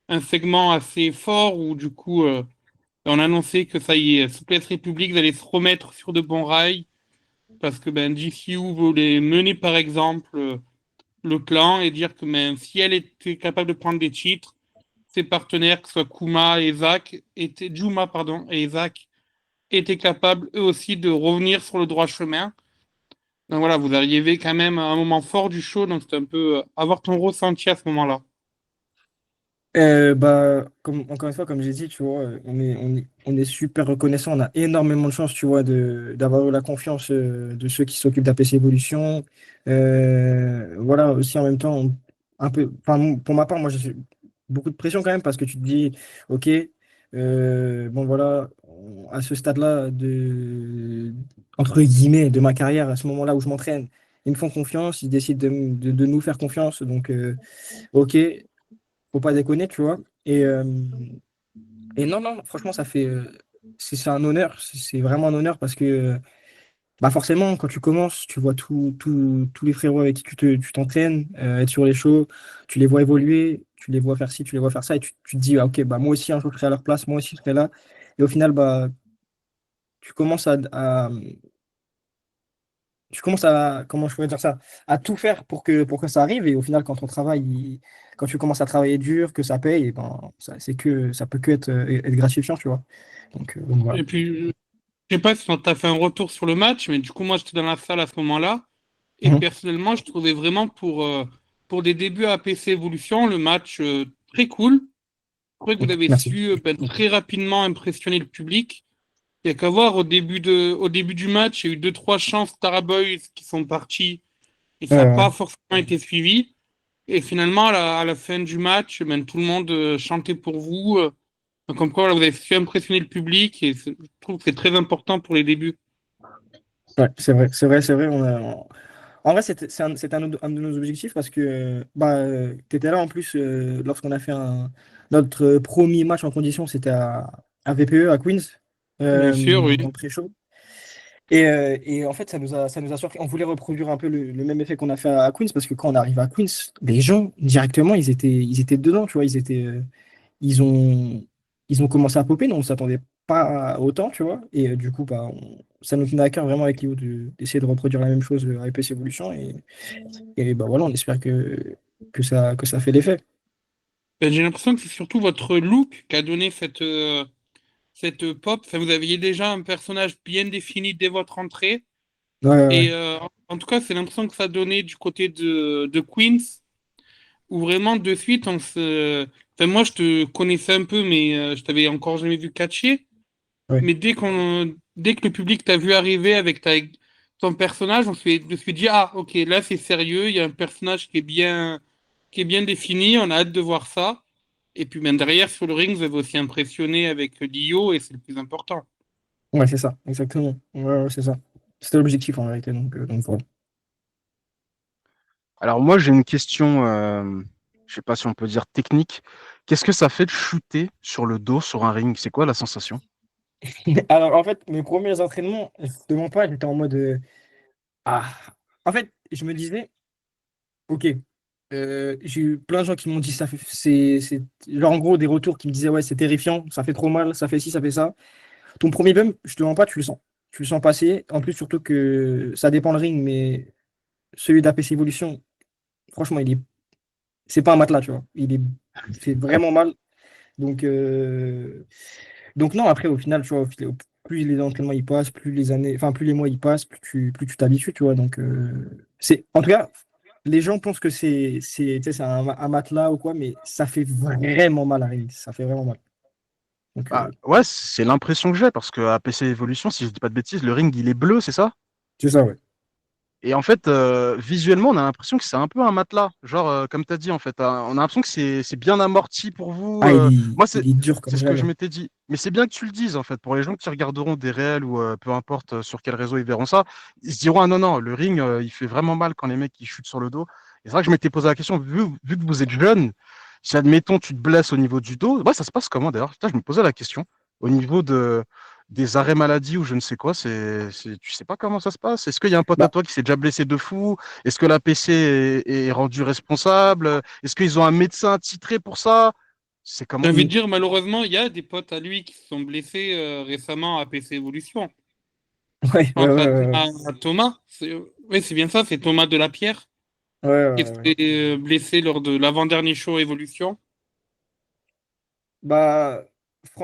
un segment assez fort où, du coup, on annonçait que ça y est, Souplesse République, vous allez se remettre sur de bons rails parce que ben, GCU voulait mener, par exemple, le clan et dire que ben, si elle était capable de prendre des titres, ses partenaires, que ce soit Kuma et Zach, Juma pardon, et Zach, étaient capables eux aussi de revenir sur le droit chemin. Donc voilà, vous arrivez quand même à un moment fort du show, donc c'est un peu avoir ton ressenti à ce moment-là. Bah, encore une fois, comme j'ai dit, tu vois, on est super reconnaissant. On a énormément de chance, tu vois, d'avoir eu la confiance de ceux qui s'occupent d'APC Evolution. Voilà, aussi en même temps, un peu, enfin, pour ma part, moi, j'ai beaucoup de pression quand même parce que tu te dis, OK, bon, voilà, à ce stade-là entre guillemets, de ma carrière, à ce moment-là où je m'entraîne, ils me font confiance, ils décident de nous faire confiance. Donc, OK, faut pas déconner, tu vois. Et non, non, franchement, c'est un honneur, c'est vraiment un honneur parce que bah forcément, quand tu commences, tu vois tous les frérots avec qui tu t'entraînes, être sur les shows, tu les vois évoluer, tu les vois faire ci, tu les vois faire ça, et tu te dis, ah, ok, bah moi aussi, un jour, je serai à leur place, moi aussi, je serai là. Et au final, bah, tu commences comment je pourrais dire ça, à tout faire pour que ça arrive. Et au final, quand tu commences à travailler dur, que ça paye, et ben, ça peut que être gratifiant, tu vois. Donc voilà. Et puis, je sais pas si on t'a fait un retour sur le match, mais du coup, moi, j'étais dans la salle à ce moment-là. Et Mhm. personnellement, je trouvais vraiment pour des débuts à APC Evolution, le match très cool. Je trouvais que vous Ok, avez merci. su ben, très rapidement impressionner le public. Il y a qu'à voir au début du match, il y a eu deux, trois chances Tara Boys qui sont partis et ça n'a Euh, pas forcément été suivi. Et finalement, à la fin du match, ben, tout le monde chantait pour vous. Comme quoi, voilà, vous avez su impressionner le public et je trouve que c'est très important pour les débuts. ouais, c'est vrai, c'est vrai, c'est vrai. En vrai, un de nos objectifs parce que bah, tu étais là en plus lorsqu'on a fait notre premier match en condition, c'était à VPE, à Queens, Bien sûr, oui. dans le pré-show. Et en fait, ça nous a surpris. On voulait reproduire un peu le même effet qu'on a fait à Queens parce que quand on arrive à Queens, les gens, directement, ils étaient dedans, tu vois. Ils ont, ils ont commencé à popper, donc on ne s'attendait pas à autant, tu vois. Et du coup, bah, ça nous tenait à cœur vraiment avec Léo d'essayer de reproduire la même chose avec PS Evolution. Et bah voilà, on espère que ça fait l'effet. Ben, j'ai l'impression que c'est surtout votre look qui a donné cette pop. Enfin, vous aviez déjà un personnage bien défini dès votre entrée. Ouais, ouais, ouais. Et en tout cas, c'est l'impression que ça donnait du côté de Queens, où vraiment de suite, enfin, moi, je te connaissais un peu, mais je t'avais encore jamais vu catcher. Ouais. Mais dès que le public t'a vu arriver avec ton personnage, je me suis dit, ah, ok, là, c'est sérieux, il y a un personnage qui est bien défini, on a hâte de voir ça. Et puis, même derrière, sur le ring, vous avez aussi impressionné avec Dio, et c'est le plus important. Ouais, c'est ça, exactement. Ouais, ouais, c'est ça. C'était l'objectif en vérité. Donc voilà. alors moi j'ai une question, je sais pas si on peut dire technique. Qu'est-ce que ça fait de shooter sur le dos sur un ring? C'est quoi la sensation? Alors, en fait, mes premiers entraînements, je te mens pas, j'étais en mode. Ah. En fait, je me disais, ok, j'ai eu plein de gens qui m'ont dit ça fait. Genre, en gros, des retours qui me disaient, ouais, c'est terrifiant, ça fait trop mal, ça fait ci, ça fait ça. Ton premier bump, je te mens pas, tu le sens. Tu le sens passer. En plus, surtout que ça dépend le ring, mais celui d'APC Evolution, franchement, c'est pas un matelas, tu vois. Il fait vraiment mal. Donc, donc non, après, au final, tu vois, plus les entraînements ils passent, plus les années, enfin, plus les mois ils passent, plus tu t'habitues, tu vois. Donc, en tout cas, les gens pensent que tu sais, c'est un matelas ou quoi, mais ça fait vraiment mal à réaliser. Ça fait vraiment mal. Donc, Ouais, c'est l'impression que j'ai parce que à PC Evolution, si je dis pas de bêtises, le ring il est bleu, c'est ça? c'est ça, ouais. Et en fait, visuellement, on a l'impression que c'est un peu un matelas. Genre, comme tu as dit, en fait, on a l'impression que c'est bien amorti pour vous. Ah, Moi, il est dur c'est comme ce que je jamais. m'étais dit. Mais c'est bien que tu le dises, en fait, pour les gens qui regarderont des réels ou peu importe sur quel réseau ils verront ça, ils se diront, ah non, non, le ring, il fait vraiment mal quand les mecs ils chutent sur le dos. Et c'est vrai que je m'étais posé la question, vu que vous êtes jeune, si admettons tu te blesses au niveau du dos, ouais, ça se passe comment d'ailleurs? Putain, je me posais la question. Au niveau des arrêts maladie ou je ne sais quoi, tu sais pas comment ça se passe. Est-ce qu'il y a un pote à Bah, toi qui s'est déjà blessé de fou? Est-ce que la PC est rendue responsable? Est-ce qu'ils ont un médecin titré pour ça? C'est J'ai comment? envie de dire, malheureusement, il y a des potes à lui qui se sont blessés récemment à PC Evolution. Je ouais, ouais, pense ouais, ouais, à Thomas. Oui, c'est bien ça, c'est Thomas Delapierre ouais, ouais, qui ouais, ouais. s'est blessé lors de l'avant-dernier show Evolution. Bah,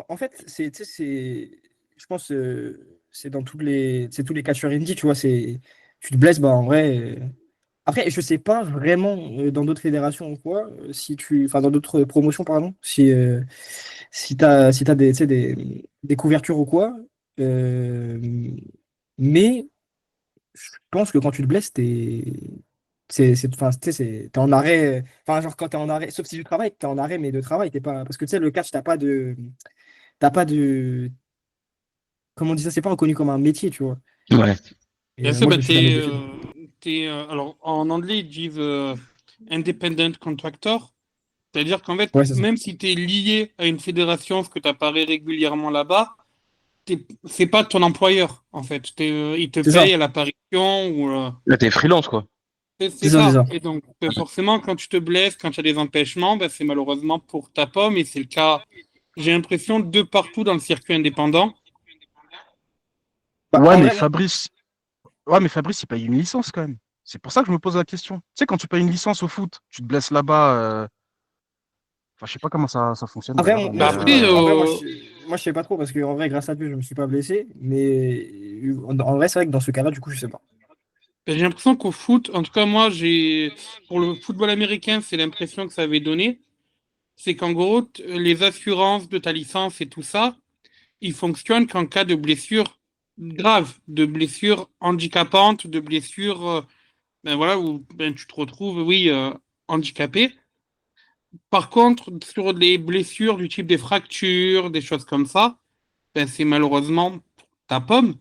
en fait, tu sais, je pense, c'est dans c'est tous les catcheurs indie, tu vois, tu te blesses, bah, en vrai. Après, je sais pas vraiment dans d'autres fédérations ou quoi, enfin, dans d'autres promotions, pardon, si t'as des, tu sais, des couvertures ou quoi, euh, mais je pense que quand tu te blesses, enfin, tu sais, t'es en arrêt, enfin, genre quand t'es en arrêt, sauf si tu travailles, t'es en arrêt, mais de travail, t'es pas, parce que tu sais, le catch, t'as pas de, comment on dit ça, c'est pas reconnu comme un métier, tu vois. Ouais. Et Bien sûr, moi, je bah, me suis jamais blessé. alors en anglais, ils disent independent contractor. C'est-à-dire qu'en fait, Ouais, c'est ça. même si tu es lié à une fédération, ce que tu apparais régulièrement là-bas, c'est pas ton employeur, en fait. Il te C'est ça. paye à l'apparition ou Là, t'es freelance, quoi. c'est C'est ça, c'est ça. ça. Et donc, forcément, quand tu te blesses, quand tu as des empêchements, c'est malheureusement pour ta pomme. Et c'est le cas, j'ai l'impression, de partout dans le circuit indépendant. Bah, Ouais, en mais vrai, Fabrice, ouais, mais Fabrice, il paye une licence quand même. C'est pour ça que je me pose la question. Tu sais, quand tu payes une licence au foot, tu te blesses là-bas. Enfin, je sais pas comment ça fonctionne après, d'ailleurs, mais Bah après, en vrai, moi, je sais pas trop parce que en vrai, grâce à Dieu, je me suis pas blessé. Mais en vrai, c'est vrai que dans ce cas-là, du coup, je sais pas. j'ai l'impression qu'au foot, en tout cas, pour le football américain, c'est l'impression que ça avait donné. C'est qu'en gros, les assurances de ta licence et tout ça, ils fonctionnent qu'en cas de blessure grave, de blessure handicapante, de blessure ben voilà, où ben, tu te retrouves, oui, handicapé. Par contre, sur les blessures du type des fractures, des choses comme ça, ben, c'est malheureusement ta pomme.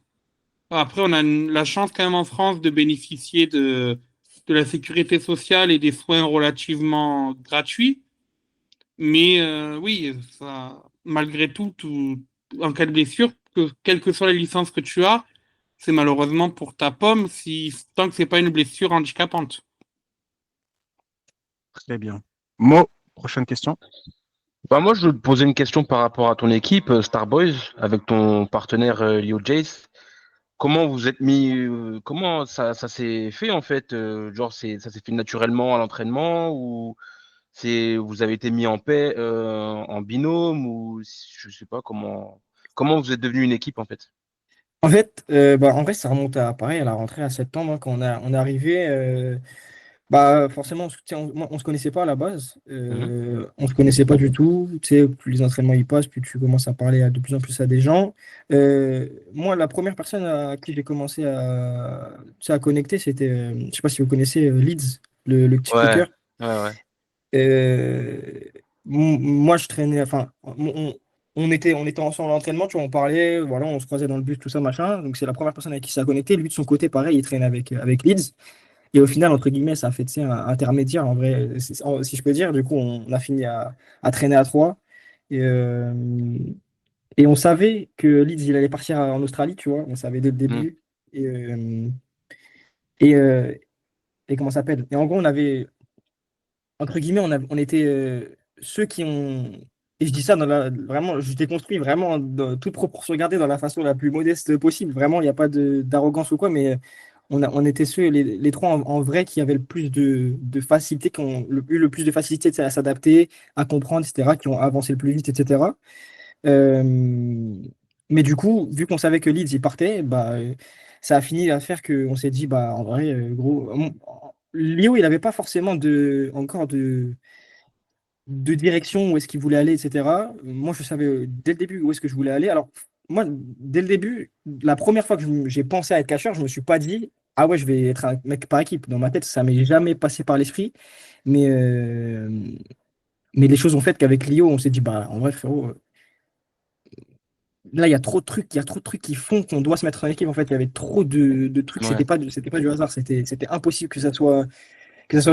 Après, on a la chance quand même en France de bénéficier de la sécurité sociale et des soins relativement gratuits. Mais oui, ça, malgré tout, en cas de blessure, quelle que soit la licence que tu as, c'est malheureusement pour ta pomme tant que c'est pas une blessure handicapante. très bien. Mo, prochaine question. Bah, moi, je veux te poser une question par rapport à ton équipe, Starboys, avec ton partenaire Leo Jace. Comment vous êtes mis, comment ça s'est fait en fait? Genre, ça s'est fait naturellement à l'entraînement ou vous avez été mis en paix, en binôme ou je sais pas comment vous êtes devenu une équipe en fait? En fait, bah, en vrai, ça remonte à pareil à la rentrée à septembre hein, quand on est arrivé. Bah forcément, tu sais, on se connaissait pas à la base. Mhm. On se connaissait pas du tout. Tu sais, plus les entraînements y passent, plus tu commences à parler de plus en plus à des gens. Moi, la première personne à qui j'ai commencé tu sais, à connecter, c'était, je sais pas si vous connaissez Leeds, le petit Ouais, flipper. ouais. Euh, Moi, je traînais, enfin, on était ensemble à l'entraînement, tu vois, on parlait, voilà, on se croisait dans le bus, tout ça, machin. Donc, c'est la première personne avec qui ça a connecté. Lui, de son côté, pareil, il traînait avec Leeds. Et au final, entre guillemets, ça a fait, tu sais, un intermédiaire, en vrai, si je peux dire. Du coup, on a fini à traîner à trois. Et, euh, et on savait que Leeds, il allait partir en Australie, tu vois. On savait dès le Mhm. début. Et, euh, et comment ça s'appelle? Et en gros, entre guillemets, on était ceux qui ont. Et je dis ça vraiment, je t'ai construit vraiment dans toute proportion gardée dans la façon la plus modeste possible. Vraiment, il n'y a pas d'arrogance ou quoi, mais on était ceux, les trois en vrai, qui avaient le plus de facilité, qui ont eu le plus de facilité tu sais, à s'adapter, à comprendre, etc., qui ont avancé le plus vite, etc. Euh, mais du coup, vu qu'on savait que Leeds il partait, bah, ça a fini à faire qu'on s'est dit, bah, en vrai, gros, Léo, il n'avait pas forcément encore de direction, où est-ce qu'il voulait aller, etc. Moi, je savais dès le début où est-ce que je voulais aller. Alors, moi, dès le début, la première fois que j'ai pensé à être catcheur, je me suis pas dit, ah ouais, je vais être un mec par équipe. Dans ma tête, ça m'est jamais passé par l'esprit. Mais, euh, mais les choses ont fait qu'avec Lio, on s'est dit, bah, en vrai, frérot, là, il y a trop de trucs, il y a trop de trucs qui font qu'on doit se mettre en équipe. En fait, il y avait trop de trucs. Ouais. C'était pas du hasard. C'était impossible que ça soit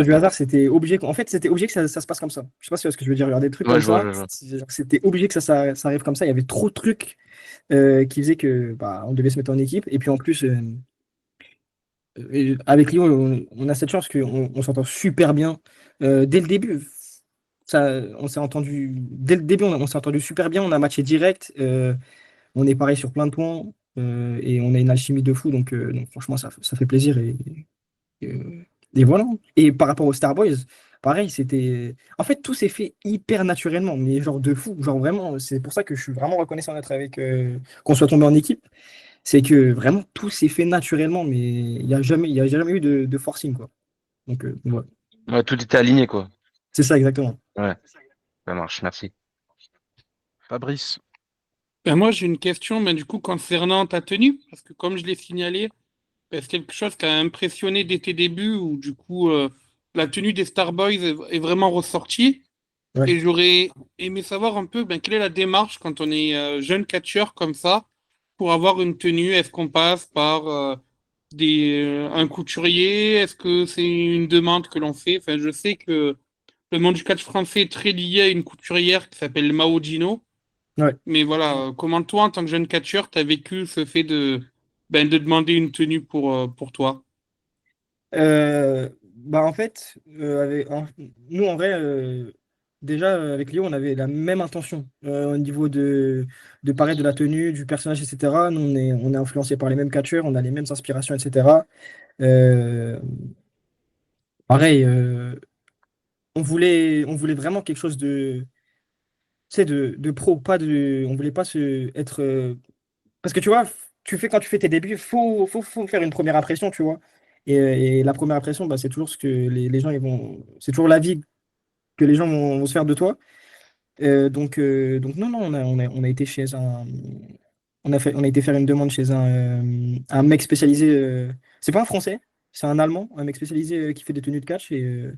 du hasard. C'était obligé. En fait, c'était obligé que ça se passe comme ça. Je sais pas si tu vois ce que je veux dire. Regarder des trucs Ouais, comme je vois, ça, je vois. c'était obligé que ça arrive comme ça. Il y avait trop de trucs qui faisaient que bah, on devait se mettre en équipe. Et puis en plus, avec Lyon, on a cette chance qu'on s'entend super bien. Dès le début, on s'est entendu. Dès le début, on s'est entendu super bien. On a matché direct. On est pareil sur plein de points et on a une alchimie de fou. Donc franchement, ça fait plaisir. Euh, et voilà. Et par rapport aux Starboys, pareil, c'était. En fait, tout s'est fait hyper naturellement, mais genre de fou. Genre vraiment, c'est pour ça que je suis vraiment reconnaissant d'être qu'on soit tombé en équipe. C'est que vraiment tout s'est fait naturellement, mais il y a jamais eu de forcing, quoi. Donc, voilà. Ouais, tout était aligné, quoi. C'est ça exactement. Ouais, ça marche, merci. Fabrice. Ben, moi, j'ai une question, ben, du coup, concernant ta tenue, parce que comme je l'ai signalé, ben, c'est quelque chose qui a impressionné dès tes débuts, où du coup, la tenue des Starboys est vraiment ressortie. Ouais. Et j'aurais aimé savoir un peu ben, quelle est la démarche quand on est jeune catcheur comme ça, pour avoir une tenue. Est-ce qu'on passe par un couturier? Est-ce que c'est une demande que l'on fait? Enfin, je sais que le monde du catch français est très lié à une couturière qui s'appelle Mao Gino. Ouais. Mais voilà, comment toi, en tant que jeune catcheur, tu as vécu ce fait de demander une tenue pour toi? Bah en fait, nous en vrai, déjà avec Léo, on avait la même intention au niveau de pareil de la tenue, du personnage, etc. Nous, on est influencé par les mêmes catcheurs, on a les mêmes inspirations, etc. Euh, pareil, on voulait vraiment quelque chose tu sais, de pro, on voulait pas être. Parce que tu vois, quand tu fais tes débuts, faut faire une première impression, tu vois. Et la première impression, bah, c'est toujours ce que les gens ils vont. C'est toujours l'avis que les gens vont se faire de toi. Donc non, non, on a été chez un. On a été faire une demande chez un mec spécialisé. C'est pas un Français, c'est un Allemand, un mec spécialisé qui fait des tenues de catch. Et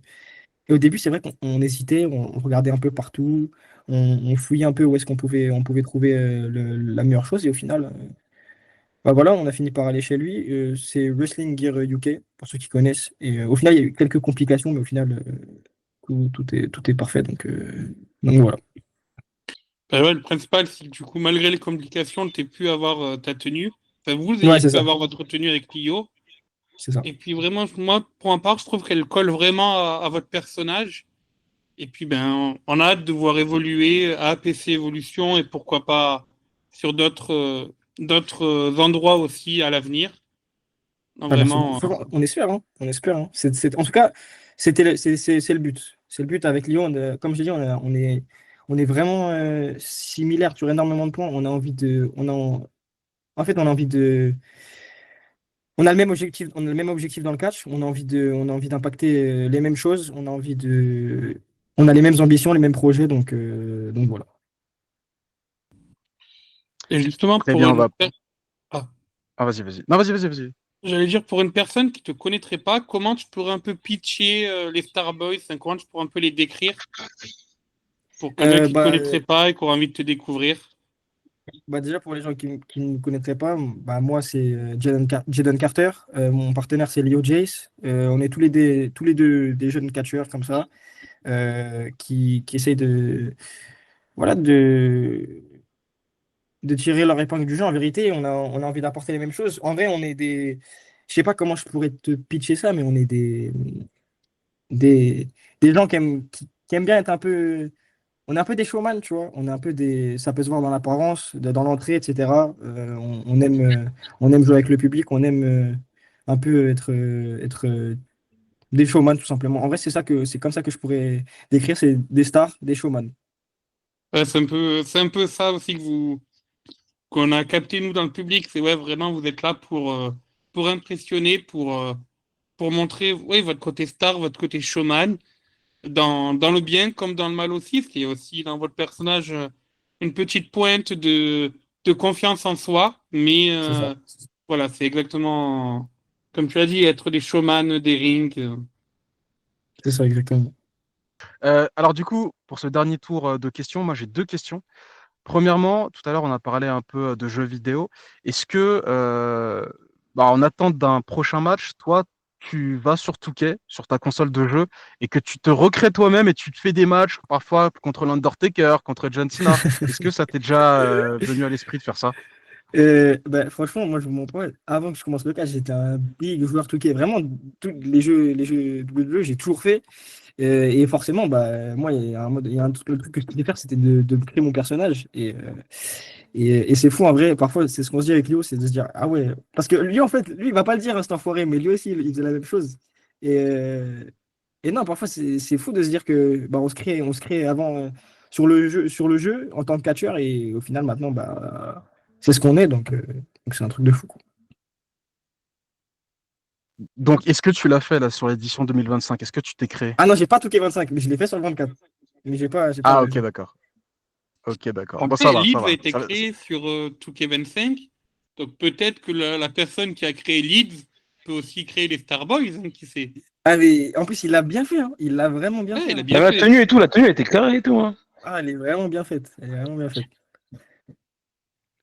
au début, c'est vrai qu'on hésitait, on regardait un peu partout, on fouillait un peu où est-ce on pouvait trouver la meilleure chose. Et au final, bah voilà, on a fini par aller chez lui. C'est Wrestling Gear UK, pour ceux qui connaissent. Et au final, il y a eu quelques complications, mais au final, tout est parfait. Donc voilà. Ben ouais, le principal, c'est que du coup, malgré les complications, tu aies pu avoir ta tenue. Enfin, vous Ouais, ayez c'est pu ça. avoir votre tenue avec Clio. C'est ça. Et puis vraiment, moi, pour ma part, je trouve qu'elle colle vraiment à votre personnage. Et puis, ben, on a hâte de voir évoluer à APC Evolution et pourquoi pas sur d'autres endroits aussi à l'avenir. Non, Ah, merci beaucoup. vraiment, Franchement, on espère, hein. On espère, hein. En tout cas, c'est le but. C'est le but avec Lyon. Comme je l'ai dit, on est vraiment similaires sur énormément de points. En fait, on a envie de. On a le même objectif, on a le même objectif dans le catch. On a envie d'impacter les mêmes choses. On a les mêmes ambitions, les mêmes projets. Donc voilà. et justement, Très bien, on va. ah, Ah, vas-y, vas-y. Non, vas-y, vas-y, vas-y. j'allais dire, pour une personne qui te connaîtrait pas, comment tu pourrais un peu pitcher les Starboys, enfin, comment tu pourrais un peu les décrire pour quelqu'un qui ne te Bah, connaîtrait pas et qui aurait envie de te découvrir? déjà, pour les gens qui ne me connaîtraient pas, bah, moi, c'est Jaden Carter. Mon partenaire, c'est Leo Jace. On est tous les deux des jeunes catcheurs comme ça, qui essayent voilà, de tirer leur épingle du jeu. En vérité, on a envie d'apporter les mêmes choses. En vrai, on est des. Je sais pas comment je pourrais te pitcher ça, mais on est des gens qui aiment bien être un peu. On est un peu des showman, tu vois. On est un peu des. Ça peut se voir dans l'apparence, dans l'entrée, etc. On aime jouer avec le public, on aime un peu être des showman, tout simplement. En vrai, c'est comme ça que je pourrais décrire, c'est des stars, des showman. Ouais, c'est un peu ça aussi qu'on a capté nous dans le public. C'est ouais, vraiment, vous êtes là pour impressionner, pour montrer ouais, votre côté star, votre côté showman. dans le bien comme dans le mal aussi, parce qu'il y a aussi dans votre personnage une petite pointe de confiance en soi, mais C'est ça. voilà, c'est exactement comme tu as dit, être des showman des rings. C'est ça, exactement. Alors du coup, pour ce dernier tour de questions, moi j'ai deux questions. Premièrement, tout à l'heure on a parlé un peu de jeux vidéo. Est-ce que, en attente d'un prochain match, toi, tu vas sur Touquet, sur ta console de jeu, et que tu te recrées toi-même et tu te fais des matchs, parfois contre l'Undertaker, contre John Cena. Est-ce que ça t'est déjà venu à l'esprit de faire ça? Bah, franchement, moi, je vous montre pas. Avant que je commence le catch, j'étais un big joueur 2K. Vraiment, tous les jeux WWE, j'ai toujours fait. Et forcément, bah, moi, il y a le truc que je voulais faire, c'était de créer mon personnage. Et c'est fou, en vrai. Parfois, c'est ce qu'on se dit avec Léo, c'est de se dire, ah ouais. Parce que lui, en fait, lui, il va pas le dire, hein, cet enfoiré, mais lui aussi, il faisait la même chose. Et, euh, et non, parfois, c'est fou de se dire que bah, on se crée avant sur le jeu en tant que catcheur. Et au final, maintenant, bah, c'est ce qu'on est. Donc c'est un truc de fou, quoi. Donc, est-ce que tu l'as fait là sur l'édition 2025? Est-ce que tu t'es créé? Ah non, j'ai pas tout 25, mais je l'ai fait sur le 24. Mais j'ai pas Ah, le ok, jeu. d'accord. Ok, d'accord. Bon, ça Après, va, ça Leeds a va. été créé sur 2K25, donc peut-être que la personne qui a créé Leeds peut aussi créer les Starboys, hein, qui sait. Ah, mais en plus, il l'a bien fait, hein. Il l'a vraiment bien Ouais, fait, il a hein. bien La fait. tenue et tout, la tenue elle était carrée et tout. Hein. Ah, elle est vraiment bien faite. Elle est vraiment bien faite.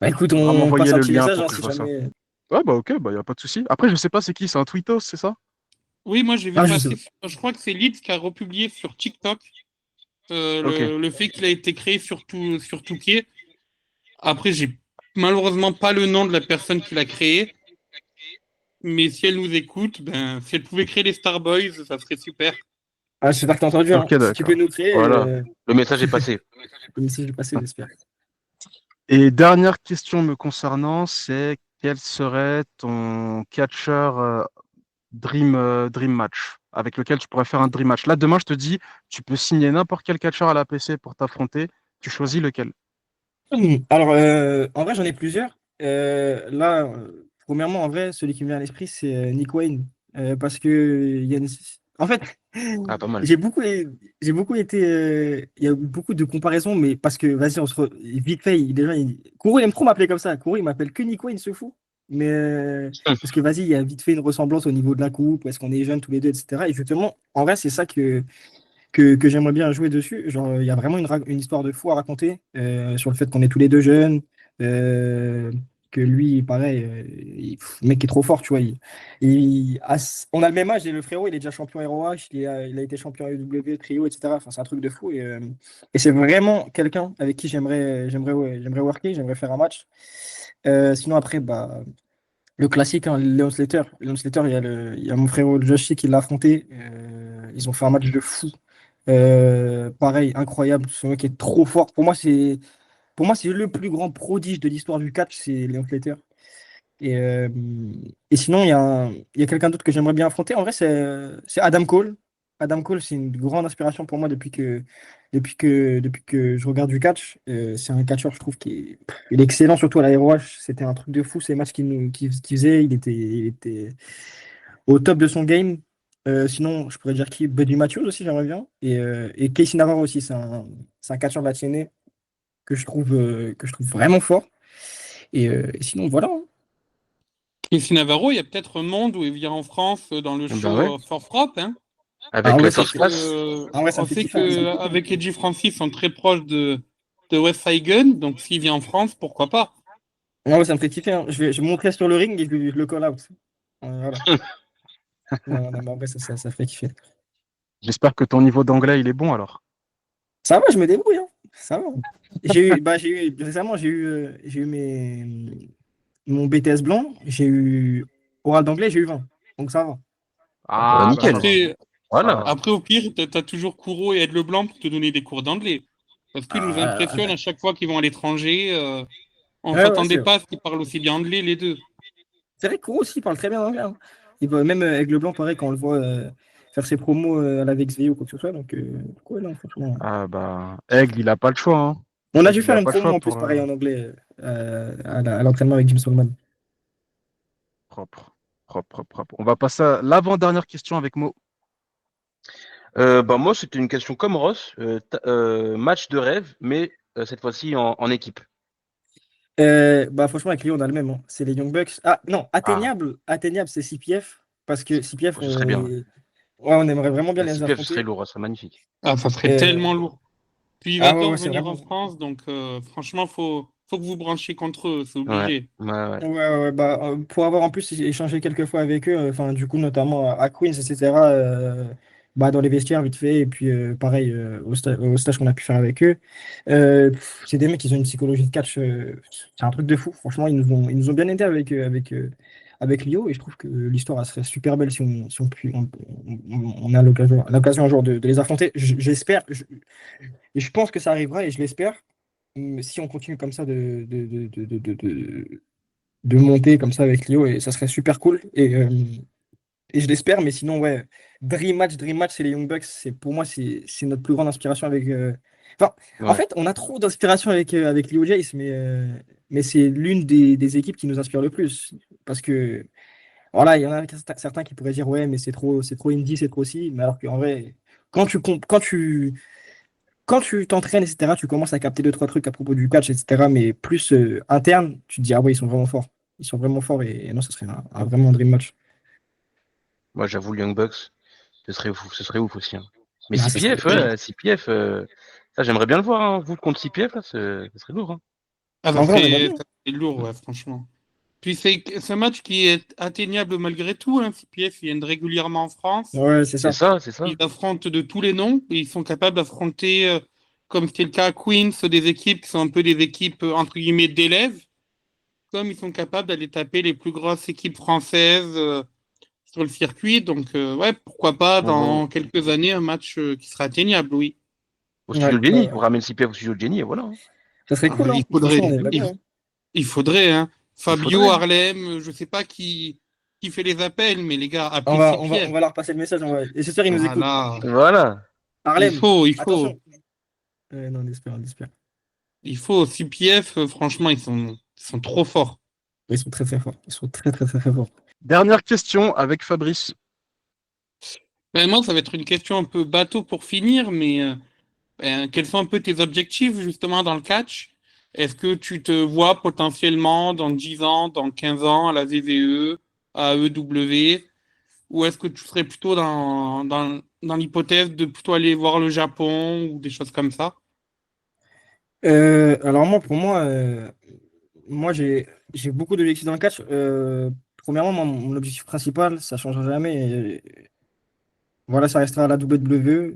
Bah écoute, Va on passe m'envoyer un le petit lien message, pour hein, que je si vois ça. jamais. Ouais, bah ok, bah y a pas de souci. Après, je sais pas c'est qui, c'est un tweetos, c'est ça? Oui, moi j'ai vu Ah, je sais pas. passer, je crois que c'est Leeds qui a republié sur TikTok Ok. le fait qu'il a été créé sur Touquet. Après, j'ai malheureusement pas le nom de la personne qui l'a créé, mais si elle nous écoute, ben, si elle pouvait créer les Starboys, ça serait super. Ah, j'espère que t'as entendu, hein. Ok, Si tu peux d'accord. nous créer, Voilà. Le message est passé. le message est passé, j'espère. Et dernière question me concernant, c'est quel serait ton catcheur dream match avec lequel tu pourrais faire un dream match? Là, demain, je te dis, tu peux signer n'importe quel catcheur à la PC pour t'affronter. Tu choisis lequel? Alors, en vrai, j'en ai plusieurs. Là, premièrement, en vrai, celui qui me vient à l'esprit, c'est Nick Wayne. Parce que il y a en fait, Ah, pas mal. j'ai beaucoup, j'ai beaucoup été. Il y a eu beaucoup de comparaisons, mais parce que, vas-y, vite fait, déjà, Kourou, il aime trop m'appeler comme ça. Kourou, il m'appelle que Nick Wayne, ce fou. Mais parce que, vas-y, il y a vite fait une ressemblance au niveau de la coupe, parce qu'on est jeunes tous les deux, etc. Et justement, en vrai, c'est ça que j'aimerais bien jouer dessus. Genre, il y a vraiment une histoire de fou à raconter sur le fait qu'on est tous les deux jeunes, euh, que lui, pareil, le mec est trop fort, tu vois. On a le même âge et le frérot, il est déjà champion ROH, il a été champion AEW, trio, etc. Enfin, c'est un truc de fou. Et c'est vraiment quelqu'un avec qui j'aimerais worker, j'aimerais faire un match. Sinon, après, bah, le classique, hein, Leon Slater. Leon Slater, il y a mon frérot Joshi qui l'a affronté. Ils ont fait un match de fou. Pareil, incroyable. Ce mec est trop fort. Pour moi, c'est le plus grand prodige de l'histoire du catch, c'est Leon Slater. Et, euh, et sinon, il y a quelqu'un d'autre que j'aimerais bien affronter. En vrai, c'est Adam Cole. Adam Cole, c'est une grande inspiration pour moi depuis que je regarde du catch. C'est un catcheur, je trouve, il est excellent, surtout à la ROH. C'était un truc de fou, ces matchs qu'il faisait. Il était au top de son game. Sinon, je pourrais dire qui Buddy Matthews aussi, j'aimerais bien. Et Casey Navarro aussi, c'est un catcheur latino que je trouve vraiment fort. Et sinon, voilà, hein. Et si Navarro, il y a peut-être un monde où il vient en France dans le Bah show ouais. Force Prop, hein. Ah, Avec On sait First Class. ça on me fait sait kiffer, hein. que avec Eddie Francis, ils sont très proches de West Side Gun, donc s'il vient en France, pourquoi pas? Ça me fait kiffer, hein. Je vais me montrer sur le ring et je le call out. Voilà. Non, non, mais en vrai, ça fait kiffer. J'espère que ton niveau d'anglais, il est bon alors. Ça va, je me débrouille, hein. Ça va. Récemment, j'ai eu mon BTS blanc, j'ai eu oral d'anglais, j'ai eu 20. Donc ça va. Bah, Ah, bah ça nickel. va. Après, Ça Voilà. va. après au pire, t'as toujours Kouro et Ed Leblanc pour te donner des cours d'anglais. Parce qu'ils nous impressionnent Ah, à chaque fois qu'ils vont à l'étranger. On ouais, ouais, s'attendait pas à ce qu'ils parlent aussi bien anglais, les deux. c'est vrai que Kourou aussi, il parle très bien anglais, hein. Même avec le blanc, pareil, quand on le voit faire ses promos à la VXV ou quoi que ce soit. Donc, ouais, non, franchement. Ah bah, Aigle, il a pas le choix, hein. On a dû Aigle, il faire a une pas le choix promo en plus, pour pareil, en anglais, à l'entraînement avec Jim Solomon. propre, propre, propre, propre. On va passer à l'avant-dernière question avec Mo. Bah moi, c'était une question comme Ross, match de rêve, mais cette fois-ci en équipe. Bah, franchement, avec Lyon, on a le même, hein. C'est les Young Bucks. Ah, non, Ah, atteignable, c'est CPF. Parce que CPF, ce serait bien. ouais, on aimerait vraiment bien La les CPF, ce serait affronter. lourd, ça serait magnifique. Ah, ça serait Euh, tellement lourd. Puis ils Ah ouais, adorent ouais, c'est venir en vraiment. France, donc franchement, faut que vous branchiez contre eux, c'est Ouais, obligé. ouais, ouais. Ouais, ouais, ouais, bah, pour avoir en plus échangé quelques fois avec eux, enfin, du coup, notamment à Queens, etc., bah, dans les vestiaires, vite fait, et puis pareil, au stage qu'on a pu faire avec eux, c'est des mecs qui ont une psychologie de catch, c'est un truc de fou. Franchement, ils nous ont bien aidé avec Lio, et je trouve que l'histoire elle serait super belle si on a l'occasion un jour de les affronter. J'espère, et je pense que ça arrivera, et je l'espère, si on continue comme ça de monter comme ça avec Lio et ça serait super cool. Et je l'espère, mais sinon, ouais, Dream Match, c'est les Young Bucks. Pour moi, c'est notre plus grande inspiration avec. Enfin, en Ouais. fait, on a trop d'inspiration avec Leo Jace, mais c'est l'une des équipes qui nous inspire le plus. Parce que, voilà, il y en a certains qui pourraient dire, ouais, mais c'est trop indie, c'est trop si. Mais alors qu'en vrai, quand tu t'entraînes, etc., tu commences à capter deux, trois trucs à propos du catch, etc., mais plus interne, tu te dis, ah ouais, ils sont vraiment forts. Ils sont vraiment forts et non, ce serait un vraiment dream match. Moi, j'avoue, le Young Bucks, ce serait ouf aussi, hein. Mais Non, ça serait CPF, excellent. ouais, CPF, ça j'aimerais bien le voir, hein. Vous contre CPF, là, ce serait lourd, hein. Ah, En vrai, on aimerait bien. ça serait lourd, ouais, franchement. Puis c'est un match qui est atteignable malgré tout, hein. CPF, ils viennent régulièrement en France. Ouais, c'est C'est ça. ça, c'est Ils ça. affrontent de tous les noms et ils sont capables d'affronter, comme c'était le cas à Queens, des équipes qui sont un peu des équipes, entre guillemets, d'élèves, comme ils sont capables d'aller taper les plus grosses équipes françaises sur le circuit. Donc, ouais, pourquoi pas On va dans quelques années un match qui sera atteignable, oui. au Ouais, studio de Jenny, bah, on ramène CPF au studio de Jenny, et voilà, hein. ça serait cool, hein. Franchement, on aimerait bien, hein. Il faudrait, hein. Il Fabio, faudrait. Harlem, je sais pas qui fait les appels, mais les gars, On appelez va, on va, on CPF. va leur passer le message. Et ce soir, ils nous écoutent. Voilà. Voilà. Harlem, Il faut. attention. Non, on espère. Il faut. CPF, franchement, ils sont trop forts. Ils sont très, très forts. Ils sont très, très, très, très forts. Dernière question avec Fabrice. Ben, moi, ça va être une question un peu bateau pour finir, mais quels sont un peu tes objectifs justement dans le catch? Est-ce que tu te vois potentiellement dans 10 ans, dans 15 ans à la VVE, à AEW, ou est-ce que tu serais plutôt dans l'hypothèse de plutôt aller voir le Japon ou des choses comme ça? Alors moi, pour moi, j'ai beaucoup d'objectifs dans le catch. Premièrement, mon objectif principal, ça ne changera jamais. Voilà, ça restera la WWE.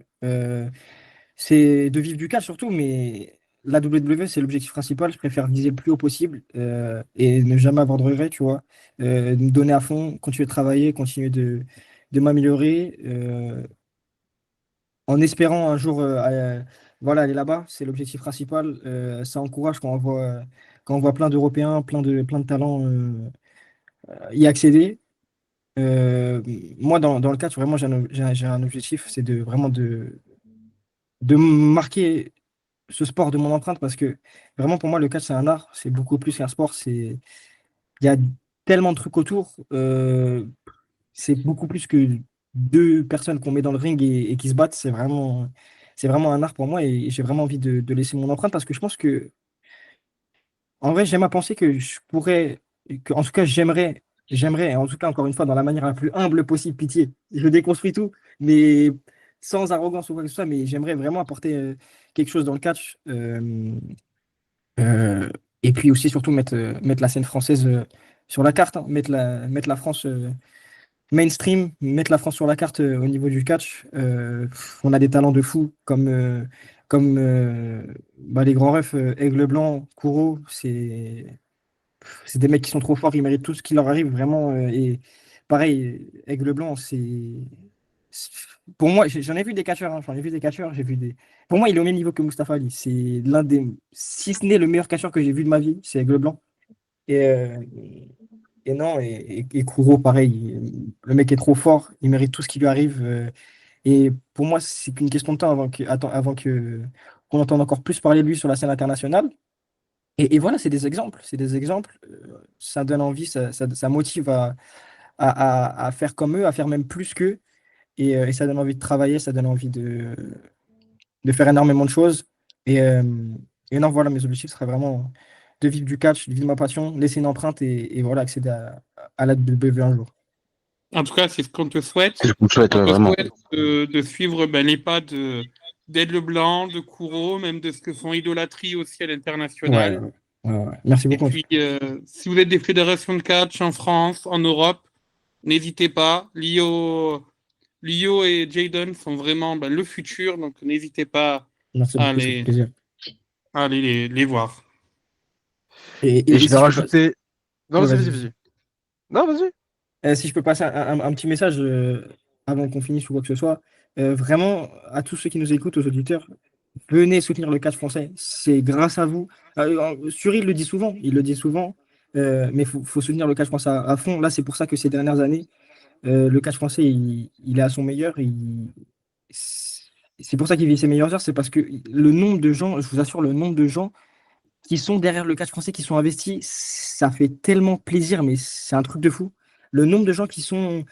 C'est de vivre du catch surtout, mais la WWE, c'est l'objectif principal. Je préfère viser le plus haut possible et ne jamais avoir de regrets, tu vois. Me donner à fond, continuer de travailler, continuer de m'améliorer en espérant un jour voilà, aller là-bas. C'est l'objectif principal. Ça encourage quand on voit plein d'Européens, plein de talents y accéder. Euh, Moi, dans le catch, vraiment, j'ai un objectif, c'est de marquer ce sport de mon empreinte parce que vraiment pour moi le catch c'est un art, c'est beaucoup plus qu'un sport, il y a tellement de trucs autour, c'est beaucoup plus que deux personnes qu'on met dans le ring et qui se battent, c'est vraiment un art pour moi et j'ai vraiment envie de laisser mon empreinte parce que je pense que en vrai j'aime à penser que je pourrais en tout cas j'aimerais et en tout cas encore une fois dans la manière la plus humble possible, pitié, je déconstruis tout mais sans arrogance ou quoi que ce soit, mais j'aimerais vraiment apporter quelque chose dans le catch. Euh, et puis aussi, surtout, mettre la scène française sur la carte, hein, mettre la France mainstream, mettre la France sur la carte au niveau du catch. On a des talents de fou comme bah, les grands refs, Aigle Blanc, Kouro. C'est des mecs qui sont trop forts, ils méritent tout ce qui leur arrive vraiment. Et pareil, Aigle Blanc, c'est- pour moi, j'en ai vu des catcheurs, hein, j'en ai vu des catcheurs, Pour moi, il est au même niveau que Mustafa Ali. C'est l'un des, si ce n'est le meilleur catcheur que j'ai vu de ma vie, c'est Aigle Blanc. Et, euh, et non, et Kouro, pareil, le mec est trop fort, il mérite tout ce qui lui arrive. Et pour moi, c'est qu'une question de temps avant qu'on entende encore plus parler de lui sur la scène internationale. Et voilà, c'est des exemples. C'est des exemples. Ça donne envie, ça motive à faire comme eux, à faire même plus qu'eux. et ça donne envie de travailler, ça donne envie de faire énormément de choses. Et, euh, et non, voilà, mes objectifs seraient vraiment de vivre du catch, de vivre ma passion, laisser une empreinte et voilà, accéder à la WWE un jour. En tout cas, c'est ce qu'on te souhaite. Je vous le souhaite On te vraiment. souhaite de suivre les pas d'Ed Leblanc, de Kouro, même de ce que font Idolâtrie aussi à Ouais, l'international. ouais. Merci Et beaucoup. puis, si vous êtes des fédérations de catch en France, en Europe, n'hésitez pas. Lio et Jaden sont vraiment le futur, donc n'hésitez pas Merci à beaucoup, ça fait aller, plaisir. à aller les voir. Et je Si vais je peux pas... rajouter. Non, Ouais, vas-y, vas-y, vas-y, vas-y. vas-y. Non, vas-y. Si je peux passer un petit message avant qu'on finisse ou quoi que ce soit, vraiment à tous ceux qui nous écoutent, aux auditeurs, venez soutenir le catch français. C'est grâce à vous. Suri il le dit souvent, mais faut soutenir le catch français à fond. Là, c'est pour ça que ces dernières années, le catch français, il est à son meilleur. C'est pour ça qu'il vit ses meilleures heures. C'est parce que le nombre de gens, je vous assure, le nombre de gens qui sont derrière le catch français, qui sont investis, ça fait tellement plaisir, mais c'est un truc de fou. Le nombre de gens qui sont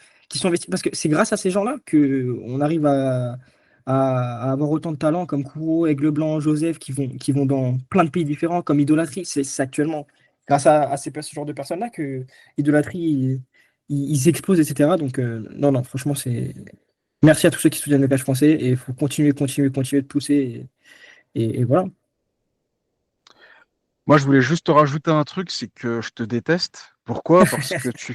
investis, parce que c'est grâce à ces gens-là que on arrive à avoir autant de talents comme Kouro, Aigle Blanc, Joseph, qui vont dans plein de pays différents, comme Idolâtrie. C'est actuellement grâce à ce genre de personnes-là que Idolâtrie, ils explosent, etc. Donc, non, franchement, c'est. Merci à tous ceux qui soutiennent le catch français et il faut continuer de pousser. Et voilà. Moi, je voulais juste te rajouter un truc, c'est que je te déteste. Pourquoi? Parce que tu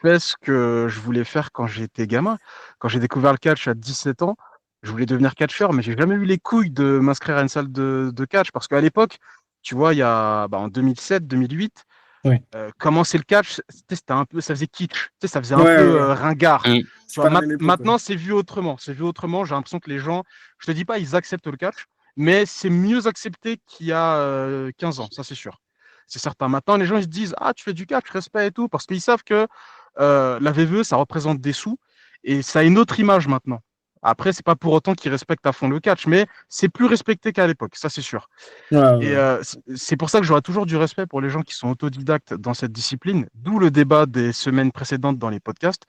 fais ce que je voulais faire quand j'étais gamin. Quand j'ai découvert le catch à 17 ans, je voulais devenir catcheur, mais j'ai jamais eu les couilles de m'inscrire à une salle de catch. Parce qu'à l'époque, tu vois, en 2007, 2008, Ouais. commencer le catch, c'était un peu, ça faisait kitsch, ça faisait un Ouais, peu ouais. ringard. Mm. Tu C'est vois, pas la même époque. Ouais. maintenant, c'est vu autrement. C'est vu autrement. J'ai l'impression que les gens, je te dis pas, ils acceptent le catch, mais c'est mieux accepté qu'il y a 15 ans, ça c'est sûr. C'est certain. Maintenant, les gens ils se disent, ah, tu fais du catch, respect et tout, parce qu'ils savent que la VVE, ça représente des sous et ça a une autre image maintenant. Après, c'est pas pour autant qu'ils respectent à fond le catch, mais c'est plus respecté qu'à l'époque, ça c'est sûr. Ouais, Et ouais. c'est pour ça que j'aurai toujours du respect pour les gens qui sont autodidactes dans cette discipline, d'où le débat des semaines précédentes dans les podcasts.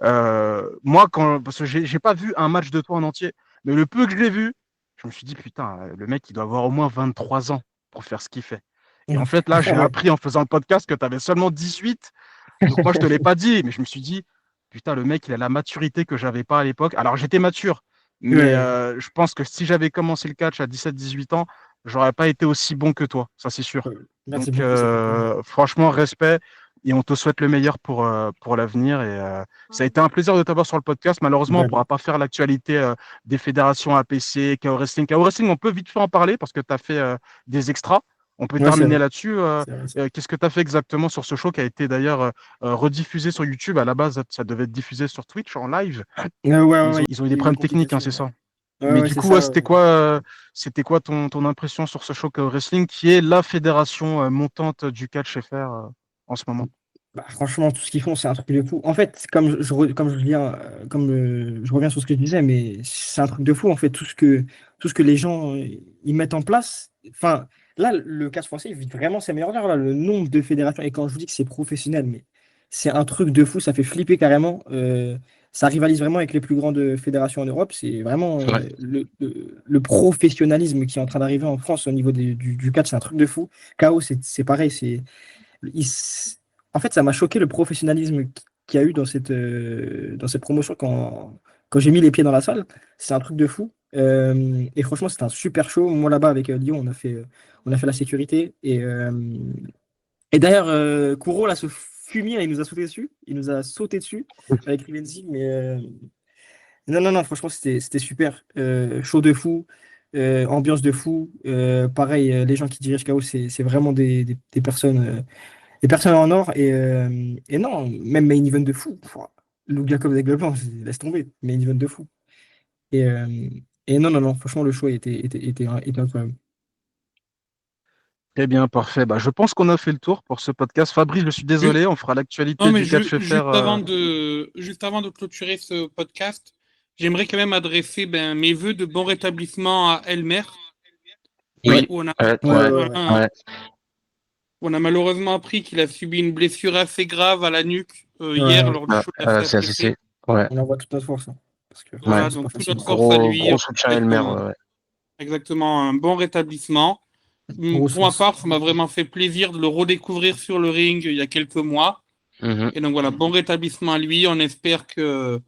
Moi, parce que j'ai pas vu un match de toi en entier, mais le peu que j'ai vu, je me suis dit, putain, le mec, il doit avoir au moins 23 ans pour faire ce qu'il fait. Et en fait, là, j'ai Ouais. appris en faisant le podcast que tu avais seulement 18. Donc moi, je te l'ai pas dit, mais je me suis dit, putain, le mec, il a la maturité que j'avais pas à l'époque. Alors, j'étais mature, mais Ouais. je pense que si j'avais commencé le catch à 17-18 ans, j'aurais pas été aussi bon que toi, ça c'est sûr. Merci Donc, beaucoup, ça fait plaisir. franchement, respect et on te souhaite le meilleur pour l'avenir. Et ça a été un plaisir de t'avoir sur le podcast. Malheureusement, on ne pourra Vraiment. pas faire l'actualité des fédérations APC, KO Wrestling. KO Wrestling, on peut vite fait en parler parce que tu as fait des extras. On peut Ouais, c'est terminer vrai. là-dessus. C'est vrai. Qu'est-ce que tu as fait exactement sur ce show qui a été d'ailleurs rediffusé sur YouTube? À la base, ça devait être diffusé sur Twitch en live. Mais Ouais. ils ont eu Il des y a eu des problèmes techniques, hein, c'est complications. ça. Mais Ouais, du c'est coup, ouais, ça. c'était quoi ton impression sur ce show KO Wrestling, qui est la fédération montante du catch FR en ce moment? Bah, franchement, tout ce qu'ils font, c'est un truc de fou. En fait, je reviens sur ce que je disais, mais c'est un truc de fou. En fait, tout ce que les gens ils mettent en place. Enfin, là, le catch français, il vit vraiment ses meilleures heures. Là, le nombre de fédérations. Et quand je vous dis que c'est professionnel, mais c'est un truc de fou. Ça fait flipper carrément. Ça rivalise vraiment avec les plus grandes fédérations en Europe. C'est vraiment C'est vrai. le professionnalisme qui est en train d'arriver en France au niveau du catch. C'est un truc de fou. KO, c'est pareil. il s- En fait, ça m'a choqué le professionnalisme qu'il y a eu dans cette promotion quand j'ai mis les pieds dans la salle. C'est un truc de fou. Et franchement, c'était un super show. Moi, là-bas, avec Lyon, on a fait la sécurité. Et d'ailleurs, Kouro, là, ce fumier, là, il nous a sauté dessus. Il nous a sauté dessus avec Rivenzi. Mais non, franchement, c'était super. Show de fou. Ambiance de fou. Pareil, les gens qui dirigent KO, c'est vraiment des personnes en or et non, même main event de fou. Pouah, Luke Jacob avec le blanc, laisse tomber, main event de fou. Et, euh, et non, franchement, le choix était incroyable. Très bien, parfait. Bah, je pense qu'on a fait le tour pour ce podcast. Fabrice, je suis désolé, on fera Non, l'actualité mais du catch FR. juste avant de clôturer ce podcast, j'aimerais quand même adresser mes vœux de bon rétablissement à Elmer, Oui, où Ouais. ouais. on a malheureusement appris qu'il a subi une blessure assez grave à la nuque hier Ouais. lors du show de la C'est CAPC. ACC. Ouais. On envoie toute notre force. Hein. Parce que Voilà, c'est donc pas toute facile. notre force à lui. Gros soutien à Elmer. Exactement. Ouais. Exactement, un bon rétablissement. Gros Pour ma sens. part, ça m'a vraiment fait plaisir de le redécouvrir sur le ring il y a quelques mois. Mhm. Et donc voilà, bon rétablissement à lui. On espère que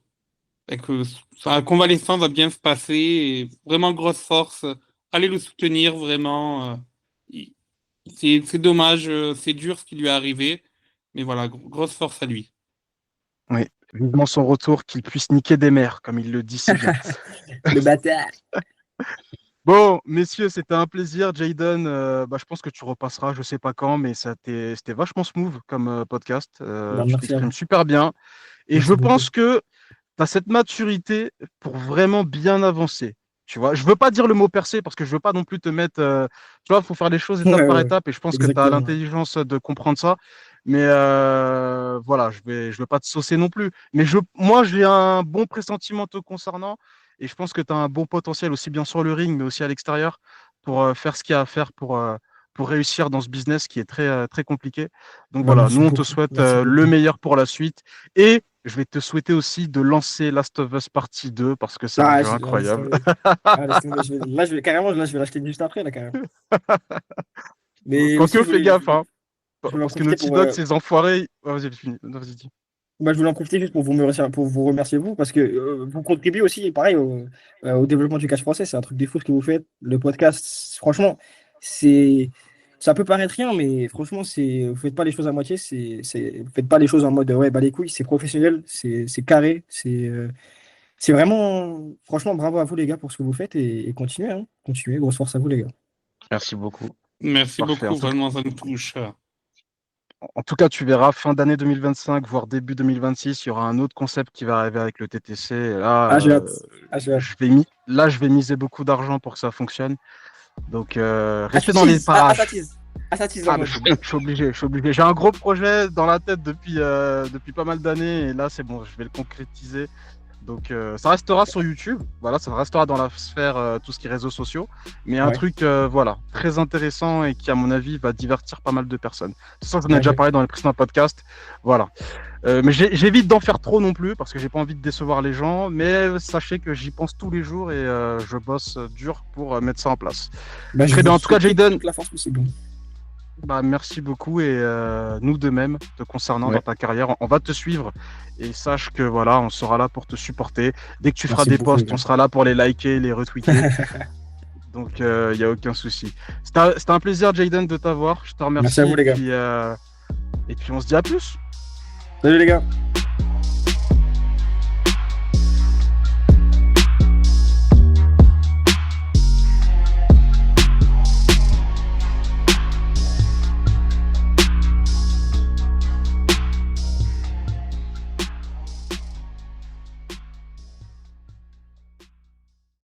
sa convalescence va bien se passer. Et vraiment grosse force. Allez le soutenir, vraiment. Il- c'est dommage, c'est dur ce qui lui est arrivé. Mais voilà, grosse force à lui. Oui, vivement son retour, qu'il puisse niquer des mères, comme il le dit si bien. Le bâtard. Bon, messieurs, c'était un plaisir. Jaden, je pense que tu repasseras, je sais pas quand, mais c'était vachement smooth comme podcast. Ben, Tu merci à t'exprimes vous. super bien. Et je Merci beaucoup. pense que tu as cette maturité pour vraiment bien avancer. Tu vois, je veux pas dire le mot percer parce que je veux pas non plus te mettre. Tu vois, il faut faire les choses Ouais, étape par ouais, étape et je pense que tu as exactement. l'intelligence de comprendre ça. Mais voilà, je veux pas te saucer non plus. Mais moi, j'ai un bon pressentiment te concernant et je pense que tu as un bon potentiel aussi bien sur le ring mais aussi à l'extérieur pour faire ce qu'il y a à faire pour réussir dans ce business qui est très compliqué. Donc Ben, voilà, nous merci on te beaucoup. souhaite Merci le beaucoup. meilleur pour la suite et je vais te souhaiter aussi de lancer Last of Us Partie 2 parce que c'est un Ah, jeu laisse incroyable. tomber. Ah, laisse tomber. Là, carrément, là, je vais l'acheter juste après, là, carrément. Mais aussi, Quoique, fais gaffe, hein, je voulais en parce que profiter Naughty pour, Dog, ces enfoirés. Ouais, vas-y, fini. Non, vas-y, dis. je voulais en profiter juste pour vous remercier, vous, parce que vous contribuez aussi, pareil, au développement du catch français. C'est un truc de fou ce que vous faites. Le podcast, franchement, c'est, ça peut paraître rien, mais franchement, vous faites pas les choses à moitié. Vous faites pas les choses en mode, ouais, bah les couilles, c'est professionnel, c'est carré, c'est vraiment, franchement, bravo à vous, les gars, pour ce que vous faites et continuez, hein. Continuez, grosse force à vous, les gars. Merci beaucoup. Merci Parfait. beaucoup, vraiment, ça nous touche. En tout cas, tu verras fin d'année 2025, voire début 2026, il y aura un autre concept qui va arriver avec le TTC. Et là, Ah, j'ai hâte. Ah, j'ai hâte. je vais miser beaucoup d'argent pour que ça fonctionne. Donc, Ah, tu restez dans les teases. Ça parages. tease. Ah, ça tease en Ah, mais mode. je suis obligé, je suis obligé. J'ai un gros projet dans la tête depuis pas mal d'années et là, c'est bon, je vais le concrétiser. Donc, ça restera sur YouTube. Voilà, ça restera dans la sphère tout ce qui est réseaux sociaux. Mais un Ouais. truc, voilà, très intéressant et qui, à mon avis, va divertir pas mal de personnes. C'est ça, j'en ai Ouais, déjà parlé dans les précédents podcasts. Voilà. Mais j'évite d'en faire trop non plus parce que j'ai pas envie de décevoir les gens. Mais sachez que j'y pense tous les jours et je bosse dur pour mettre ça en place. Bah, je Très bien. vous En tout cas, souhaite Jaden, toute la force possible. merci beaucoup et nous de même te concernant Ouais. dans ta carrière, on va te suivre et sache que voilà, on sera là pour te supporter. Dès que tu feras Merci des beaucoup, les posts, gars. on sera là pour les liker, les retweeter. Donc il n'y a aucun souci. C'était un plaisir, Jaden, de t'avoir. Je te Merci à remercie vous, les gars. et puis on se dit à plus. Salut, les gars.